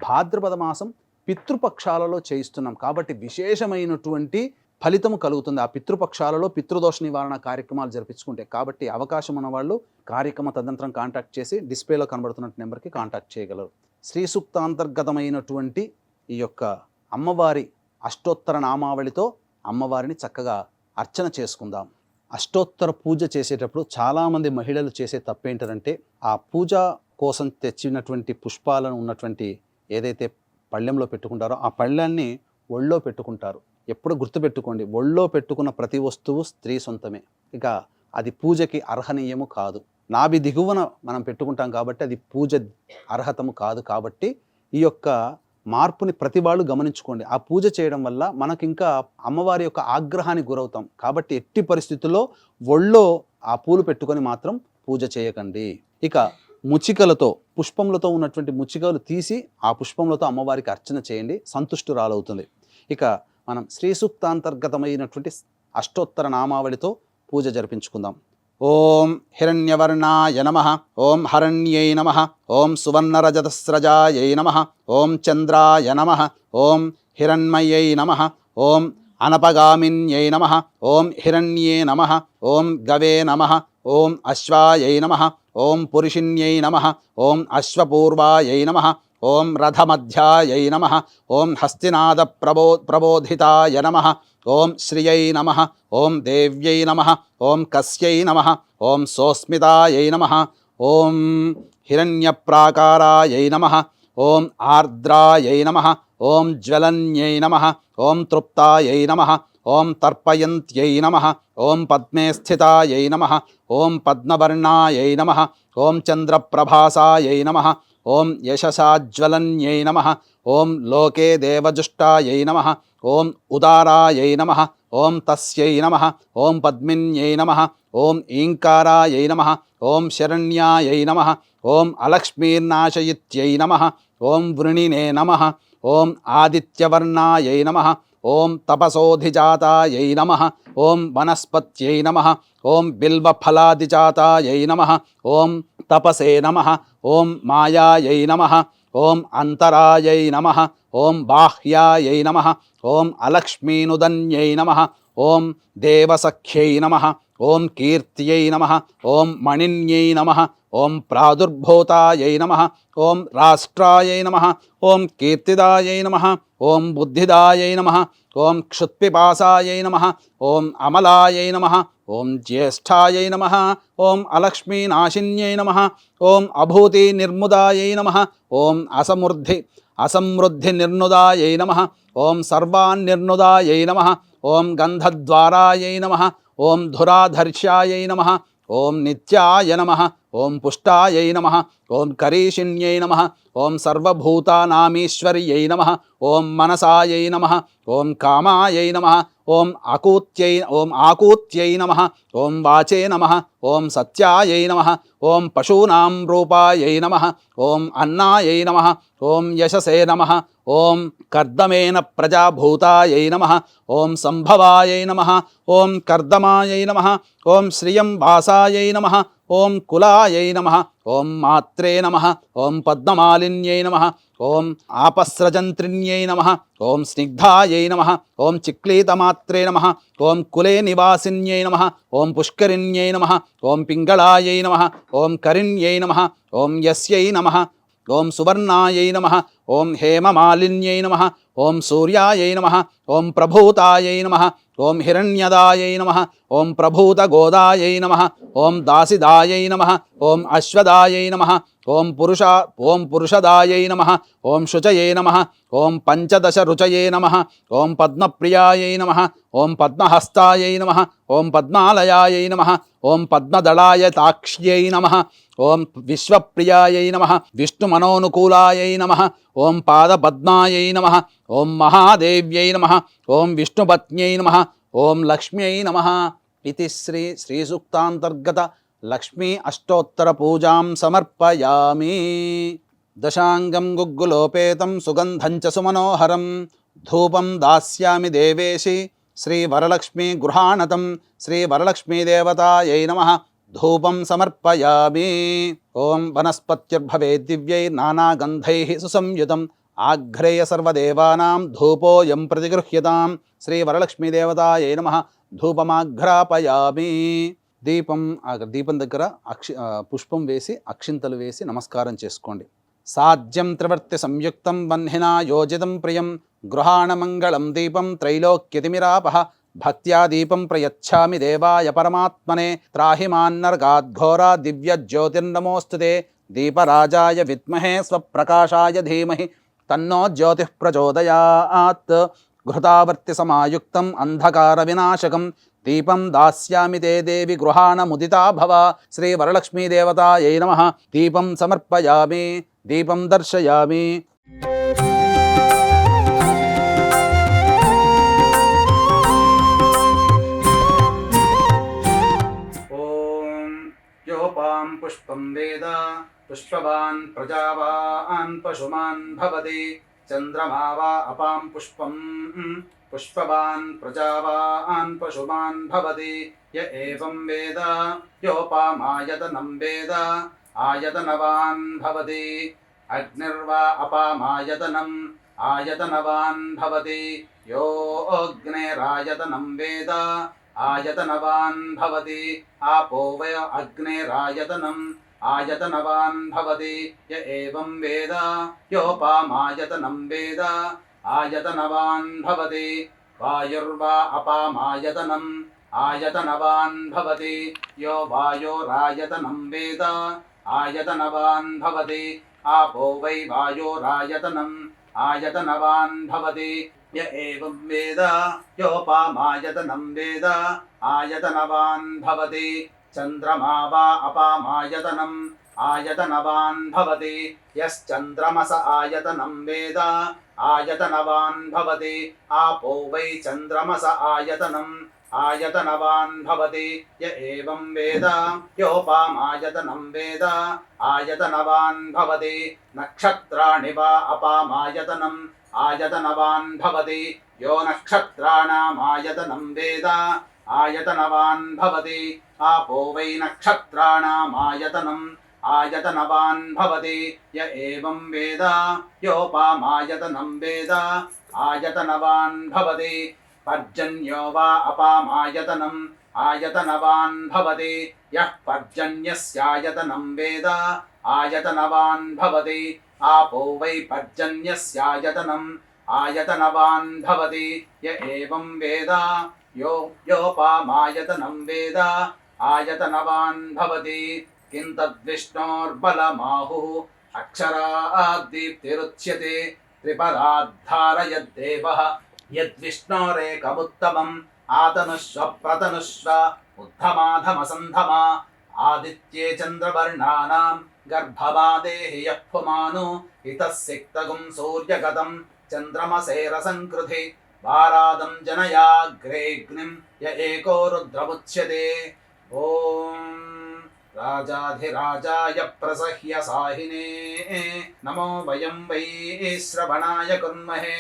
భాద్రపద మాసం పితృపక్షాలలో చేయిస్తున్నాం. కాబట్టి విశేషమైనటువంటి ఫలితము కలుగుతుంది ఆ పితృపక్షాలలో పితృదోష నివారణ కార్యక్రమాలు జరిపించుకుంటే. కాబట్టి అవకాశం ఉన్నవాళ్ళు కార్యక్రమ తదనంతరం కాంటాక్ట్ చేసి డిస్ప్లేలో కనబడుతున్న నెంబర్కి కాంటాక్ట్ చేయగలరు. శ్రీ సూక్తాంతర్గతమైనటువంటి ఈ యొక్క అమ్మవారి అష్టోత్తర నామావళితో అమ్మవారిని చక్కగా అర్చన చేసుకుందాం. అష్టోత్తర పూజ చేసేటప్పుడు చాలామంది మహిళలు చేసే తప్పేంటంటే, ఆ పూజ కోసం తెచ్చినటువంటి పుష్పాలను ఉన్నటువంటి ఏదైతే పళ్ళెంలో పెట్టుకుంటారో ఆ పళ్ళాన్ని ఒళ్ళో పెట్టుకుంటారు. ఎప్పుడు గుర్తుపెట్టుకోండి, ఒళ్ళో పెట్టుకున్న ప్రతి వస్తువు స్త్రీ సొంతమే. ఇక అది పూజకి అర్హనీయము కాదు. నాభి దిగువన మనం పెట్టుకుంటాం కాబట్టి అది పూజ అర్హతము కాదు. కాబట్టి ఈ యొక్క మార్పుని ప్రతి వాళ్ళు గమనించుకోండి. ఆ పూజ చేయడం వల్ల మనకి ఇంకా అమ్మవారి యొక్క ఆగ్రహానికి గురవుతాం. కాబట్టి ఎట్టి పరిస్థితుల్లో ఒళ్ళో ఆ పూలు పెట్టుకొని మాత్రం పూజ చేయకండి. ఇక ముచికలతో, పుష్పములతో ఉన్నటువంటి ముచికలు తీసి ఆ పుష్పములతో అమ్మవారికి అర్చన చేయండి, సంతుష్టురాలవుతుంది. ఇక మనం శ్రీ సూక్తాంతర్గతమైనటువంటి అష్టోత్తర నామావళితో పూజ జరిపించుకుందాం. ఓం హిరణ్యవర్ణాయ నమః, ఓం హరణ్యై నమః, ఓం సువర్ణరజతస్రజాయై నమః, ఓం చంద్రాయ నమః, ఓం హిరణ్మయై నమః, ఓం అనపగామిన్యై నమః, ఓం హిరణ్యే నమః, ఓం గవే నమః, ఓం అశ్వాయై నమః, ఓం పురుషిణ్యై నమః, ఓం అశ్వపూర్వాయై నమః, ఓం రథమధ్యాయై నమః, ఓం హస్తినాద ప్రబోధితాయ నమః, ఓం శ్రియై నమః, ఓం దేవ్యై నమః, ఓం కస్యై నమః, ఓం సోస్మితాయై నమః, ఓం హిరణ్యప్రాకారాయై నమః, ఓం ఆర్ద్రాయై నమః, ఓం జ్వలన్యై నమః, ఓం తృప్తాయై నమః, ఓం తర్పయంత్యై నమః, ఓం పద్మే స్థితాయై నమః, ఓం పద్మవర్ణాయై నమః, ఓం చంద్రప్రభాసాయై నమః, ఓం యశసాజ్వలన్యై నమః, ఓం లోకే దేవజుష్టాయై నమః, ఓం ఉదారాయై నమః, ఓం తస్యై నమః, ఓం పద్మిన్యై నమః, ఓం ఈంకారాయై నమః, ఓం శరణ్యాయై నమః, ఓం అలక్ష్మీర్నాశయిత్యై నమః, ఓం వృణినే నమః, ఓం ఆదిత్యవర్ణాయై నమః, ఓం తపసోధిజాతాయై నమః, ఓం వనస్పత్యై నమః, ఓం బిల్వఫలాదిజాతాయై నమః, ఓం తపసే నమః ఓం మాయాయై నమః ఓం అంతరాయై నమః ఓం బాహ్యాయై నమః ఓం అలక్ష్మీనుదన్యై నమః ఓం దేవసఖ్యై నమః ఓం కీర్త్యై నమః ఓం మణిన్యై నమః ఓం ప్రాదుర్భూతాయై నమః ఓం రాష్ట్రాయై నమః ఓం కీర్తిదాయై నమః ఓం బుద్ధిదాయై నమః ఓం క్షుత్పిపాసాయై నమః ఓం అమలాయై నమః ఓం జ్యేష్ఠాయై నమః ఓం అలక్ష్మీనాశిన్యై నమః ఓం అభూతి నిర్ముదాయై నమః ఓం అసమృద్ధి నిర్నుదాయై నమః ఓం సర్వాన్నిర్నుదాయై నమః ఓం గంధద్వారాయై నమః ఓం ధురాధర్ష్యాయై నమః ఓం నిత్యాయ నమః ఓం పుష్టాయై నమః ఓం కరీషిణ్యై నమః ఓం సర్వభూతానామీశ్వర్యై నమః ఓం మనసాయై నమః ఓం కామాయై నమః ఓం ఆకూత్యై నమః ఓం వాచే నమః ఓం సత్యాయై నమః ఓం పశూనాం రూపాయై నమః ఓం అన్నాయై నమః ఓం యశసే నమః ఓం కర్దమేన ప్రజాభూతాయై నమః ఓం సంభవాయై నమః ఓం కర్దమాయై నమః ఓం శ్రియం వాసాయై నమః ఓం కులాయై నమః ఓం మాత్రే నమః ఓం పద్మమాలిన్యై నమః ఓం ఆపస్రజంత్రిణ్యై నమః ఓం స్నిగ్ధాయై నమః ఓం చిక్లీతమాత్రే నమః ఓం కులే నివాసిన్యై నమః ఓం పుష్కరిణ్యై నమః ఓం పింగళాయై నమః ఓం కరిణ్యై నమః ఓం యస్యై నమః ఓం సువర్ణాయై నమః ఓం హేమమాలిన్యై నమః ఓం సూర్యాయై నమః ఓం ప్రభూతాయై నమః ఓం హిరణ్యదాయై నమః ఓం ప్రభూతగోదాయై నమః ఓం దాసిదాయై నమః ఓం అశ్వదాయై నమః ఓం పురుషదాయై నమః ఓం శుచయే నమః ఓం పంచదశ రుచయే నమః ఓం పద్మప్రియాయై నమః ఓం పద్మహస్తాయై నమః ఓం పద్మాలయాయై నమః ఓం పద్మదళాయ తాక్ష్యై నమః ఓం విశ్వప్రియాయై నమః విష్ణుమనోనుకూలాయై నమః ఓం పాదపద్మాయై నమః ఓం మహాదేవ్యై నమః ఓం విష్ణుపత్న్యై నమః ఓం లక్ష్మ్యై నమః ఇది శ్రీ సూక్తాంతర్గత లక్ష్మీ అష్టోత్తర పూజాం సమర్పయామి. దశాంగం గుగ్గులోపేతం సుగంధం చ సుమనోహరం ధూపం దాస్యామి దేవేశి శ్రీ వరలక్ష్మీ గృహాణతం శ్రీ వరలక్ష్మీ దేవతాయై నమః ధూపం సమర్పయామి. ఓం వనస్పత్యుర్భవేద్ దివ్యై నానాగంధైః సుసంయుతం ఆఘ్రేయ సర్వదేవానాం ధూపోయం ప్రతిగృహ్యతాం శ్రీ వరలక్ష్మీ దేవతాయై నమః ధూపమాఘ్రాపయామి. దీపం దగ్గర పుష్పం వేసి అక్షింతలు వేసి నమస్కారం చేసుకోండి. సాధ్యం త్రివర్తి సంయుక్తం వహ్నినా యోజితం ప్రియం గృహాణమంగళం దీపం త్రైలోక్యతిమిరాపః భక్త్యా దీపం ప్రయచ్ఛామి దేవాయ పరమాత్మనే త్రాహి మాన్నర్గాద్ఘోరా దివ్య జ్యోతిర్నమోస్తుతే దీపరాజాయ విద్మహే స్వప్రకాశాయ ధీమహి తన్నో జ్యోతిః ప్రచోదయాత్. ఘృతావర్తి సమాయుక్తం అంధకార వినాశకం దీపం దాస్యామి తే దేవి గృహాణముదితా భవ శ్రీ వరలక్ష్మీ దేవతాయై నమః దీపం సమర్పయామి. దీపం దర్శయామి. ఓం యోపాం పుష్పం వేద పుష్పవాన్ ప్రజావాన్ పశుమాన్ భవతి చంద్రమా వా అపాం పుష్పం పుష్పవాన్ ప్రజావాన్ పశుమాన్ భవతి య ఏవం వేద యోపామాయతనం వేద ఆయతనవాన్ భవతి అగ్నిర్వా అపామాయతనం ఆయతనవాన్ భవతి యో అగ్నేరాయతనం వేద ఆయతనవాన్ భవతి ఆపో వయ అగ్నేరాయతనం ఆయతనవాన్ భవతి య ఏవం వేద యోపామాయతనం వేద ఆయతనవాన్ భవతి వాయుర్వా అపామాయతనం ఆయతనవాన్ భవతి యో వాయోరాయతనం వేద ఆయతనవాన్ భవతి ఆపో వై వాయోరాయతనం ఆయతనవాన్ భవతి య ఏవం వేద యోపామాయతనం వేద ఆయతనవాన్ భవతి చంద్రమా వా అపామాయతనం ఆయతనవాన్ భవతి యశ్చంద్రమస ఆయతనం వేద ఆయతనవాన్ భవతి ఆపో వై చంద్రమస ఆయతనం ఆయతనవాన్ భవతి య ఏవం వేద యోపామాయతనం వేద ఆయతనవాన్ భవతి నక్షత్రాణి వా అపామాయతనం ఆయతనవాన్ భవతి యో నక్షత్రాణామాయతనం వేద ఆయతనవాన్ భవతి ఆపో వై నక్షత్రాణామాయతనం ఆయతనవాన్ భవతి య ఏవం వేద యోపామాయతనం వేద ఆయతనవాన్ భవతి పర్జన్యో వా అపామాయతనం ఆయతనవాన్ భవతి యః పర్జన్యస్యాయతనం వేద ఆయతనవాన్ భవతి ఆపో వై పర్జన్యస్యాయతనం ఆయతనవాన్ భవతి య ఏవం వేద యోపామాయతనం వేద ఆయతనవాన్ భవతి కిం తద్విష్ణోర్బలమాహుః అక్షరాద్దీప్తిరుచ్యతే త్రిపదాద్ధారయద్దేవః యద్విష్ణోరేకముత్తమం ఆతనుష్వ ప్రతనుష్వ ఉద్ధమాధమసంధమా ఆదిత్యే చంద్రవర్ణానాం గర్భవాదేహి యః పుమాను ఇతః సిక్తగుం సూర్యగతం చంద్రమసేరసంకృధి వారాదం జనయాగ్రేగ్నిం య ఏకో రుద్రముచ్యతే. ఓం రాజాధిరాజాయ ప్రసహ్య సాహినే నమో వయం వై శ్రవణాయ కుర్మహే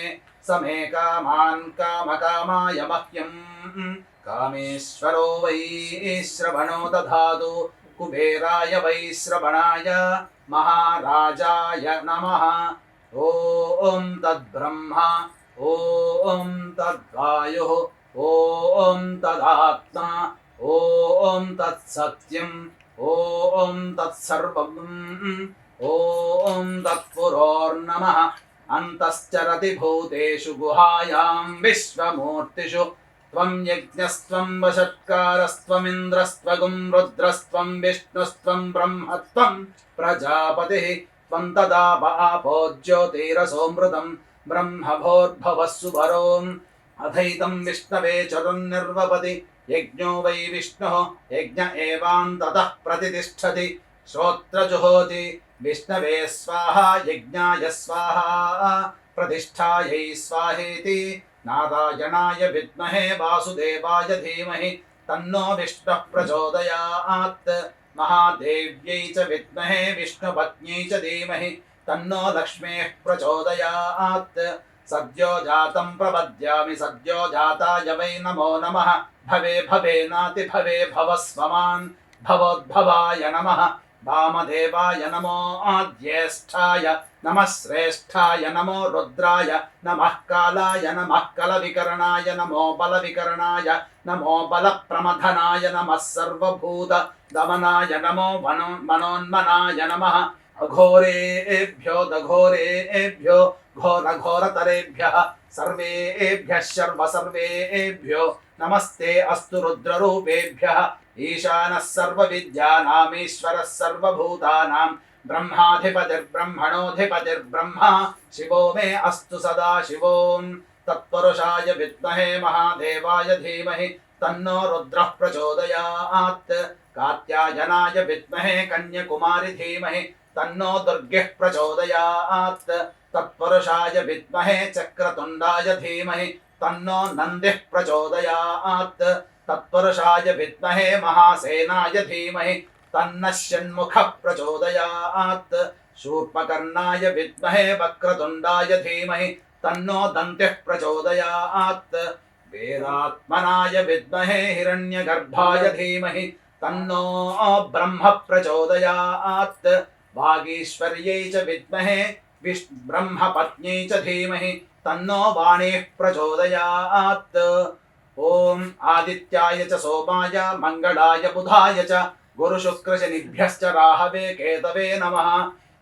సమే కామాన్ కామకామాయ మహ్యం కామేశ్వరో వై శ్రవణో దధాతు కుబేరాయ వై శ్రవణాయ మహారాజాయ నమః. ఓం తద్బ్రహ్మ ఓం తద్వాయుః ఓం తదాత్మ ఓం తత్సత్యం ఓం తత్సర్వం ఓం తత్పురోర్నమః. అంతశ్చరతి భూతేషు గుహాయాం విశ్వమూర్తిషు త్వం యజ్ఞస్త్వం వషట్కారస్త్వమింద్రస్త్వగుం రుద్రస్త్వం విష్ణుస్త్వం బ్రహ్మత్వం ప్రజాపతిః త్వం తదాప ఆపో జ్యోతిరసోమృతం బ్రహ్మభోర్భవః సువరోం అథైతం విష్ణవే చరుర్నిర్వపతి యజ్ఞో వై విష్ణుః యజ్ఞ ఏవాంతతః ప్రతితిష్ఠతి శ్రోత్రజుహోతి విష్ణవే స్వాహా యజ్ఞాయ స్వాహా ప్రతిష్ఠాయై స్వాహేతి. నారాయణాయ విద్మహే వాసుదేవాయ ధీమహి తన్నో విష్ణుః ప్రచోదయాత్. మహాదేవ్యై చ విద్మహే విష్ణుపత్న్యై చ ధీమహి తన్నో లక్ష్మీః ప్రచోదయాత్. సద్యో జాతం ప్రపద్యామి సద్యో జాతాయ వై నమో నమః. భవే భవేనాతి భవే భవస్వమాన్ భవోద్భవాయ నమః. వామదేవాయ నమో జ్యేష్ఠాయ నమః శ్రేష్ఠాయ నమో రుద్రాయ నమః కాలాయ నమః కలవికరణాయ నమో బలవికరణాయ నమో బలప్రమథనాయ నమః సర్వభూత దమనాయ నమో మనోన్మనాయ నమః. అఘోరేభ్యో దఘోరేభ్యో ఘోరఘోరతరేభ్యః సర్వేభ్యః సర్వసర్వేభ్యో నమస్తే అస్తు రుద్రరూపేభ్యః. ఈశానः సర్వవిద్యానామీశ్వరः సర్వభూతానాం బ్రహ్మాధిపతిర్బ్రహ్మణోధిపతిర్బ్రహ్మ శివో మే అస్తు సదా శివోం. తత్పురుషాయ విద్మహే మహాదేవాయ ధీమహి తన్నో రుద్రః ప్రచోదయాత్. కాత్యాయనాయ విద్మహే కన్యకుమారి ధీమహి తన్నో దుర్గః ప్రచోదయాత్. తత్పురుషాయ విద్మహే చక్రతుండాయ ధీమహి తన్నో నందిః ప్రచోదయాత్. తత్పురుషాయ విద్మహే మహాసేనాయ ధీమహి తన్నః షణ్ముఖః ప్రచోదయాత్. శూర్పకర్ణాయ విద్మహే వక్రతుండాయ ధీమహి తన్నో దంతిః ప్రచోదయాత్. వేదాత్మనాయ విద్మహే హిరణ్యగర్భాయ ధీమహి తన్నో బ్రహ్మ ప్రచోదయాత్. వాగీశ్వర్యై చ విద్మహే బ్రహ్మపత్న్యై చ ధీమహి తన్నో వాణీః ప్రచోదయాత్. ఓం ఆదిత్యాయ చ సోమాయ మంగళాయ బుధాయ చ గురుశుక్రశనిభ్యశ్చ రాహవే కేతవే నమః.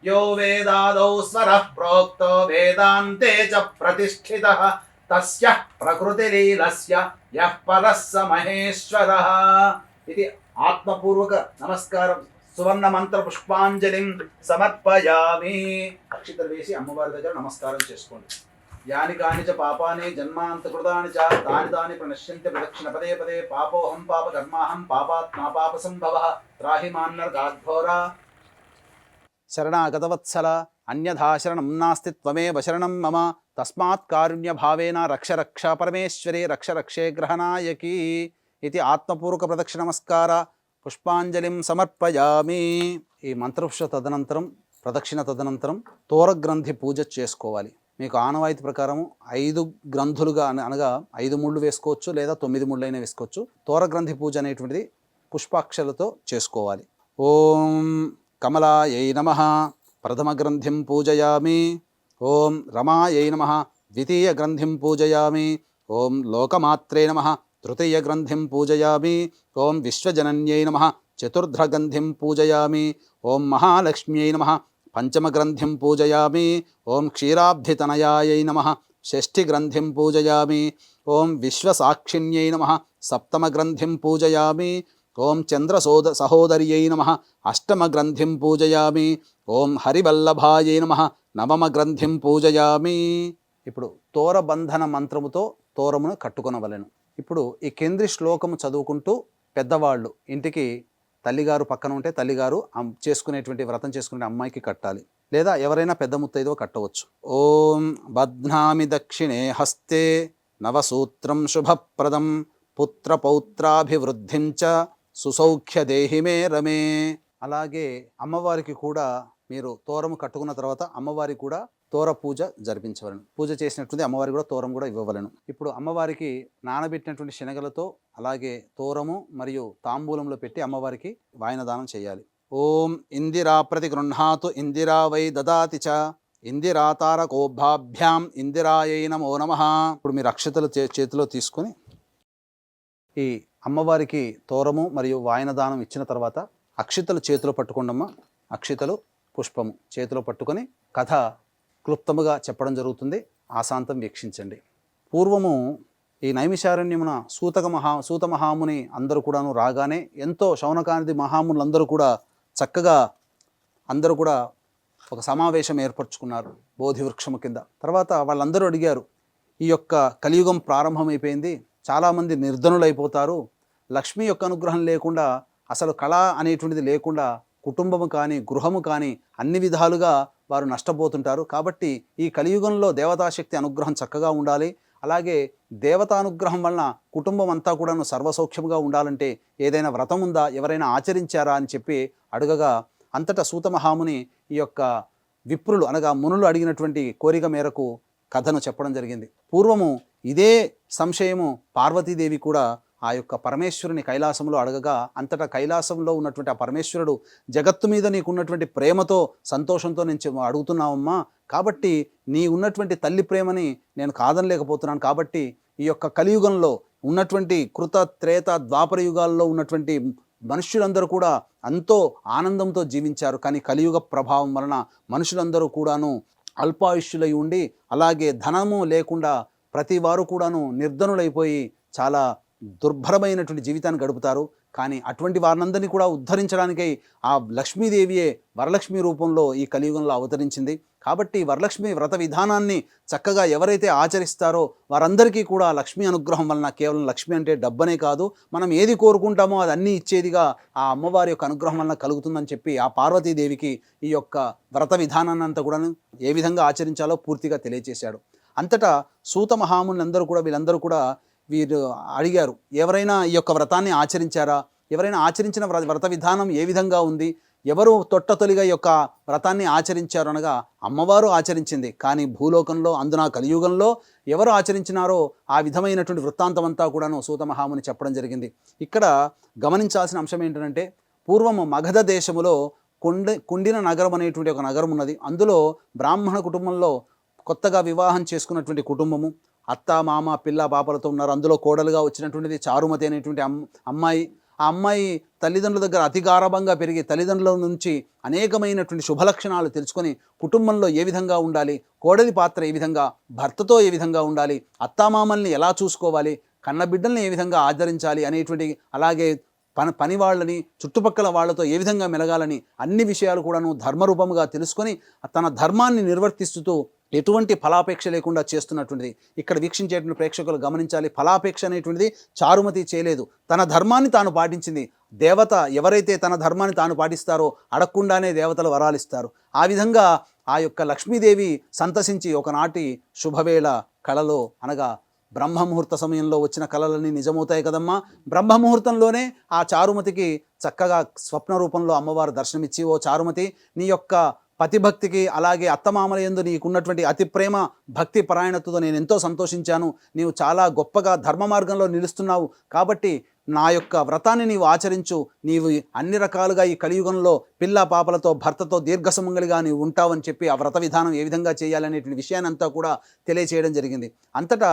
యో వేదాదౌ స్వరః ప్రోక్తో వేదాంతే చ ప్రతిష్ఠితః తస్యః ప్రకృతిలీలస్య యః పరః స మహేశ్వరः. ఇది ఆత్మపూర్వక నమస్కారం. సువర్ణ మంత్ర పుష్పాంజలిం సమర్పయామి. అక్షితలు వేసి అమ్మవారి దగ్గర నమస్కారం చేసుకోండి. యాని కాని చ పాపాని జన్మాంతకృతాని చ తాని తాని ప్రణశ్యంతి ప్రదక్షిణ పదే పదే. పాపోహం పాప కర్మాహం పాపాత్మా పాప సంభవః త్రాహి మాన్నర్గాద్ఘోరా. శరణాగతవత్సల అన్యథా శరణం నాస్తి త్వమేవ శరణం మమ. తస్మాత్ కారుణ్య భావేన రక్ష రక్ష పరమేశ్వరి రక్ష రక్షే గ్రహనాయకి. ఇది ఆత్మపూర్వక ప్రదక్షిణ నమస్కార పుష్పాంజలిం సమర్పయామి. ఈ మంత్రపుష్ప తదనంతరం ప్రదక్షిణ తదనంతరం తోరగ్రంథి పూజ చేసుకోవాలి. మీకు ఆనవాయితీ ప్రకారం 5 గ్రంథులుగా అనగా 5 ముళ్ళు వేసుకోవచ్చు లేదా 9 ముళ్ళు అయినా వేసుకోవచ్చు. తోరగ్రంథి పూజ అనేటువంటిది పుష్పాక్షలతో చేసుకోవాలి. ఓం కమలాయై నమః ప్రథమగ్రంథిం పూజయామి. ఓం రమాయై నమః ద్వితీయగ్రంథిం పూజయామి. ఓం లోకమాత్రే నమః తృతీయగ్రంథిం పూజయామి. ఓం విశ్వజనన్యై నమః చతుర్థగ్రంథిం పూజయామి. ఓం మహాలక్ష్మ్యై నమః పంచమగ్రంథిం పూజయామి. ఓం క్షీరాబ్ధితనయాయై నమః షష్ఠిగ్రంథిం పూజయామి. ఓం విశ్వసాక్షిణ్యై నమః సప్తమగ్రంథిం పూజయామి. ఓం సహోదర్యై నమః అష్టమగ్రంథిం పూజయామి. ఓం హరివల్లభాయై నమః నవమగ్రంథిం పూజయామి. ఇప్పుడు తోరబంధన మంత్రముతో తోరమును కట్టుకొనవలెను. ఇప్పుడు ఈ కేంద్రీ శ్లోకము చదువుకుంటూ పెద్దవాళ్ళు ఇంటికి తల్లిగారు పక్కన ఉంటే తల్లిగారు చేసుకునేటువంటి వ్రతం చేసుకునే అమ్మాయికి కట్టాలి, లేదా ఎవరైనా పెద్ద ముత్తైదో కట్టవచ్చు. ఓం బధ్నామి దక్షిణే హస్తే నవసూత్రం శుభప్రదం పుత్రపౌత్రాభివృద్ధిం చ సుసౌఖ్య దేహి మే రమే. అలాగే అమ్మవారికి కూడా మీరు తోరము కట్టుకున్న తర్వాత అమ్మవారికి కూడా తోర పూజ జరిపించవలను. పూజ చేసినట్టుంది అమ్మవారికి కూడా తోరం కూడా ఇవ్వవలను. ఇప్పుడు అమ్మవారికి నానబెట్టినటువంటి శనగలతో అలాగే తోరము మరియు తాంబూలంలో పెట్టి అమ్మవారికి వాయనదానం చేయాలి. ఓం ఇందిరా ప్రతి గృహ్ణాతు ఇందిరా వై దదాతి చ ఇందిరాతారకోభాభ్యాం ఇందిరాయై నమో నమః. ఇప్పుడు మీరు అక్షతలు చేతిలో తీసుకొని ఈ అమ్మవారికి తోరము మరియు వాయనదానం ఇచ్చిన తర్వాత అక్షితలు చేతిలో పట్టుకోండమ్మా. అక్షితలు పుష్పము చేతిలో పట్టుకొని కథ క్లుప్తముగా చెప్పడం జరుగుతుంది. ఆశాంతం వీక్షించండి. పూర్వము ఈ నైమిషారణ్యమున సూత మహాముని అందరూ కూడాను రాగానే ఎంతో శౌనకానిధి మహామునులందరూ కూడా చక్కగా అందరూ కూడా ఒక సమావేశం ఏర్పరచుకున్నారు బోధి వృక్షము కింద. తర్వాత వాళ్ళందరూ అడిగారు, ఈ యొక్క కలియుగం ప్రారంభమైపోయింది, చాలామంది నిర్ధనులైపోతారు, లక్ష్మి యొక్క అనుగ్రహం లేకుండా అసలు కళ అనేటువంటిది లేకుండా కుటుంబము కానీ గృహము కానీ అన్ని విధాలుగా వారు నష్టపోతుంటారు. కాబట్టి ఈ కలియుగంలో దేవతాశక్తి అనుగ్రహం చక్కగా ఉండాలి, అలాగే దేవతానుగ్రహం వలన కుటుంబం అంతా కూడాను సర్వసౌఖ్యముగా ఉండాలంటే ఏదైనా వ్రతం ఉందా, ఎవరైనా ఆచరించారా అని చెప్పి అడగగా అంతటా సూత మహాముని ఈ యొక్క విప్రులు అనగా మునులు అడిగినటువంటి కోరిక మేరకు కథను చెప్పడం జరిగింది. పూర్వము ఇదే సంశయము పార్వతీదేవి కూడా ఆ యొక్క పరమేశ్వరుని కైలాసంలో అడగగా అంతటా కైలాసంలో ఉన్నటువంటి ఆ పరమేశ్వరుడు జగత్తు మీద నీకున్నటువంటి ప్రేమతో సంతోషంతో నేను అడుగుతున్నావమ్మా, కాబట్టి నీ ఉన్నటువంటి తల్లి ప్రేమని నేను కాదనలేకపోతున్నాను, కాబట్టి ఈ యొక్క కలియుగంలో ఉన్నటువంటి కృత త్రేత ద్వాపర యుగాల్లో ఉన్నటువంటి మనుష్యులందరూ కూడా ఎంతో ఆనందంతో జీవించారు. కానీ కలియుగ ప్రభావం వలన మనుషులందరూ కూడాను అల్పాయుష్యులై ఉండి అలాగే ధనము లేకుండా ప్రతి వారు కూడాను నిర్ధనులైపోయి చాలా దుర్భరమైనటువంటి జీవితాన్ని గడుపుతారు. కానీ అటువంటి వారినందరినీ కూడా ఉద్ధరించడానికై ఆ లక్ష్మీదేవియే వరలక్ష్మి రూపంలో ఈ కలియుగంలో అవతరించింది. కాబట్టి వరలక్ష్మి వ్రత విధానాన్ని చక్కగా ఎవరైతే ఆచరిస్తారో వారందరికీ కూడా లక్ష్మీ అనుగ్రహం వలన కేవలం లక్ష్మి అంటే డబ్బనే కాదు, మనం ఏది కోరుకుంటామో అది అన్నీ ఇచ్చేదిగా ఆ అమ్మవారి యొక్క అనుగ్రహం వలన కలుగుతుందని చెప్పి ఆ పార్వతీదేవికి ఈ యొక్క వ్రత విధానాన్ని అంతా కూడా ఏ విధంగా ఆచరించాలో పూర్తిగా తెలియచేశాడు. అంతటా సూత మహామునులందరూ కూడా వీళ్ళందరూ కూడా వీరు అడిగారు, ఎవరైనా ఈ యొక్క వ్రతాన్ని ఆచరించారా, ఎవరైనా ఆచరించిన వ్రత విధానం ఏ విధంగా ఉంది, ఎవరు తొట్టతొలిగా ఈ యొక్క వ్రతాన్ని ఆచరించారు అనగా అమ్మవారు ఆచరించింది. కానీ భూలోకంలో అందున కలియుగంలో ఎవరు ఆచరించినారో ఆ విధమైనటువంటి వృత్తాంతం అంతా కూడాను సూత మహాముని చెప్పడం జరిగింది. ఇక్కడ గమనించాల్సిన అంశం ఏంటంటే పూర్వము మగధ దేశములో కుండిన నగరం అనేటువంటి ఒక నగరం ఉన్నది. అందులో బ్రాహ్మణ కుటుంబంలో కొత్తగా వివాహం చేసుకున్నటువంటి కుటుంబము అత్త మామ పిల్ల పాపలతో ఉన్నారు. అందులో కోడలుగా వచ్చినటువంటిది చారుమతి అనేటువంటి అమ్మాయి. ఆ అమ్మాయి తల్లిదండ్రుల దగ్గర అతి గారాబంగా పెరిగి తల్లిదండ్రుల నుంచి అనేకమైనటువంటి శుభలక్షణాలు తెలుసుకొని కుటుంబంలో ఏ విధంగా ఉండాలి, కోడలి పాత్ర ఏ విధంగా, భర్తతో ఏ విధంగా ఉండాలి, అత్తామామల్ని ఎలా చూసుకోవాలి, కన్నబిడ్డల్ని ఏ విధంగా ఆదరించాలి అనేటువంటి, అలాగే పని వాళ్ళని చుట్టుపక్కల వాళ్ళతో ఏ విధంగా మెలగాలని అన్ని విషయాలు కూడాను ధర్మరూపముగా తెలుసుకొని తన ధర్మాన్ని నిర్వర్తిస్తూ ఎటువంటి ఫలాపేక్ష లేకుండా చేస్తున్నటువంటిది. ఇక్కడ వీక్షించేటువంటి ప్రేక్షకులు గమనించాలి, ఫలాపేక్ష అనేటువంటిది చారుమతి చేయలేదు, తన ధర్మాన్ని తాను పాటించింది. దేవత ఎవరైతే తన ధర్మాన్ని తాను పాటిస్తారో అడగకుండానే దేవతలు వరాలిస్తారు. ఆ విధంగా ఆ యొక్క లక్ష్మీదేవి సంతసించి ఒకనాటి శుభవేళ కళలో అనగా బ్రహ్మముహూర్త సమయంలో వచ్చిన కళలన్నీ నిజమవుతాయి కదమ్మా. బ్రహ్మముహూర్తంలోనే ఆ చారుమతికి చక్కగా స్వప్న రూపంలో అమ్మవారు దర్శనమిచ్చి, ఓ చారుమతి, నీ యొక్క పతిభక్తికి అలాగే అత్తమామల యందు నీకున్నటువంటి అతి ప్రేమ భక్తి పరాయణతతో నేను ఎంతో సంతోషించాను, నీవు చాలా గొప్పగా ధర్మ మార్గంలో నిలుస్తున్నావు, కాబట్టి నా యొక్క వ్రతాన్ని నీవు ఆచరించు, నీవు అన్ని రకాలుగా ఈ కలియుగంలో పిల్ల పాపలతో భర్తతో దీర్ఘసుమంగళిగా నీవు ఉంటావని చెప్పి ఆ వ్రత విధానం ఏ విధంగా చేయాలనేటువంటి విషయాన్ని అంతా కూడా తెలియచేయడం జరిగింది. అంతటా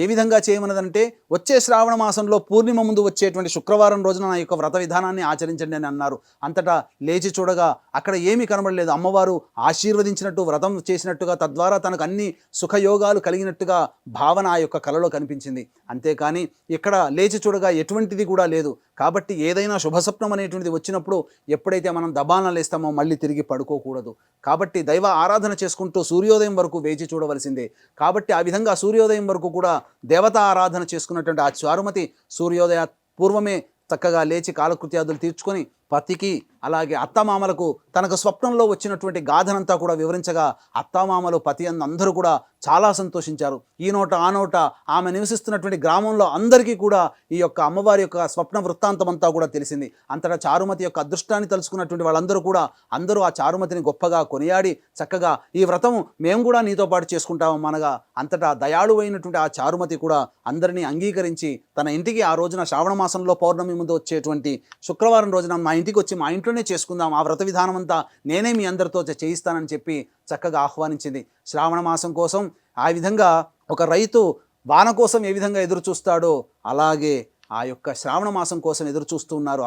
ఏ విధంగా చేయమన్నదంటే వచ్చే శ్రావణ మాసంలో పూర్ణిమ ముందు వచ్చేటువంటి శుక్రవారం రోజున నా యొక్క వ్రత విధానాన్ని ఆచరించండి అని అన్నారు. అంతటా లేచి చూడగా అక్కడ ఏమీ కనబడలేదు. అమ్మవారు ఆశీర్వదించినట్టు, వ్రతం చేసినట్టుగా, తద్వారా తనకు అన్ని సుఖయోగాలు కలిగినట్టుగా భావన ఆ యొక్క కలలో కనిపించింది. అంతేకాని ఇక్కడ లేచి చూడగా ఎటువంటిది కూడా లేదు. కాబట్టి ఏదైనా శుభస్వప్నం అనేటువంటిది వచ్చినప్పుడు ఎప్పుడైతే మనం దబాన లేస్తామో మళ్ళీ తిరిగి పడుకోకూడదు. కాబట్టి దైవ ఆరాధన చేసుకుంటూ సూర్యోదయం వరకు వేచి చూడవలసిందే. కాబట్టి ఆ విధంగా సూర్యోదయం వరకు కూడా దేవతా ఆరాధన చేసుకున్నటువంటి ఆ చారుమతి సూర్యోదయ పూర్వమే చక్కగా లేచి కాలకృత్యాదులు తీర్చుకొని పతికి అలాగే అత్తమామలకు తనకు స్వప్నంలో వచ్చినటువంటి గాథనంతా కూడా వివరించగా అత్తమామలు పతి అందరూ కూడా చాలా సంతోషించారు. ఈ నోట ఆ నోట ఆమె నివసిస్తున్నటువంటి గ్రామంలో అందరికీ కూడా ఈ యొక్క అమ్మవారి యొక్క స్వప్న వృత్తాంతం అంతా కూడా తెలిసింది. అంతటా చారుమతి యొక్క అదృష్టాన్ని తలుచుకున్నటువంటి వాళ్ళందరూ కూడా అందరూ ఆ చారుమతిని గొప్పగా కొనియాడి చక్కగా ఈ వ్రతం మేము కూడా నీతో పాటు చేసుకుంటాము అనగా అంతటా దయాళు అయినటువంటి ఆ చారుమతి కూడా అందరినీ అంగీకరించి తన ఇంటికి ఆ రోజున శ్రావణ మాసంలో పౌర్ణమి ముందు వచ్చేటువంటి శుక్రవారం రోజున మా ఇంటికి వచ్చి మా ఇంట్లోనే చేసుకుందాం, ఆ వ్రత విధానం అంతా నేనే మీ అందరితో చేయిస్తానని చెప్పి చక్కగా ఆహ్వానించింది. శ్రావణ మాసం కోసం ఆ విధంగా ఒక రైతు వాన కోసం ఏ విధంగా ఎదురు చూస్తాడో అలాగే ఆ యొక్క శ్రావణ మాసం కోసం ఎదురు చూస్తూ ఉన్నారు.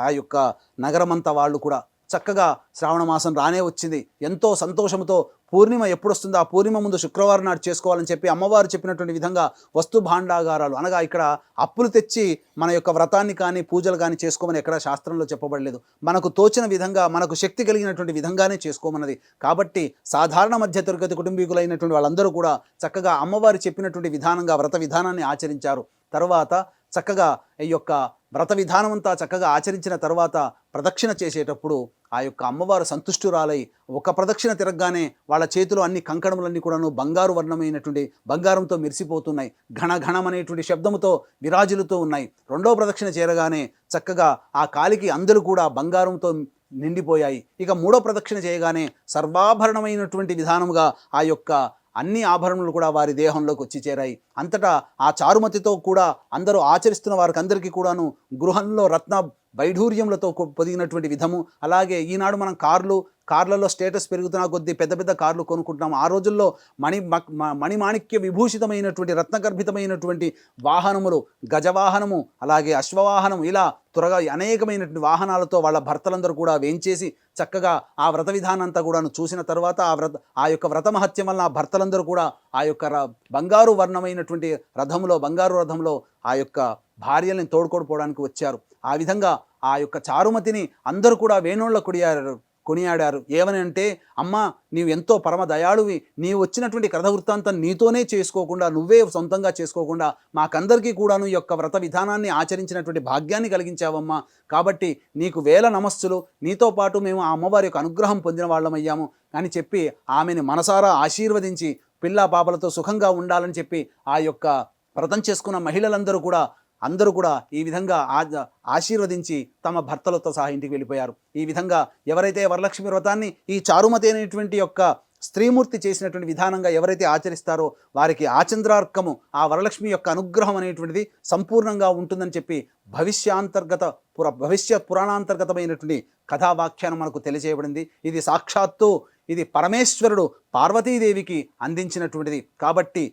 ఆ యొక్క నగరమంతా వాళ్ళు కూడా చక్కగా శ్రావణ మాసం రానే వచ్చింది. ఎంతో సంతోషంతో పూర్ణిమ ఎప్పుడు వస్తుందో ఆ పూర్ణిమ ముందు శుక్రవారం నాడు చేసుకోవాలని చెప్పి అమ్మవారు చెప్పినటువంటి విధంగా వస్తు భాండాగారాలు అనగా ఇక్కడ అప్పులు తెచ్చి మన యొక్క వ్రతాన్ని కానీ పూజలు కానీ చేసుకోమని ఎక్కడ శాస్త్రంలో చెప్పబడలేదు. మనకు తోచిన విధంగా మనకు శక్తి కలిగినటువంటి విధంగానే చేసుకోమన్నది. కాబట్టి సాధారణ మధ్యతరగతి కుటుంబీకులైనటువంటి వాళ్ళందరూ కూడా చక్కగా అమ్మవారు చెప్పినటువంటి విధానంగా వ్రత విధానాన్ని ఆచరించారు. తర్వాత చక్కగా ఈ యొక్క వ్రత విధానం అంతా చక్కగా ఆచరించిన తర్వాత ప్రదక్షిణ చేసేటప్పుడు ఆ యొక్క అమ్మవారు సంతుష్టురాలై ఒక ప్రదక్షిణ తిరగగానే వాళ్ళ చేతిలో అన్ని కంకణములన్నీ కూడాను బంగారు వర్ణమైనటువంటి బంగారంతో మెరిసిపోతున్నాయి. ఘణఘణం అనేటువంటి శబ్దముతో విరాజులుతూ ఉన్నాయి. రెండో ప్రదక్షిణ చేరగానే చక్కగా ఆ కాలికి అందరూ కూడా బంగారంతో నిండిపోయాయి. ఇక మూడో ప్రదక్షిణ చేయగానే సర్వాభరణమైనటువంటి విధానముగా ఆ యొక్క అన్ని ఆభరణములు కూడా వారి దేహంలోకి వచ్చి చేరాయి. అంతటా ఆ చారుమతితో కూడా అందరూ ఆచరిస్తున్న వారికి అందరికీ కూడాను గృహంలో రత్న వైఢూర్యములతో పొదిగినటువంటి విధము. అలాగే ఈనాడు మనం కార్లలో స్టేటస్ పెరుగుతున్న కొద్దీ పెద్ద పెద్ద కార్లు కొనుక్కుంటున్నాము. ఆ రోజుల్లో మణిమాణిక్య విభూషితమైనటువంటి రత్నగర్భితమైనటువంటి వాహనములు, గజవాహనము అలాగే అశ్వవాహనం, ఇలా త్వరగా అనేకమైనటువంటి వాహనాలతో వాళ్ళ భర్తలందరూ కూడా వేంచేసి చక్కగా ఆ వ్రత విధానం అంతా కూడాను చూసిన తర్వాత ఆ యొక్క వ్రత మహత్యం వలన ఆ భర్తలందరూ కూడా ఆ యొక్క బంగారు వర్ణమైనటువంటి బంగారు రథంలో ఆ యొక్క భార్యల్ని తోడుకోడిపోవడానికి వచ్చారు. ఆ విధంగా ఆ యొక్క చారుమతిని అందరూ కూడా వేణోళ్ళ కొనియాడారు. ఏమని అంటే, అమ్మ నీవు ఎంతో పరమ దయాళువి, నీవు వచ్చినటువంటి కథ వృత్తాంతం నీతోనే చేసుకోకుండా, నువ్వే సొంతంగా చేసుకోకుండా మాకందరికీ కూడాను ఈ యొక్క వ్రత విధానాన్ని ఆచరించినటువంటి భాగ్యాన్ని కలిగించావమ్మా. కాబట్టి నీకు వేల నమస్సులు, నీతో పాటు మేము ఆ అమ్మవారి యొక్క అనుగ్రహం పొందిన వాళ్ళమయ్యాము అని చెప్పి ఆమెను మనసారా ఆశీర్వదించి పిల్ల పాపలతో సుఖంగా ఉండాలని చెప్పి ఆ యొక్క వ్రతం చేసుకున్న మహిళలందరూ కూడా ఈ విధంగా ఆశీర్వదించి తమ భర్తలతో సహా ఇంటికి వెళ్ళిపోయారు. ఈ విధంగా ఎవరైతే వరలక్ష్మి వ్రతాన్ని ఈ చారుమతి అనేటువంటి యొక్క స్త్రీమూర్తి చేసినటువంటి విధానంగా ఎవరైతే ఆచరిస్తారో వారికి ఆచంద్రార్కము, ఆ వరలక్ష్మి యొక్క అనుగ్రహం అనేటువంటిది సంపూర్ణంగా ఉంటుందని చెప్పి భవిష్య పురాణాంతర్గతమైనటువంటి కథావాఖ్యానం మనకు తెలియజేయబడింది. ఇది పరమేశ్వరుడు పార్వతీదేవికి అందించినటువంటిది. కాబట్టి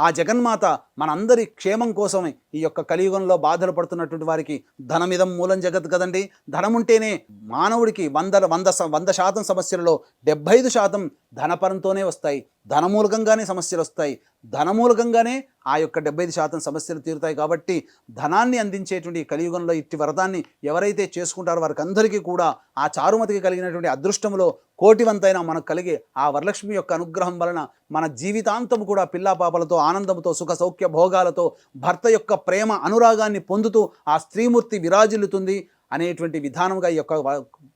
ఆ జగన్మాత మనందరి క్షేమం కోసమే ఈ యొక్క కలియుగంలో బాధలు పడుతున్నటువంటి వారికి ధనమిదం మూలం జగత్ కదండి. ధనం ఉంటేనే మానవుడికి 100% సమస్యలలో 75% ధనపరంతోనే వస్తాయి. ధనమూలకంగానే సమస్యలు వస్తాయి. ధనమూలకంగానే ఆ యొక్క 75% సమస్యలు తీరుతాయి. కాబట్టి ధనాన్ని అందించేటువంటి కలియుగంలో ఇట్టి వ్రతాన్ని ఎవరైతే చేసుకుంటారో వారికి అందరికీ కూడా ఆ చారుమతికి కలిగినటువంటి అదృష్టములో కోటివంతైన మనకు కలిగే ఆ వరలక్ష్మి యొక్క అనుగ్రహం వలన మన జీవితాంతం కూడా పిల్లాపాపలతో ఆనందంతో సుఖ సౌఖ్య భోగాలతో భర్త యొక్క ప్రేమ అనురాగాన్ని పొందుతూ ఆ స్త్రీమూర్తి విరాజిల్లుతుంది అనేటువంటి విధానంగా ఈ యొక్క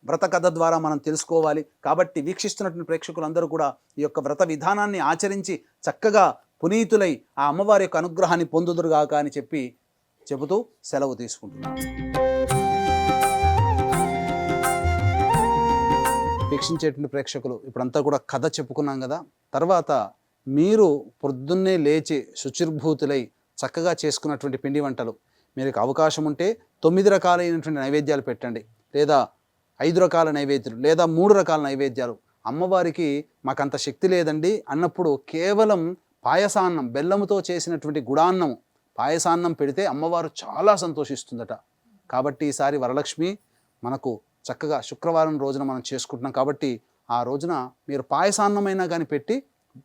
వ్రత కథ ద్వారా మనం తెలుసుకోవాలి. కాబట్టి వీక్షిస్తున్నటువంటి ప్రేక్షకులందరూ కూడా ఈ యొక్క వ్రత విధానాన్ని ఆచరించి చక్కగా పునీతులై ఆ అమ్మవారి యొక్క అనుగ్రహాన్ని పొందుదురుగాక అని చెబుతూ సెలవు తీసుకుంటున్నాను. వీక్షించేటువంటి ప్రేక్షకులు ఇప్పుడంతా కూడా కథ చెప్పుకున్నాం కదా. తర్వాత మీరు పొద్దున్నే లేచి శుచిర్భూతులై చక్కగా చేసుకున్నటువంటి పిండి వంటలు, మీకు అవకాశం ఉంటే 9 రకాలైనటువంటి నైవేద్యాలు పెట్టండి, లేదా 5 రకాల నైవేద్యాలు, లేదా 3 రకాల నైవేద్యాలు. అమ్మవారికి మాకంత శక్తి లేదండి అన్నప్పుడు కేవలం పాయసాన్నం, బెల్లముతో చేసినటువంటి గుడాన్నం, పాయసాన్నం పెడితే అమ్మవారు చాలా సంతోషిస్తుందట. కాబట్టి ఈసారి వరలక్ష్మి మనకు చక్కగా శుక్రవారం రోజున మనం చేసుకుంటున్నాం కాబట్టి ఆ రోజున మీరు పాయసాన్నమైనా కానీ పెట్టి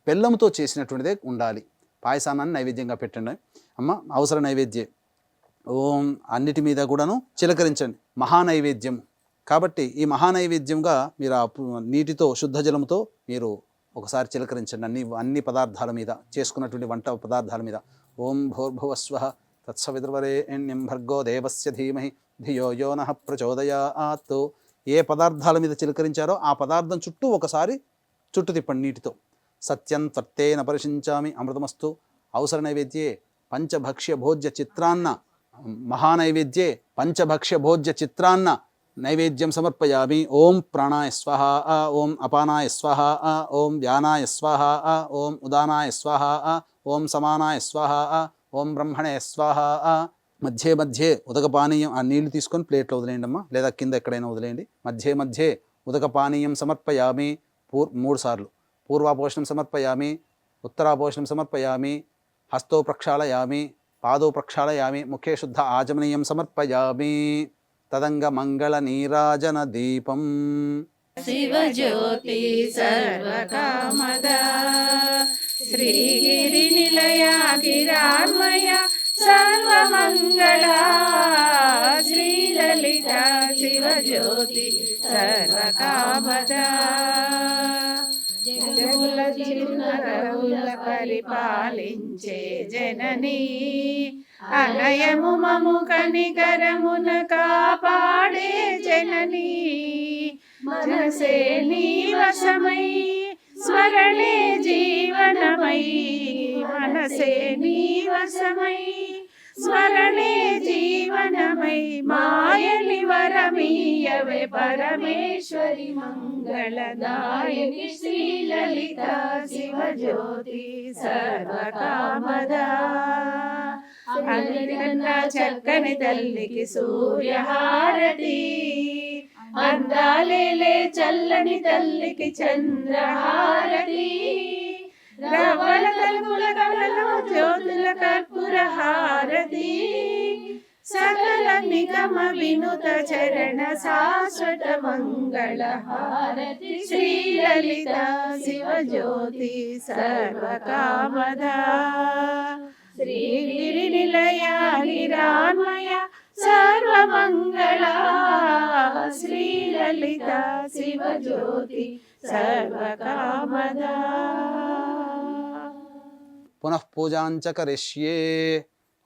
బెల్లంతో చేసినటువంటిదే ఉండాలి. పాయసాన్నాన్ని నైవేద్యంగా పెట్టండి. అమ్మ అవసర నైవేద్యం ఓం అన్నిటి మీద కూడాను చిలకరించండి. మహానైవేద్యం కాబట్టి ఈ మహానైవేద్యంగా మీరు ఆ నీటితో శుద్ధ జలంతో మీరు ఒకసారి చిలకరించండి అన్ని పదార్థాల మీద, చేసుకున్నటువంటి వంట పదార్థాల మీద. ఓం భూర్భువస్వః తత్సవితుర్వరేణ్యం భర్గో దేవస్య ధీమహి ధియో యో నః ప్రచోదయాత్. ఏ పదార్థాల మీద చిలకరించారో ఆ పదార్థం చుట్టూ ఒకసారి చుట్టు తిప్పండి నీటితో. సత్యం త్వర్తేన పరిశించామి అమృతమస్తు. అవసర నైవేద్యే పంచభక్ష్య భోజ్య చిత్రాన్న, మహానైవేద్యే పంచభక్ష్య భోజ్య చిత్రాన్న నైవేద్యం సమర్పయామి. ఓం ప్రాణాయ స్వహ, ఓం అపానాయ స్వహ, ఓం వ్యానాయ స్వహ, ఓం ఉదానాయ స్వహ, ఓం సమానాయ స్వహ, ఓం బ్రహ్మణే స్వహ. మధ్య మధ్యే ఉదక పానీయం, ఆ నీళ్లు తీసుకొని ప్లేట్లో వదిలేయండి అమ్మా, లేదా కింద ఎక్కడైనా వదిలేయండి. మధ్య మధ్యే ఉదక పానీయం సమర్పయామి 3 సార్లు. పూర్వాపోషణం సమర్పయామి, ఉత్తరాపోషణం సమర్పయామి, హస్తో ప్రక్షాళయామి, పాదో ప్రక్షాళయామి, ముఖే శుద్ధ ఆచమనీయం సమర్పయామి. తదంగ మంగళ నీరాజన దీపం. శివజ్యోతి సర్వకామద శ్రీగిరి నిలయ గిరాన్మయ సర్వమంగళ శ్రీలలిత శివజ్యోతి సర్వకామద. జగముల చిరునగముల పరిపాలించే జననీ అనయము మము కనికరమున కాపాడే జననీ. మనసే నీ వశమై స్మరణే జీవనమై, మనసే నీ వశమై స్మరణే జీవనమై. మాయని వరమీయవే పరమేశ్వరి మంగళదాయని శ్రీలలిత శివజ్యోతి సర్వకామదా. అందరికన్నా చక్కని తల్లికి సూర్యహారతి, అందాలేలే చల్లని తల్లికి చంద్రహారతి. రవల తలుపుల కవలలో జ్యోతుల కర్పూర హారతి. సకల నిగమ వినుత చరణ శాశ్వత మంగళ హారతి. శ్రీలలిత శివజ్యోతి సర్వకామదా. శ్రీగిరి నిలయ గిరాన్మయ సర్వమంగళ శ్రీలలిత శివజ్యోతి సర్వకామదా. పునః పూజాంచ కరిష్యే.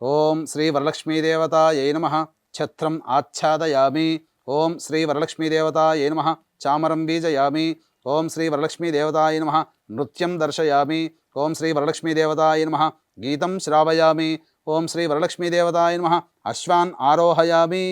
ఓం శ్రీ వరలక్ష్మీదేవతాయై నమః. ఛత్రం ఆచ్ఛాదయామి. ఓం శ్రీ వరలక్ష్మీదేవతాయై నమః. చామరం బీజయామి. ఓం శ్రీ వరలక్ష్మీదేవతాయై నమః. నృత్యం దర్శయామి. ఓం శ్రీ వరలక్ష్మీదేవతాయై నమః. గీతం శ్రావయామి. ఓం శ్రీ వరలక్ష్మీదేవతాయ నమః. అశ్వాన్ ఆరోహయామి.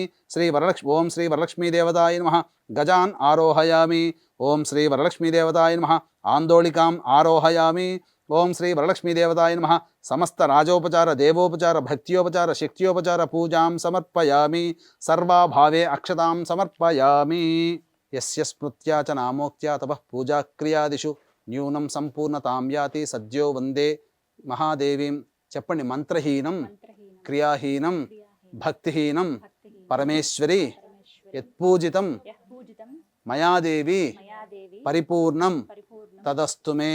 ఓం శ్రీ వరలక్ష్మీదేవతాయ నమః. గజాన్ ఆరోహయామి. ఓం శ్రీ వరలక్ష్మీదేవతాయ నమః. ఆందోళికాం ఆరోహయామి. ఓం శ్రీ వరలక్ష్మీదేవతాయ నమః. సమస్త రాజోపచార దేవోపచార భక్త్యోపచార శక్త్యోపచార పూజాం సమర్పయామి. సర్వాభావే అక్షతాం సమర్పయామి. యస్య స్మృత్యా చ నామోక్త్యా తపః పూజాక్రియాదిషు న్యూనం సంపూర్ణతాం యాతి సద్యో వందే మహాదేవీం. చెప్పండి. మంత్రహీనం క్రియాహీనం భక్తిహీనం పరమేశ్వరి యత్పూజితం మయాదేవి పరిపూర్ణం తదస్తు మే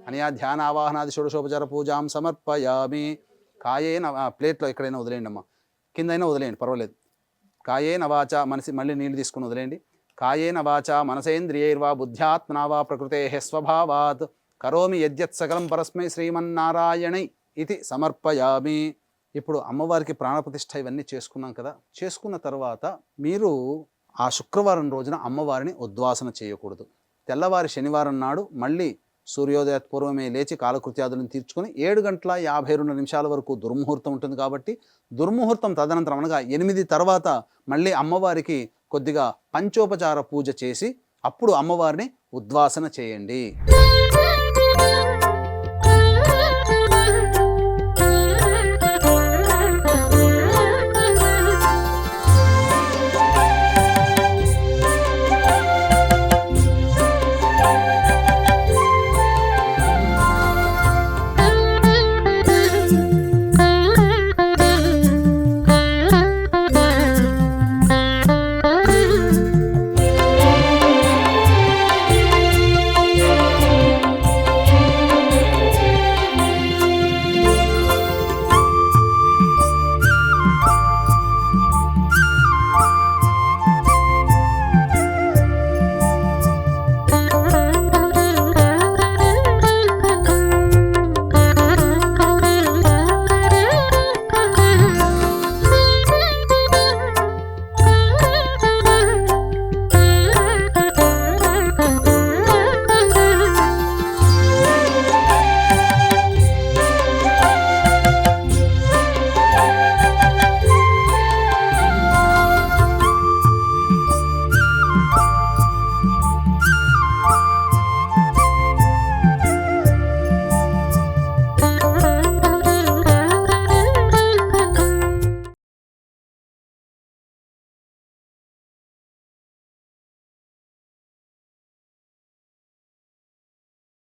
అని ఆ ధ్యాన ఆవాహనాది షోడశోపచార పూజాం సమర్పయామి. కాయేన ప్లేట్లో ఎక్కడైనా వదిలేయండి అమ్మా, కిందైనా వదిలేయండి పర్వాలేదు. కాయేన వాచ మనసి మళ్ళీ నీళ్ళు తీసుకుని వదిలేయండి. కాయేన వాచ మనసేంద్రియైర్వా బుద్ధ్యాత్మనా వా ప్రకృతే స్వభావాత్ కరోమి యద్యత్ సకలం పరస్మై శ్రీమన్నారాయణై ఇది సమర్పయామి. ఇప్పుడు అమ్మవారికి ప్రాణప్రతిష్ఠ ఇవన్నీ చేసుకున్నాం కదా. చేసుకున్న తర్వాత మీరు ఆ శుక్రవారం రోజున అమ్మవారిని ఉద్వాసన చేయకూడదు. తెల్లవారి శనివారం నాడు మళ్ళీ సూర్యోదయ పూర్వమే లేచి కాలకృత్యాదులను తీర్చుకొని 7:52 వరకు దుర్ముహూర్తం ఉంటుంది కాబట్టి దుర్ముహూర్తం తదనంతరం అనగా 8 తర్వాత మళ్ళీ అమ్మవారికి కొద్దిగా పంచోపచార పూజ చేసి అప్పుడు అమ్మవారిని ఉద్వాసన చేయండి.